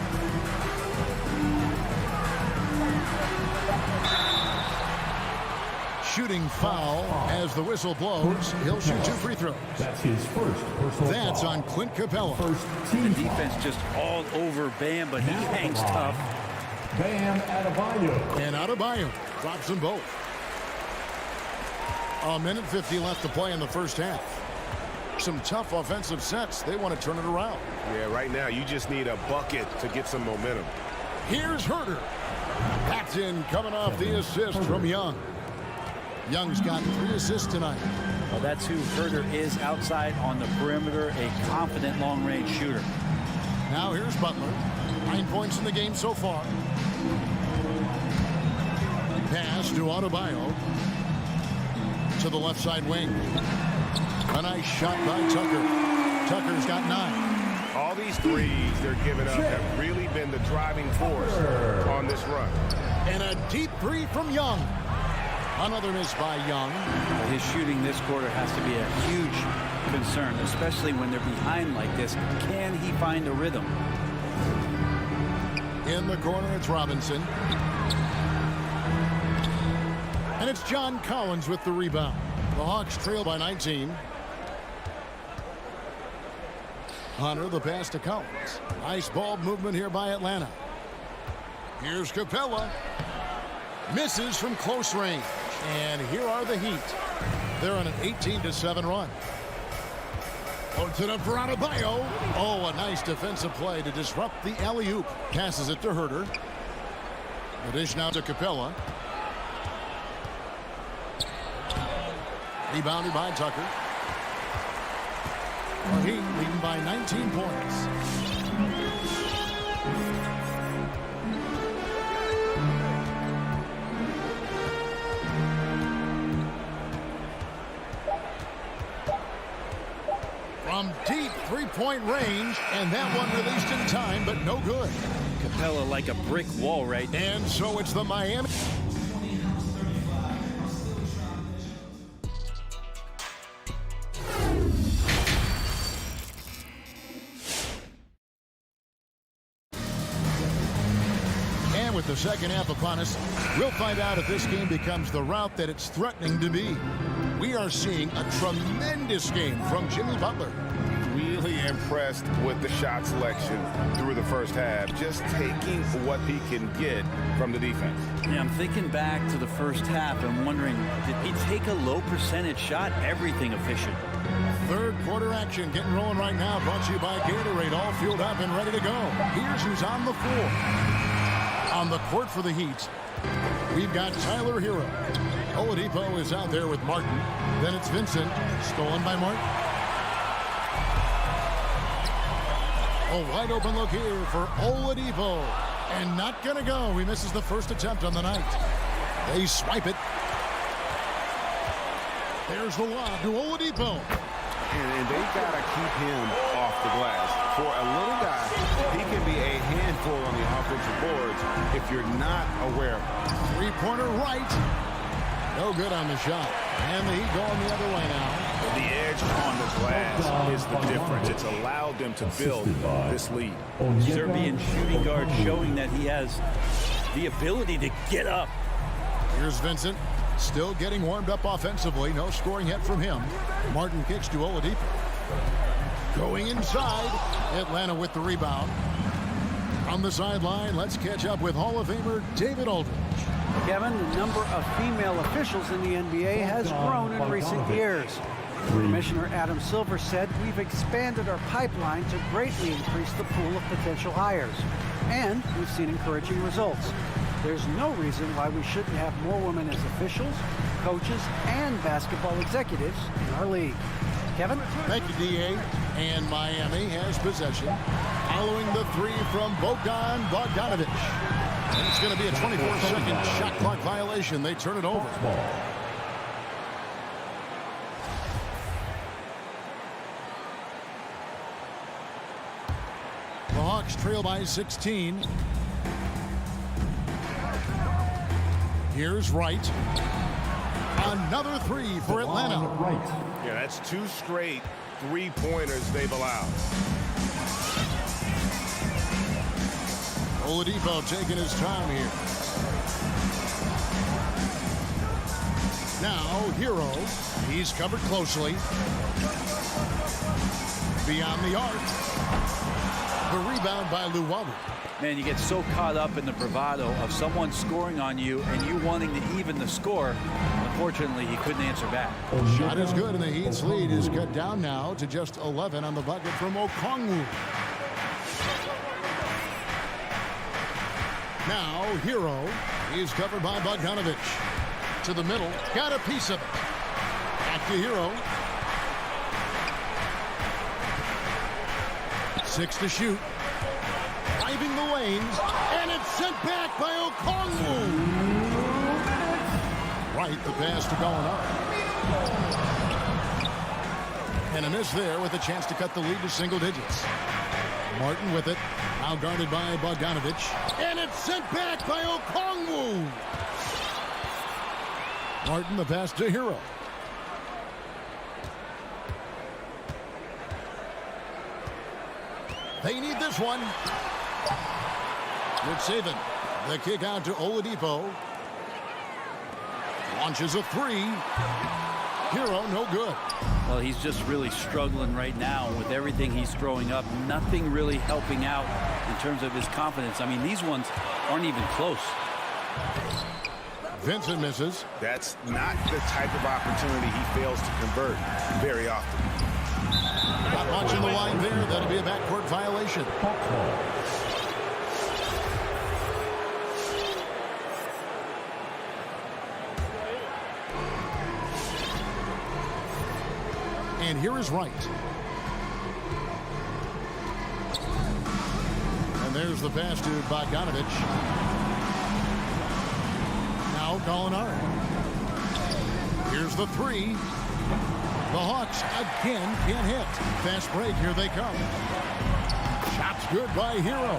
[SPEAKER 5] Shooting foul as the whistle blows. He'll shoot 2 free throws.
[SPEAKER 4] That's his first personal
[SPEAKER 5] That's
[SPEAKER 4] foul.
[SPEAKER 5] on Clint Capella.
[SPEAKER 4] First
[SPEAKER 2] The
[SPEAKER 4] team
[SPEAKER 2] defense just all over Bam, but he hangs tough.
[SPEAKER 4] Bam Adebayo.
[SPEAKER 5] And Adebayo drops them both. 1:50 left to play in the first half. Some tough offensive sets. They want to turn it around.
[SPEAKER 9] Yeah, right now you just need a bucket to get some momentum.
[SPEAKER 5] Here's Herder. Packed in, coming off the assist from Young. Young's got 3 assists tonight.
[SPEAKER 2] Well, that's who Herder is outside on the perimeter, a confident long-range shooter.
[SPEAKER 5] Now here's Butler. 9 points in the game so far. Pass to Adebayo. To the left side wing. A nice shot by Tucker. Tucker's got 9.
[SPEAKER 9] All these threes they're giving up have really been the driving force on this run.
[SPEAKER 5] And a deep 3 from Young. Another miss by Young.
[SPEAKER 2] His shooting this quarter has to be a huge concern, especially when they're behind like this. Can he find a rhythm?
[SPEAKER 5] In the corner, it's Robinson. And it's John Collins with the rebound. The Hawks trail by 19. Hunter, the pass to Collins. Nice ball movement here by Atlanta. Here's Capella. Misses from close range. And here are the Heat. They're on an 18-7 run. Puts it up for Adebayo. Oh, a nice defensive play to disrupt the alley-oop. Passes it to Herter. The dish now to Capella. Rebounded by Tucker. The Heat leading by 19 points. From deep three-point range, and that one released in time, but no good.
[SPEAKER 2] Capella like a brick wall right now.
[SPEAKER 5] And so it's the Miami. And with the second half upon us, we'll find out if this game becomes the route that it's threatening to be. We are seeing a tremendous game from Jimmy Butler.
[SPEAKER 8] Really impressed with the shot selection through the first half, just taking what he can get from the defense.
[SPEAKER 2] Yeah, I'm thinking back to the first half and wondering, did he take a low percentage shot? Everything efficient.
[SPEAKER 5] Third quarter action getting rolling right now, brought to you by Gatorade, all fueled up and ready to go. Here's who's on the floor. On the court for the Heat, we've got Tyler Hero. Oladipo is out there with Martin. Then it's Vincent, stolen by Martin. A wide open look here for Oladipo. And not going to go. He misses the first attempt on the night. They swipe it. There's the lob to Oladipo.
[SPEAKER 8] And they got to keep him off the glass. For a little guy, he can be a handful on the offensive boards if you're not aware of it.
[SPEAKER 5] Three-pointer right. No good on the shot. And the Heat going the other way now.
[SPEAKER 8] The edge on the glass is the difference. It's allowed them to build this lead.
[SPEAKER 2] Serbian shooting guard showing that he has the ability to get up.
[SPEAKER 5] Here's Vincent. Still getting warmed up offensively. No scoring yet from him. Martin kicks to Oladipo. Going inside. Atlanta with the rebound. On the sideline, let's catch up with Hall of Famer David Aldridge.
[SPEAKER 12] Kevin, the number of female officials in the NBA has grown in recent years. Commissioner Adam Silver said, "We've expanded our pipeline to greatly increase the pool of potential hires. And we've seen encouraging results. There's no reason why we shouldn't have more women as officials, coaches, and basketball executives in our league." Kevin?
[SPEAKER 5] Thank you, D.A. And Miami has possession. Following the three from Bogdanovich. And it's going to be a 24-second shot clock violation. They turn it over. The Hawks trail by 16. Here's Wright. Another three for Atlanta.
[SPEAKER 9] Yeah, that's two straight three-pointers they've allowed.
[SPEAKER 5] Oladipo taking his time here. Now, Hero. He's covered closely. Beyond the arc. The rebound by Luwawu.
[SPEAKER 2] Man, you get so caught up in the bravado of someone scoring on you and you wanting to even the score. Unfortunately, he couldn't answer back.
[SPEAKER 5] Shot is good, and the Heat's lead is cut down now to just 11 on the bucket from Okongwu. Now, Hero. He's covered by Bogdanovich. To the middle. Got a piece of it. Back to Hero. 6 to shoot. Driving the lanes. And it's sent back by Okongwu. Right, the pass to going up. And a miss there with a chance to cut the lead to single digits. Martin with it. Now guarded by Bogdanovich. And it's sent back by Okongwu. Martin the pass to Hero. They need this one. Good saving. The kick out to Oladipo. Launches a three. Hero, no good.
[SPEAKER 2] Well, he's just really struggling right now with everything he's throwing up. Nothing really helping out in terms of his confidence. I mean, these ones aren't even close.
[SPEAKER 5] Vincent misses.
[SPEAKER 8] That's not the type of opportunity he fails to convert very often.
[SPEAKER 5] Not watching the line there. That'll be a backcourt violation. And here is Wright. And there's the pass to Bogdanovich. Now Gallinari. Here's the three. The Hawks again can't hit. Fast break, here they come. Shots good by Hero.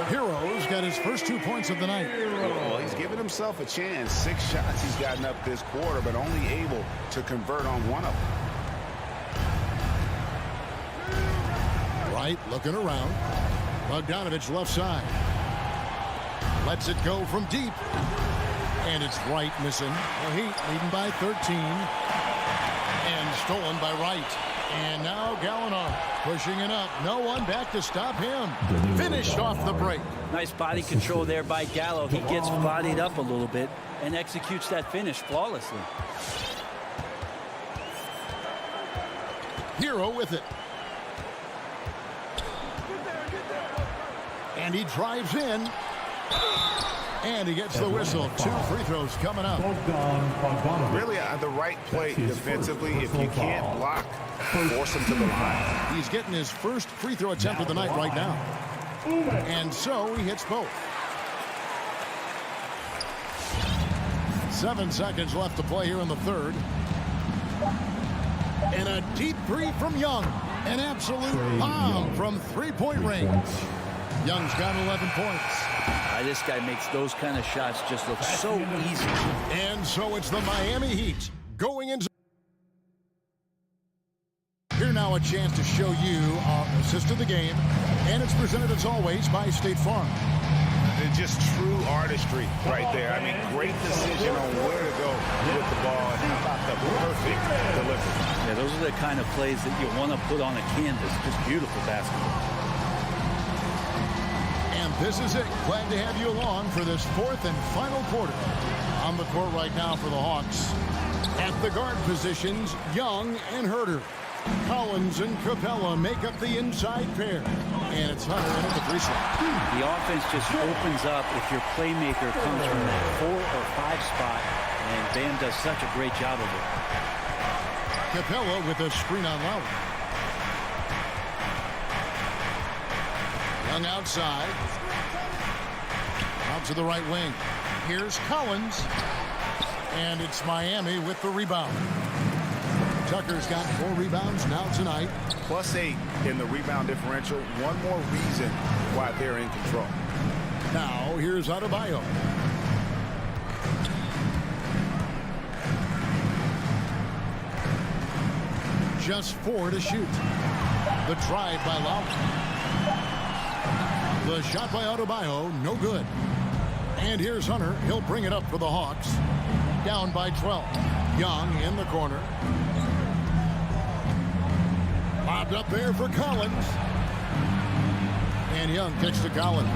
[SPEAKER 5] Hero's got his first 2 points of the night.
[SPEAKER 8] Well, he's given himself a chance. 6 shots he's gotten up this quarter, but only able to convert on one of them.
[SPEAKER 5] Wright looking around. Bogdanovich left side. Lets it go from deep. And it's Wright missing. The Heat leading by 13. And stolen by Wright. And now Gallinari pushing it up. No one back to stop him. Finished off the break.
[SPEAKER 2] Nice body control there by Gallo. He gets bodied up a little bit and executes that finish flawlessly.
[SPEAKER 5] Hero with it. And he drives in. And he gets the whistle. 2 free throws coming up.
[SPEAKER 8] Really the right play defensively. If you can't block, force him to the line.
[SPEAKER 5] He's getting his first free throw attempt of the night right now. And so he hits both. 7 seconds left to play here in the third. And a deep three from Young. An absolute bomb from three-point range. Young's got 11 points.
[SPEAKER 2] This guy makes those kind of shots just look so easy.
[SPEAKER 5] And so it's the Miami Heat going into... Here now a chance to show you our assist of the game. And it's presented as always by State Farm.
[SPEAKER 8] It's just true artistry right there. I mean, great decision on where to go with the ball. And how about the perfect delivery?
[SPEAKER 2] Yeah, those are the kind of plays that you want to put on a canvas. Just beautiful basketball.
[SPEAKER 5] And this is it. Glad to have you along for this 4th and final quarter. On the court right now for the Hawks. At the guard positions, Young and Herter. Collins and Capella make up the inside pair. And it's Hunter in at the free throw.
[SPEAKER 2] The offense just opens up if your playmaker comes from that 4 or 5 spot. And Bam does such a great job of it.
[SPEAKER 5] Capella with a screen on Lowry. Young outside. Out to the right wing. Here's Collins. And it's Miami with the rebound. Tucker's got 4 rebounds now tonight.
[SPEAKER 8] +8 in the rebound differential. One more reason why they're in control.
[SPEAKER 5] Now here's Adebayo. Just 4 to shoot. The drive by Lowry. The shot by Adebayo, no good. And here's Hunter. He'll bring it up for the Hawks. Down by 12. Young in the corner. Lobbed up there for Collins. And Young kicks to Collins.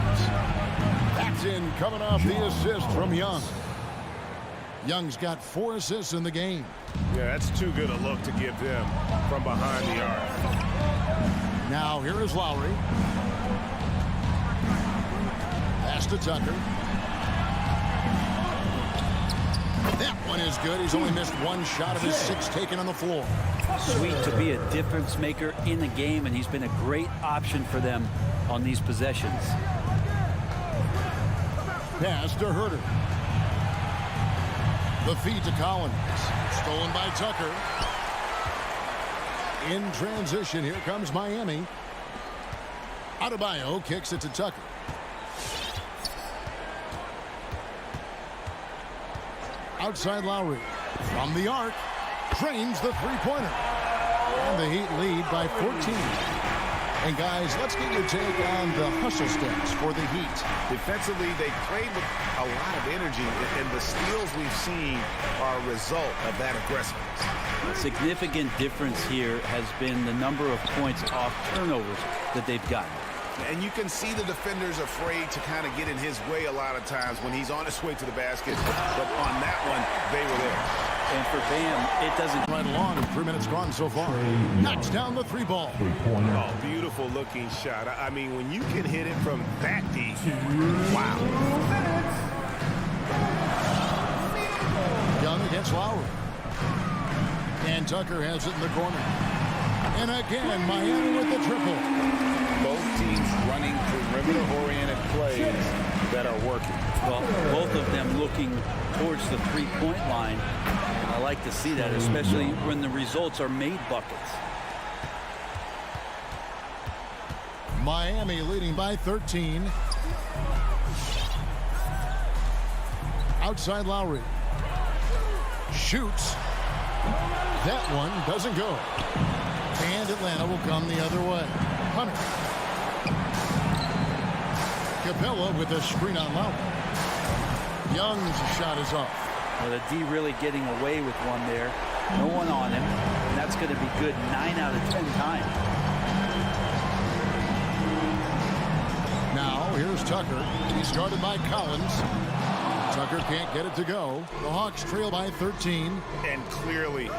[SPEAKER 5] That's in, coming off the assist from Young. Young's got 4 assists in the game.
[SPEAKER 9] Yeah, that's too good a look to give them from behind the arc.
[SPEAKER 5] Now here is Lowry. Pass to Tucker. That one is good. He's only missed 1 shot of his 6 taken on the floor.
[SPEAKER 2] Sweet to be a difference maker in the game, and he's been a great option for them on these possessions.
[SPEAKER 5] Pass to Herter. The feed to Collins. Stolen by Tucker. In transition, here comes Miami. Adebayo kicks it to Tucker. Outside Lowry. From the arc. Drains the three-pointer. And the Heat lead by 14. And guys, let's get your take on the hustle stats for the Heat.
[SPEAKER 8] Defensively, they played with a lot of energy, and the steals we've seen are a result of that aggressiveness.
[SPEAKER 2] A significant difference here has been the number of points off turnovers that they've gotten.
[SPEAKER 8] And you can see the defenders afraid to kind of get in his way a lot of times when he's on his way to the basket. But on that one, they were there.
[SPEAKER 2] And for Bam, it doesn't.
[SPEAKER 5] Right along, 3 minutes gone so far. Knocks down the 3-ball.
[SPEAKER 9] Oh, beautiful looking shot. I mean, when you can hit it from that deep. Wow.
[SPEAKER 5] Young against Lowry. And Tucker has it in the corner. And again, Miami with the triple.
[SPEAKER 8] Both teams running perimeter-oriented plays that are working.
[SPEAKER 2] Well, both of them looking towards the three-point line. And I like to see that, especially when the results are made buckets.
[SPEAKER 5] Miami leading by 13. Outside Lowry. Shoots. That one doesn't go. And Atlanta will come the other way. Hunter. Capella with a screen on Lowry. Young's shot is off.
[SPEAKER 2] Well, the D really getting away with one there. No one on him. And that's going to be good 9 out of 10 times.
[SPEAKER 5] Now, here's Tucker. He's guarded by Collins. Tucker can't get it to go. The Hawks trail by 13.
[SPEAKER 8] And clearly,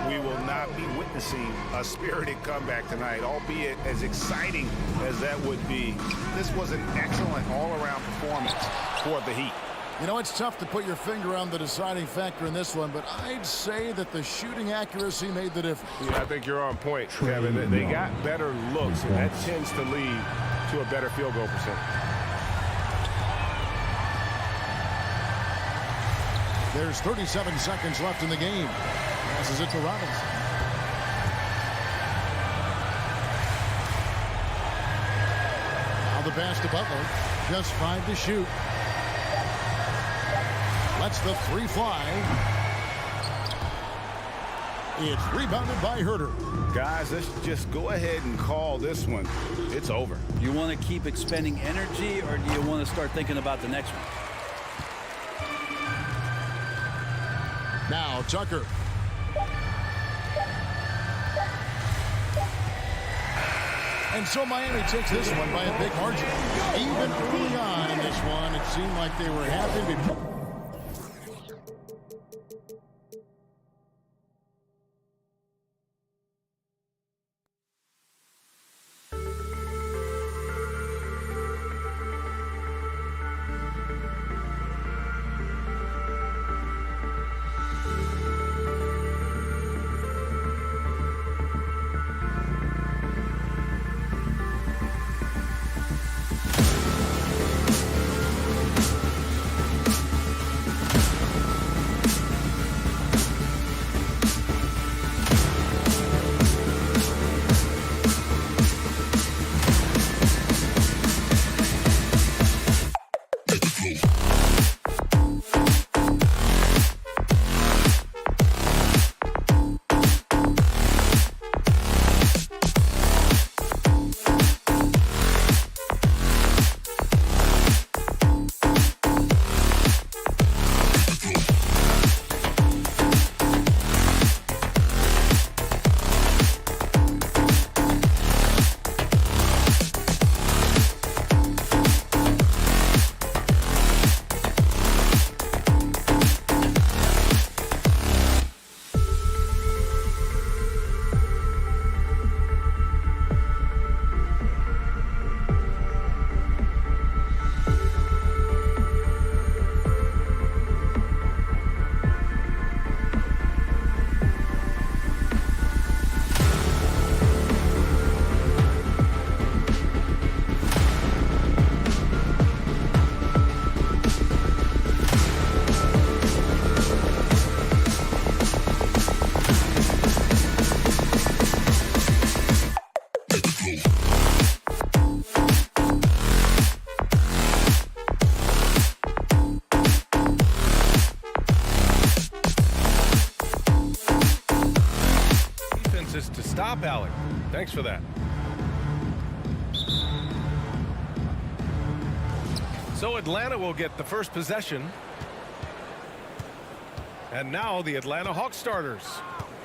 [SPEAKER 8] we will not be witnessing a spirited comeback tonight, albeit as exciting as that would be. This was an excellent all-around performance for the Heat.
[SPEAKER 5] You know, it's tough to put your finger on the deciding factor in this one, but I'd say that the shooting accuracy made the difference.
[SPEAKER 9] Yeah, I think you're on point, Kevin. They got better looks, and that tends to lead to a better field goal percentage.
[SPEAKER 5] There's 37 seconds left in the game. Passes it to Robinson. Now the pass to Butler. Just 5 to shoot. Lets the 3 fly. It's rebounded by Herter.
[SPEAKER 8] Guys, let's just go ahead and call this one. It's over.
[SPEAKER 2] Do you want to keep expending energy, or do you want to start thinking about the next one?
[SPEAKER 5] Now Tucker. And so Miami takes this one by a big margin. Even early on in this one, it seemed like they were happy to be.
[SPEAKER 1] Stop, Alec. Thanks for that. So Atlanta will get the first possession. And now the Atlanta Hawks starters.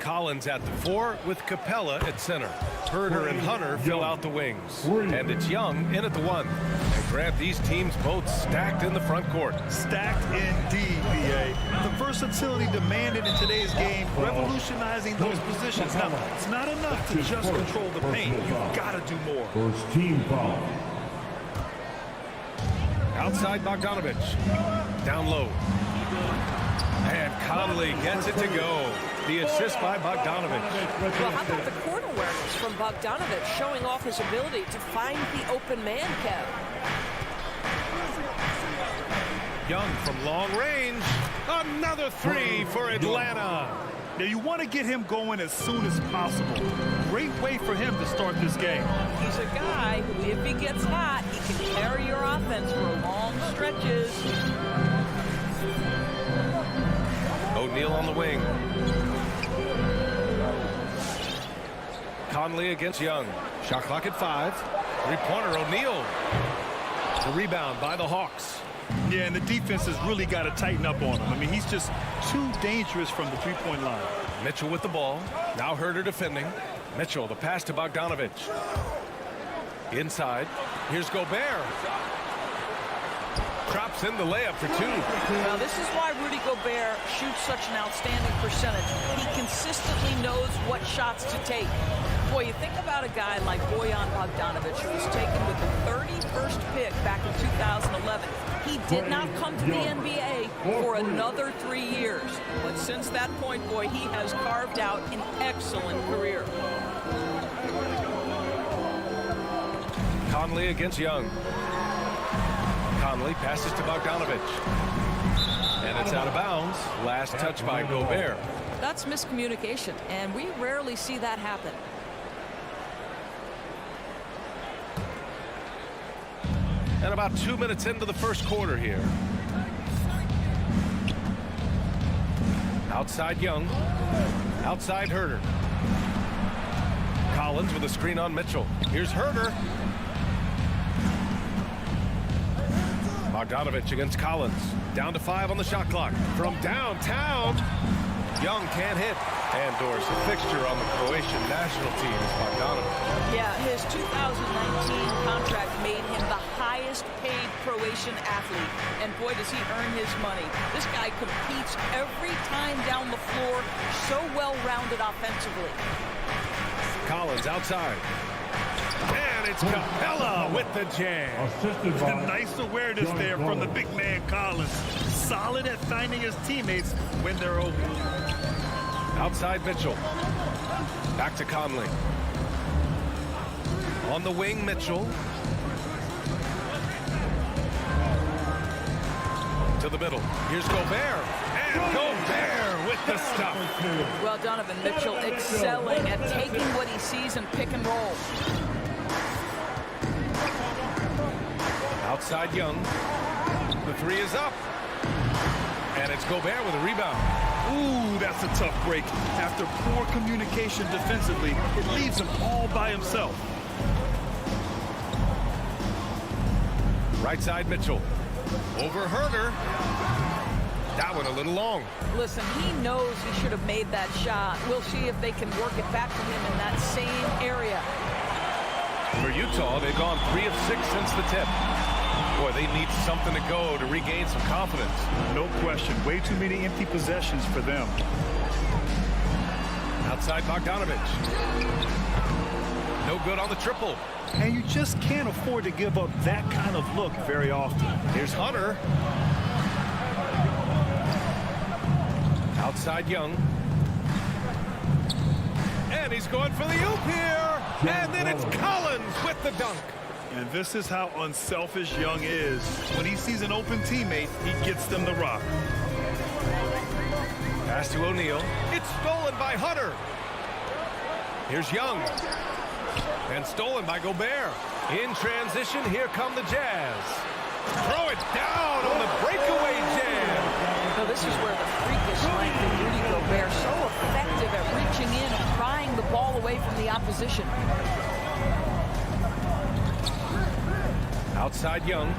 [SPEAKER 1] Collins at the 4 with Capella at center. Herder and Hunter fill out the wings. And it's Young in at the 1. And Grant, these teams both stacked in the front court.
[SPEAKER 3] Stacked indeed, B.A. The versatility demanded in today's game, revolutionizing those positions. Now, it's not enough to just control the paint. You've got to do more.
[SPEAKER 4] First team foul.
[SPEAKER 1] Outside Bogdanovich. Down low. And Conley gets it to go. The assist by Bogdanovich.
[SPEAKER 10] Well, how about the court awareness from Bogdanovich, showing off his ability to find the open man, Kev?
[SPEAKER 1] Young from long range. Another 3 for Atlanta.
[SPEAKER 3] Now, you want to get him going as soon as possible. Great way for him to start this game.
[SPEAKER 10] He's a guy who, if he gets hot, he can carry your offense for long stretches.
[SPEAKER 1] O'Neal on the wing. Conley against Young. Shot clock at 5. Three-pointer O'Neal. The rebound by the Hawks.
[SPEAKER 3] Yeah, and the defense has really got to tighten up on him. I mean, he's just too dangerous from the three-point line.
[SPEAKER 1] Mitchell with the ball. Now Herder defending. Mitchell, the pass to Bogdanovich. Inside. Here's Gobert. Drops in the layup for 2.
[SPEAKER 10] Now, this is why Rudy Gobert shoots such an outstanding percentage. He consistently knows what shots to take. Boy, you think about a guy like Bojan Bogdanovic, who was taken with the 31st pick back in 2011. He did not come to the NBA for another 3 years. But since that point, boy, he has carved out an excellent career.
[SPEAKER 1] Conley against Young. Conley passes to Bogdanovich. And it's out of bounds. Last touch by Gobert.
[SPEAKER 10] That's miscommunication, and we rarely see that happen.
[SPEAKER 1] And about 2 minutes into the first quarter here. Outside Young. Outside Herder. Collins with a screen on Mitchell. Here's Herder. Bogdanovich against Collins. Down to 5 on the shot clock. From downtown. Young can't hit. And Doris, a fixture on the Croatian national team is Bogdanovich.
[SPEAKER 10] Yeah, his 2019 contract made him the highest paid Croatian athlete. And boy, does he earn his money. This guy competes every time down the floor. So well-rounded offensively.
[SPEAKER 1] Collins outside. And it's Capella with the jam.
[SPEAKER 3] Nice awareness there from the big man Collins. Solid at finding his teammates when they're open.
[SPEAKER 1] Outside Mitchell. Back to Conley. On the wing, Mitchell. To the middle. Here's Gobert. And Gobert with the stuff.
[SPEAKER 10] Well, Donovan Mitchell excelling at taking what he sees in pick and roll.
[SPEAKER 1] Outside Young. The 3 is up. And it's Gobert with a rebound.
[SPEAKER 3] Ooh, that's a tough break. After poor communication defensively, it leaves him all by himself.
[SPEAKER 1] Right side Mitchell. Over Herder. That one a little long.
[SPEAKER 10] Listen, he knows he should have made that shot. We'll see if they can work it back to him in that same area.
[SPEAKER 1] For Utah, they've gone 3 of 6 since the tip. Boy, they need something to go to regain some confidence.
[SPEAKER 3] No question. Way too many empty possessions for them.
[SPEAKER 1] Outside Bogdanovich. No good on the triple.
[SPEAKER 3] And you just can't afford to give up that kind of look very often.
[SPEAKER 1] Here's Hunter. Outside Young. And he's going for the oop here. And then it's Collins with the dunk.
[SPEAKER 3] And this is how unselfish Young is. When he sees an open teammate, he gets them the rock.
[SPEAKER 1] Pass to O'Neal. It's stolen by Hunter. Here's Young. And stolen by Gobert. In transition, here come the Jazz. Throw it down on the breakaway jam.
[SPEAKER 10] So this is where the freakish length of Rudy Gobert so effective at reaching in and prying the ball away from the opposition.
[SPEAKER 1] Outside Young.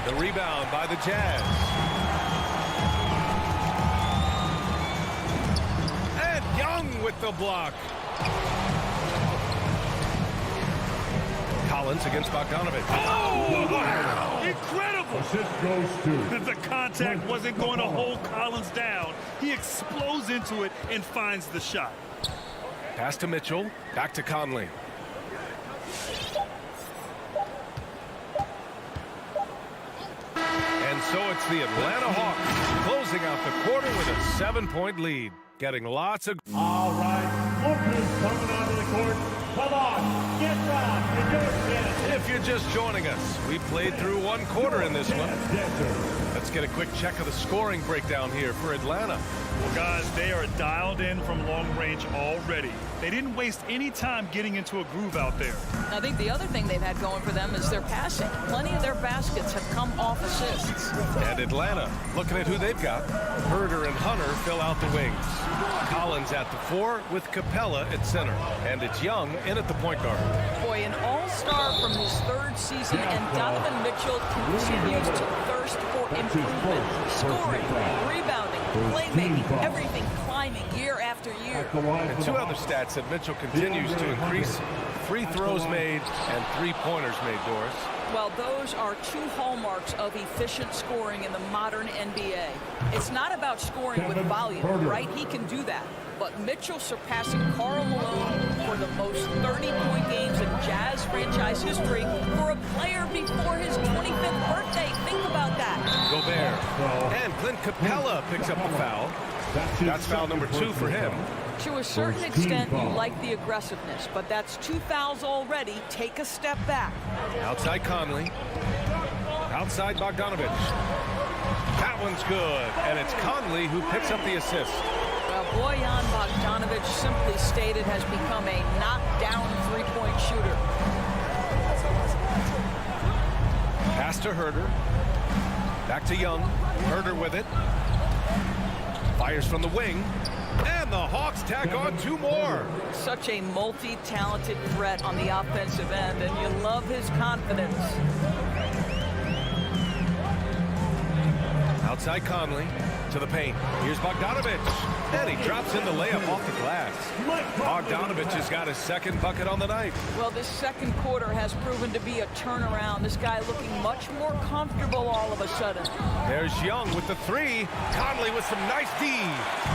[SPEAKER 1] The rebound by the Jazz. Young with the block. Collins against Bogdanovich.
[SPEAKER 3] Oh, wow. Incredible.
[SPEAKER 4] Assist goes to.
[SPEAKER 3] The contact wasn't going to hold Collins down. He explodes into it and finds the shot.
[SPEAKER 1] Pass to Mitchell. Back to Conley. And so it's the Atlanta Hawks closing out the quarter with a 7-point lead. Getting lots of...
[SPEAKER 4] All right, Walker's coming onto the court. Come on, get down. You're good.
[SPEAKER 1] If you're just joining us, we played through one quarter in this one. Let's get a quick check of the scoring breakdown here for Atlanta.
[SPEAKER 3] Well, guys, they are dialed in from long range already. They didn't waste any time getting into a groove out there.
[SPEAKER 10] I think the other thing they've had going for them is their passing. Plenty of their baskets have come off assists.
[SPEAKER 1] And Atlanta, looking at who they've got. Herder and Hunter fill out the wings. Collins at the 4 with Capella at center. And it's Young in at the point guard.
[SPEAKER 10] Boy, an all-star from his 3rd season, and Donovan Mitchell continues to thirst for improvement. Scoring, rebounding, playmaking, everything climbing year after year.
[SPEAKER 1] And 2 other stats that Mitchell continues to increase: free throws made and 3-pointers made, Doris.
[SPEAKER 10] Well, those are 2 hallmarks of efficient scoring in the modern NBA. It's not about scoring with volume, right? He can do that. But Mitchell surpassing Karl Malone for the most 30-point games in Jazz franchise history for a player before his 25th birthday. Think about that.
[SPEAKER 1] Gobert. And Clint Capella picks up the foul. That's foul number 2 for him.
[SPEAKER 10] To a certain extent, you like the aggressiveness, but that's 2 fouls already. Take a step back.
[SPEAKER 1] Outside Conley. Outside Bogdanovich. That one's good. And it's Conley who picks up the assist.
[SPEAKER 10] Well, Bojan Bogdanovic, simply stated, has become a knockdown 3-point shooter.
[SPEAKER 1] Pass to Herder. Back to Young. Herder with it. Fires from the wing. And the Hawks tack on 2 more.
[SPEAKER 10] Such a multi-talented threat on the offensive end, and you love his confidence.
[SPEAKER 1] Outside Conley to the paint. Here's Bogdanovich. And he drops in the layup off the glass. Bogdanovich has got his 2nd bucket on the night.
[SPEAKER 10] Well, this 2nd quarter has proven to be a turnaround. This guy looking much more comfortable all of a sudden.
[SPEAKER 1] There's Young with the 3. Conley with some nice D.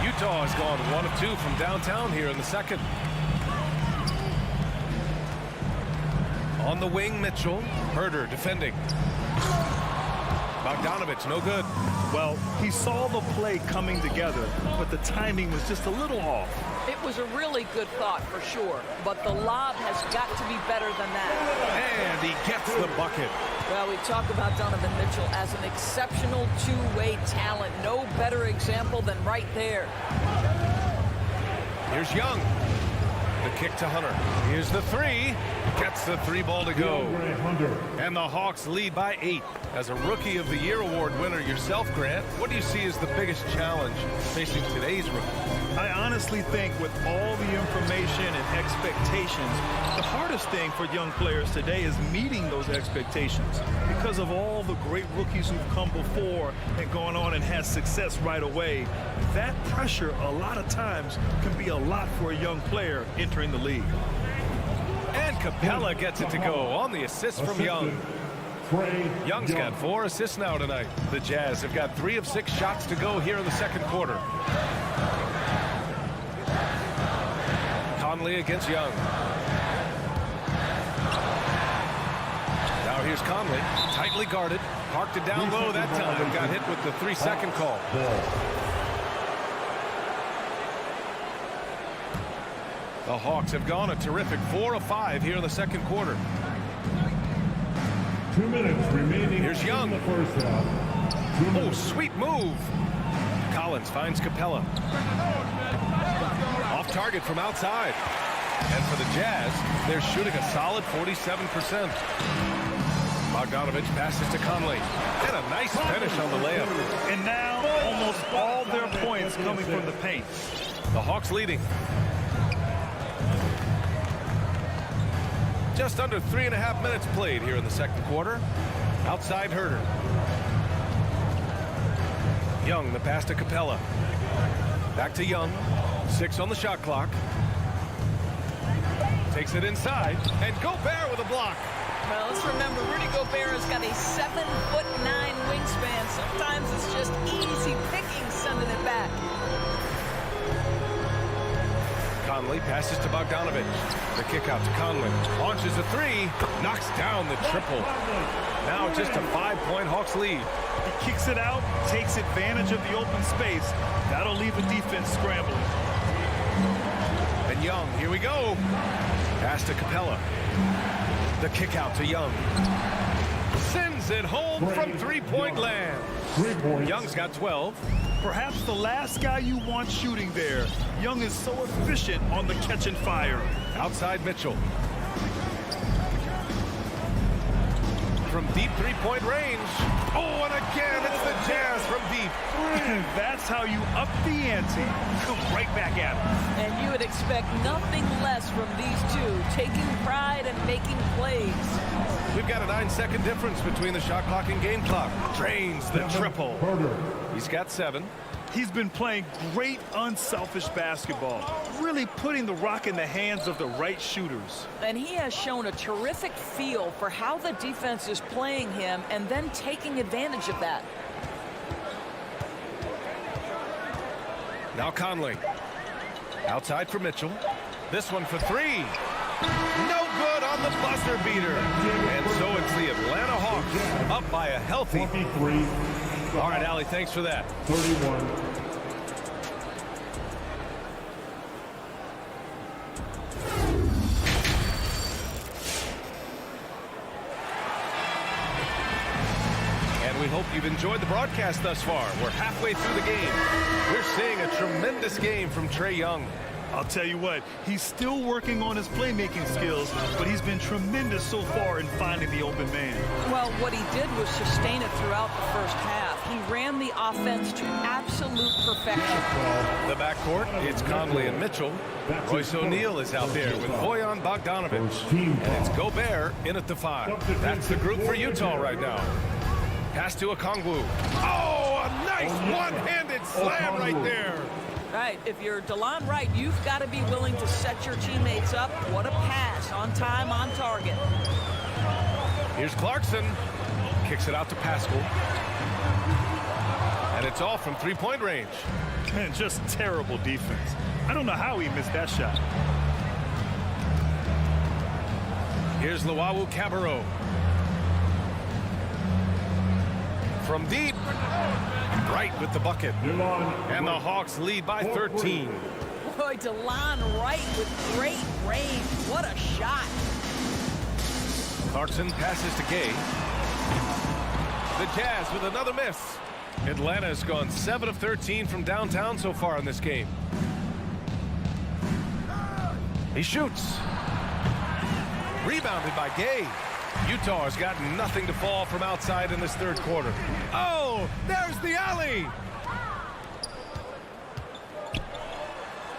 [SPEAKER 1] Utah has gone 1 of 2 from downtown here in the 2nd. On the wing, Mitchell. Herder defending. Bogdanovich, no good.
[SPEAKER 3] Well, he saw the play coming together, but the timing was just a little off.
[SPEAKER 10] It was a really good thought for sure, but the lob has got to be better than that.
[SPEAKER 1] And he gets the bucket.
[SPEAKER 10] Well, we talk about Donovan Mitchell as an exceptional 2-way talent. No better example than right there.
[SPEAKER 1] Here's Young. The kick to Hunter. Here's the 3. Gets the 3 ball to go. And the Hawks lead by 8. As a Rookie of the Year award winner yourself, Grant, what do you see as the biggest challenge facing today's rookie?
[SPEAKER 3] I honestly think with all the information and expectations, the hardest thing for young players today is meeting those expectations. Because of all the great rookies who've come before and gone on and had success right away, that pressure a lot of times can be a lot for a young player entering the league.
[SPEAKER 1] And Capella gets it to go on the assist from Young. Young's got 4 assists now tonight. The Jazz have got 3 of 6 shots to go here in the 2nd quarter. Conley against Young. Now here's Conley, tightly guarded. Parked it down low that time. Got hit with the 3-second call. The Hawks have gone a terrific 4 of 5 here in the 2nd quarter.
[SPEAKER 4] 2 minutes remaining.
[SPEAKER 1] Here's Young.
[SPEAKER 4] In the first half.
[SPEAKER 1] Oh, sweet move. Collins finds Capella. Off target from outside. And for the Jazz, they're shooting a solid 47%. Bogdanovich passes to Conley. And a nice finish on the layup.
[SPEAKER 3] And now almost all their points coming from the paint.
[SPEAKER 1] The Hawks leading. Just under 3.5 minutes played here in the 2nd quarter. Outside Herder. Young, the pass to Capella. Back to Young. 6 on the shot clock. Takes it inside, and Gobert with a block.
[SPEAKER 10] Well, let's remember, Rudy Gobert has got a 7'9" wingspan. Sometimes it's just easy picking sending it back.
[SPEAKER 1] Conley passes to Bogdanovich. The kick out to Conley. Launches a 3. Knocks down the triple. Now just a 5-point Hawks lead.
[SPEAKER 3] He kicks it out, takes advantage of the open space. That'll leave the defense scrambling.
[SPEAKER 1] And Young, here we go. Pass to Capella. The kick out to Young. Sends it home from three-point land. Young's got 12.
[SPEAKER 3] Perhaps the last guy you want shooting there. Young is so efficient on the catch and fire.
[SPEAKER 1] Outside Mitchell. From deep three-point range. Oh, and again, it's the Jazz from deep.
[SPEAKER 3] That's how you up the ante. Come right back at him.
[SPEAKER 10] And you would expect nothing less from these two, taking pride and making plays.
[SPEAKER 1] We've got a 9-second difference between the shot clock and game clock. Drains the triple. He's got 7.
[SPEAKER 3] He's been playing great, unselfish basketball, really putting the rock in the hands of the right shooters.
[SPEAKER 10] And he has shown a terrific feel for how the defense is playing him and then taking advantage of that.
[SPEAKER 1] Now Conley. Outside for Mitchell. This one for 3. No good on the buzzer beater. And so it's the Atlanta Hawks up by a healthy
[SPEAKER 4] 23.
[SPEAKER 1] All right, Allie, thanks for that.
[SPEAKER 4] 31.
[SPEAKER 1] And we hope you've enjoyed the broadcast thus far. We're halfway through the game. We're seeing a tremendous game from Trae Young.
[SPEAKER 3] I'll tell you what, he's still working on his playmaking skills, but he's been tremendous so far in finding the open man.
[SPEAKER 10] Well, what he did was sustain it throughout the first half. He ran the offense to absolute perfection.
[SPEAKER 1] The backcourt, it's Conley and Mitchell. Royce O'Neal is out there with Bojan Bogdanovich. And it's Gobert in at the 5. That's the group for Utah right now. Pass to Okongwu. Oh, a nice one-handed slam right there.
[SPEAKER 10] Right, if you're DeLon Wright, you've got to be willing to set your teammates up. What a pass, on time, on target.
[SPEAKER 1] Here's Clarkson. Kicks it out to Pascal. And it's off from three-point range.
[SPEAKER 3] Man, just terrible defense. I don't know how he missed that shot.
[SPEAKER 1] Here's Luau Cabarro. From deep. Wright with the bucket. And the Hawks lead by 13.
[SPEAKER 10] Boy, DeLon Wright with great range. What a shot.
[SPEAKER 1] Clarkson passes to Gay. The Jazz with another miss. Atlanta's gone 7 of 13 from downtown so far in this game. He shoots. Rebounded by Gay. Utah has got nothing to fall from outside in this third quarter. Oh, there's the alley.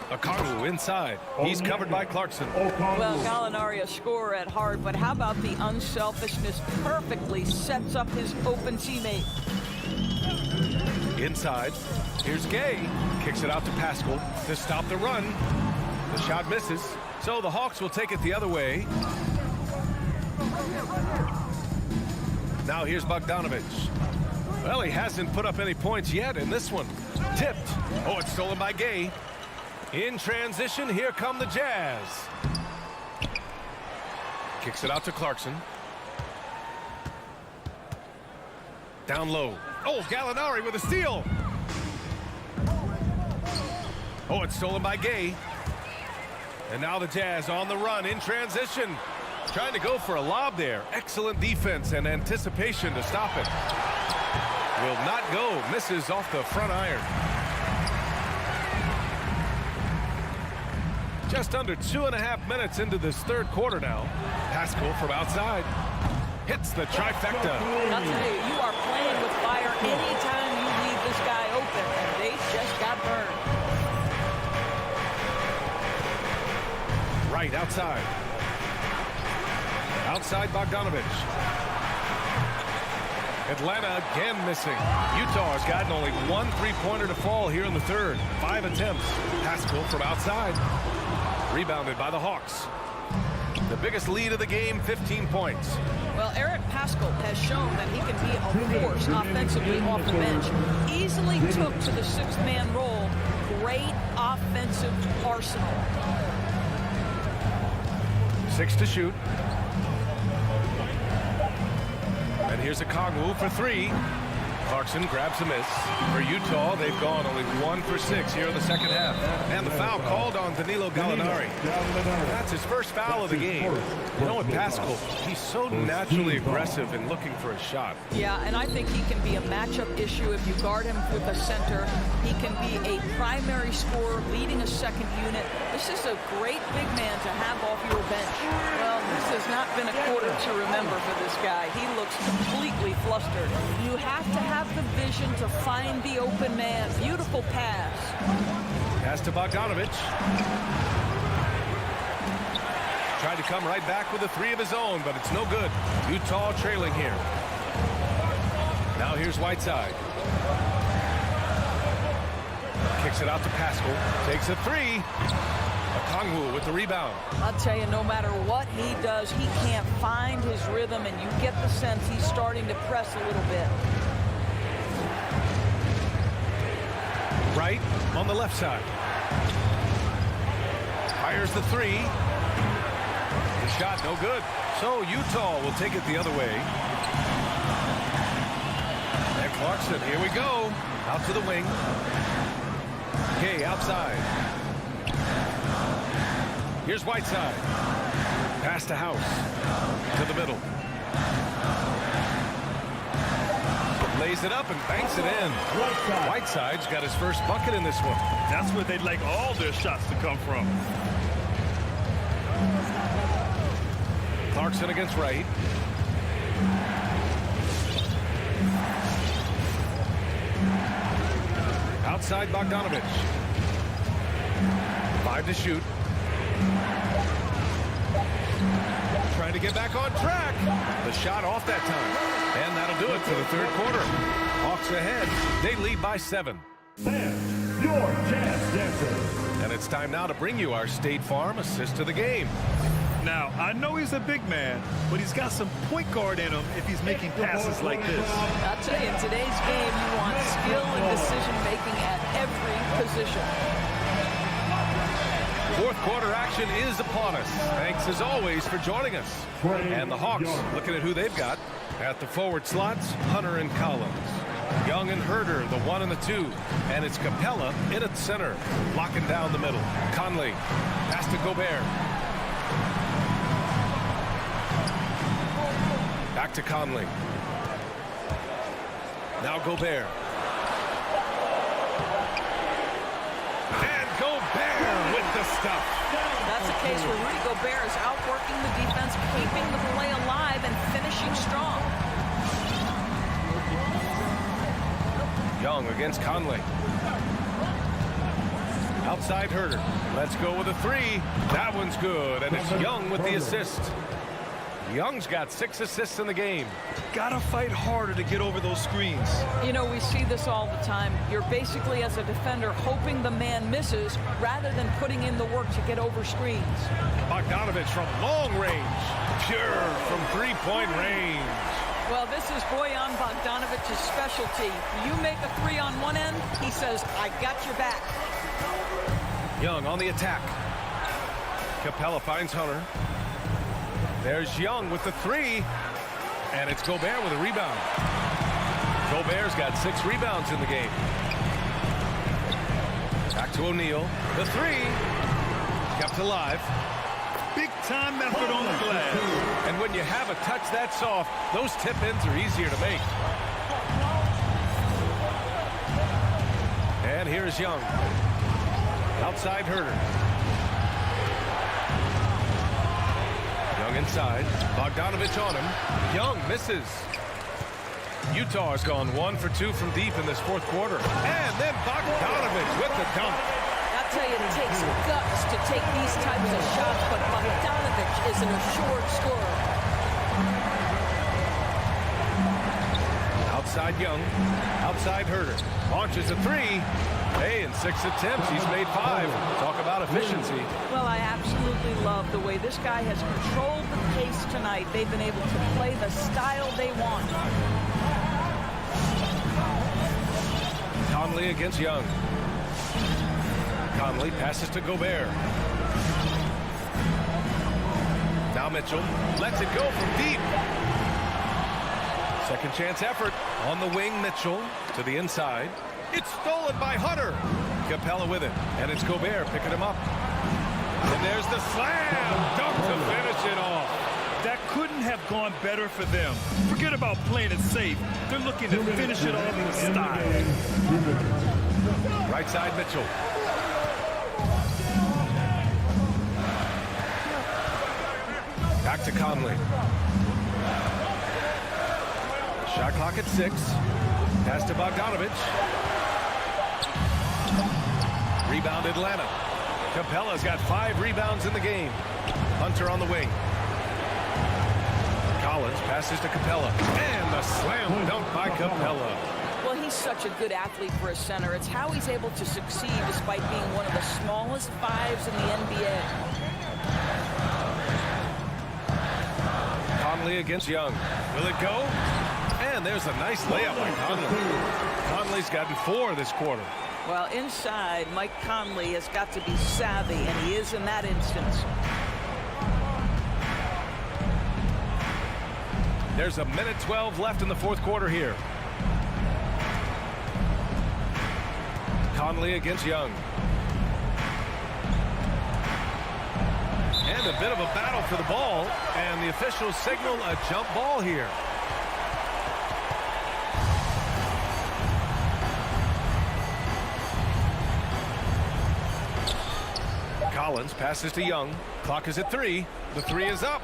[SPEAKER 1] Okongwu inside. He's covered by Clarkson.
[SPEAKER 10] Well, Gallinari a scorer at heart, but how about the unselfishness? Perfectly sets up his open teammate.
[SPEAKER 1] Inside. Here's Gay. Kicks it out to Pascal to stop the run. The shot misses. So the Hawks will take it the other way. Now here's Bogdanovich. Well, he hasn't put up any points yet in this one. Tipped. Oh, it's stolen by Gay. In transition, here come the Jazz. Kicks it out to Clarkson. Down low. Oh, Gallinari with a steal. Oh, it's stolen by Gay. And now the Jazz on the run in transition. Trying to go for a lob there. Excellent defense and anticipation to stop it. Will not go. Misses off the front iron. Just under 2.5 minutes into this third quarter now. Pascal from outside. Hits the trifecta.
[SPEAKER 10] I'll tell you, you are playing with fire anytime you leave this guy open, and they just got burned.
[SPEAKER 1] Right outside. Outside Bogdanovich. Atlanta again missing. Utah has gotten only one three-pointer to fall here in the third. 5 attempts. Pascal from outside. Rebounded by the Hawks. The biggest lead of the game, 15 points.
[SPEAKER 10] Well, Eric Pascal has shown that he can be a force offensively off the bench. Easily took to the sixth-man role. Great offensive arsenal.
[SPEAKER 1] 6 to shoot. And here's a Kongwu for 3. Clarkson grabs a miss. For Utah, they've gone only 1 for 6 here in the second half. And the foul called on Danilo Gallinari. That's his first foul of the game. You know what, Pascal, he's so naturally aggressive in looking for a shot.
[SPEAKER 10] Yeah, and I think he can be a matchup issue if you guard him with a center. He can be a primary scorer leading a second unit. This is a great big man to have off your bench. Well, this has not been a quarter to remember for this guy. He looks completely flustered. You have to have the vision to find the open man. Beautiful pass.
[SPEAKER 1] Pass to Bogdanovich. Tried to come right back with a 3 of his own, but it's no good. Utah trailing here. Now here's Whiteside. Kicks it out to Pascal. Takes a 3. Kongwu with the rebound.
[SPEAKER 10] I'll tell you, no matter what he does, he can't find his rhythm, and you get the sense he's starting to press a little bit.
[SPEAKER 1] Right on the left side. Fires the 3. The shot no good. So Utah will take it the other way. And Clarkson, here we go. Out to the wing. Kay outside. Here's Whiteside. Pass to House. To the middle. Lays it up and banks it in. Whiteside's got his first bucket in this one.
[SPEAKER 3] That's where they'd like all their shots to come from.
[SPEAKER 1] Clarkson against Wright. Outside Bogdanovich. 5 to shoot. Trying to get back on track. The shot off that time. And that'll do it for the third quarter. Hawks ahead. They lead by 7.
[SPEAKER 4] Sam, your chance dancer.
[SPEAKER 1] And it's time now to bring you our State Farm assist of the game.
[SPEAKER 3] Now, I know he's a big man, but he's got some point guard in him if he's making passes like this.
[SPEAKER 10] I'll tell you, in today's game, you want skill and decision-making at every position.
[SPEAKER 1] Fourth quarter action is upon us. Thanks, as always, for joining us. And the Hawks, looking at who they've got. At the forward slots, Hunter and Collins. Young and Herder, the 1 and the 2. And it's Capella in at center, locking down the middle. Conley, pass to Gobert. Back to Conley. Now Gobert. And Gobert with the stuff.
[SPEAKER 10] That's a case where Rudy Gobert is outworking the defense, keeping the play alive, and finishing strong.
[SPEAKER 1] Young against Conley. Outside Herder. Let's go with a 3. That one's good, and it's Young with the assist. Young's got 6 assists in the game.
[SPEAKER 3] Gotta fight harder to get over those screens.
[SPEAKER 10] You know, we see this all the time. You're basically, as a defender, hoping the man misses rather than putting in the work to get over screens.
[SPEAKER 1] Bogdanovich from long range. Pure from three-point range.
[SPEAKER 10] Well, this is Bojan Bogdanovich's specialty. You make a 3 on one end, he says, I got your back.
[SPEAKER 1] Young on the attack. Capella finds Hunter. There's Young with the 3. And it's Gobert with a rebound. Gobert's got 6 rebounds in the game. Back to O'Neal. The 3. Kept alive.
[SPEAKER 3] Big time effort on the glass.
[SPEAKER 1] And when you have a touch that soft, those tip-ins are easier to make. And here's Young. Outside Herder. Young inside. Bogdanovich on him. Young misses. Utah has gone 1 for 2 from deep in this fourth quarter. And then Bogdanovich with the dunk.
[SPEAKER 10] I'll tell you, it takes guts to take these types of shots, but Bogdanovich is an assured scorer.
[SPEAKER 1] Inside Young. Outside Herter. Launches a three. Hey, in 6 attempts, he's made 5. Talk about efficiency.
[SPEAKER 10] Well, I absolutely love the way this guy has controlled the pace tonight. They've been able to play the style they want.
[SPEAKER 1] Conley against Young. Conley passes to Gobert. Now Mitchell lets it go from deep. Second chance effort on the wing. Mitchell to the inside. It's stolen by Hunter. Capella with it, and it's Gobert picking him up. And there's the slam dunk to finish it off.
[SPEAKER 3] That couldn't have gone better for them. Forget about playing it safe. They're looking to finish it off with style.
[SPEAKER 1] Right side Mitchell. Back to Conley. Shot clock at 6. Pass to Bogdanovich. Rebound Atlanta. Capella's got 5 rebounds in the game. Hunter on the wing. Collins passes to Capella. And the slam dunk by Capella.
[SPEAKER 10] Well, he's such a good athlete for a center. It's how he's able to succeed despite being one of the smallest 5s in the NBA.
[SPEAKER 1] Conley against Young. Will it go? And there's a nice layup by Conley. Conley's gotten 4 this quarter.
[SPEAKER 10] Well, inside, Mike Conley has got to be savvy, and he is in that instance.
[SPEAKER 1] There's a minute 12 left in the 4th quarter here. Conley against Young. And a bit of a battle for the ball, and the officials signal a jump ball here. Collins passes to Young. Clock is at 3. The 3 is up.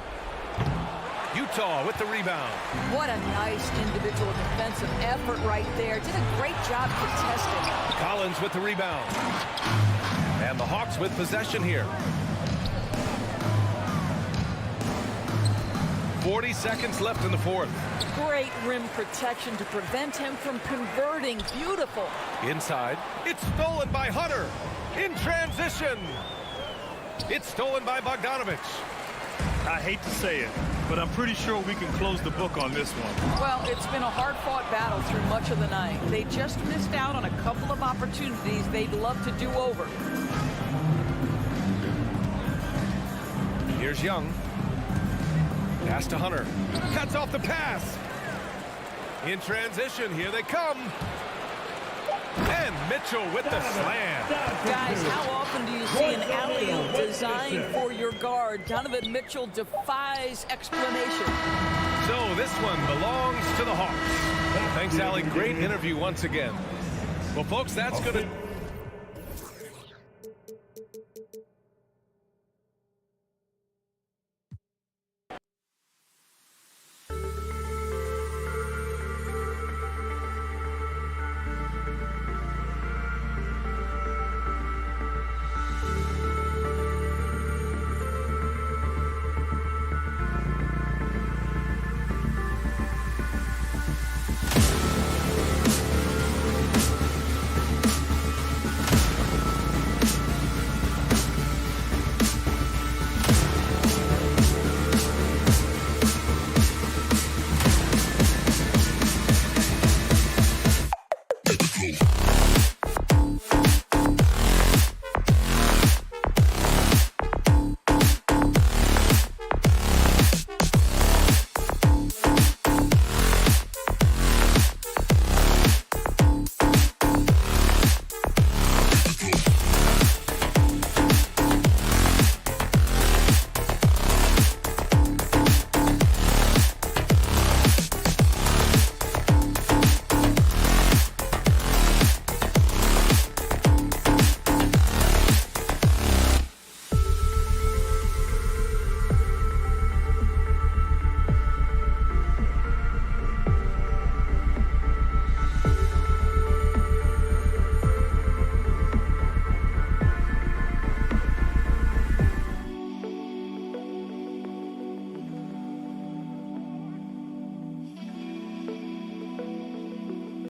[SPEAKER 1] Utah with the rebound.
[SPEAKER 10] What a nice individual defensive effort right there. Did a great job contesting.
[SPEAKER 1] Collins with the rebound. And the Hawks with possession here. 40 seconds left in the 4th.
[SPEAKER 10] Great rim protection to prevent him from converting. Beautiful.
[SPEAKER 1] Inside. It's stolen by Hunter. In transition. It's stolen by Bogdanovich.
[SPEAKER 3] I hate to say it, but I'm pretty sure we can close the book on this one.
[SPEAKER 10] Well, it's been a hard-fought battle through much of the night. They just missed out on a couple of opportunities they'd love to do over.
[SPEAKER 1] Here's Young. Pass to Hunter. Cuts off the pass. In transition, here they come. And Mitchell with the slam.
[SPEAKER 10] Guys, how often do you see an alley-oop designed for your guard? Donovan Mitchell defies explanation.
[SPEAKER 1] So this one belongs to the Hawks. Thanks, Allie. Great interview once again. Well, folks, that's going to...
[SPEAKER 14] Let's go.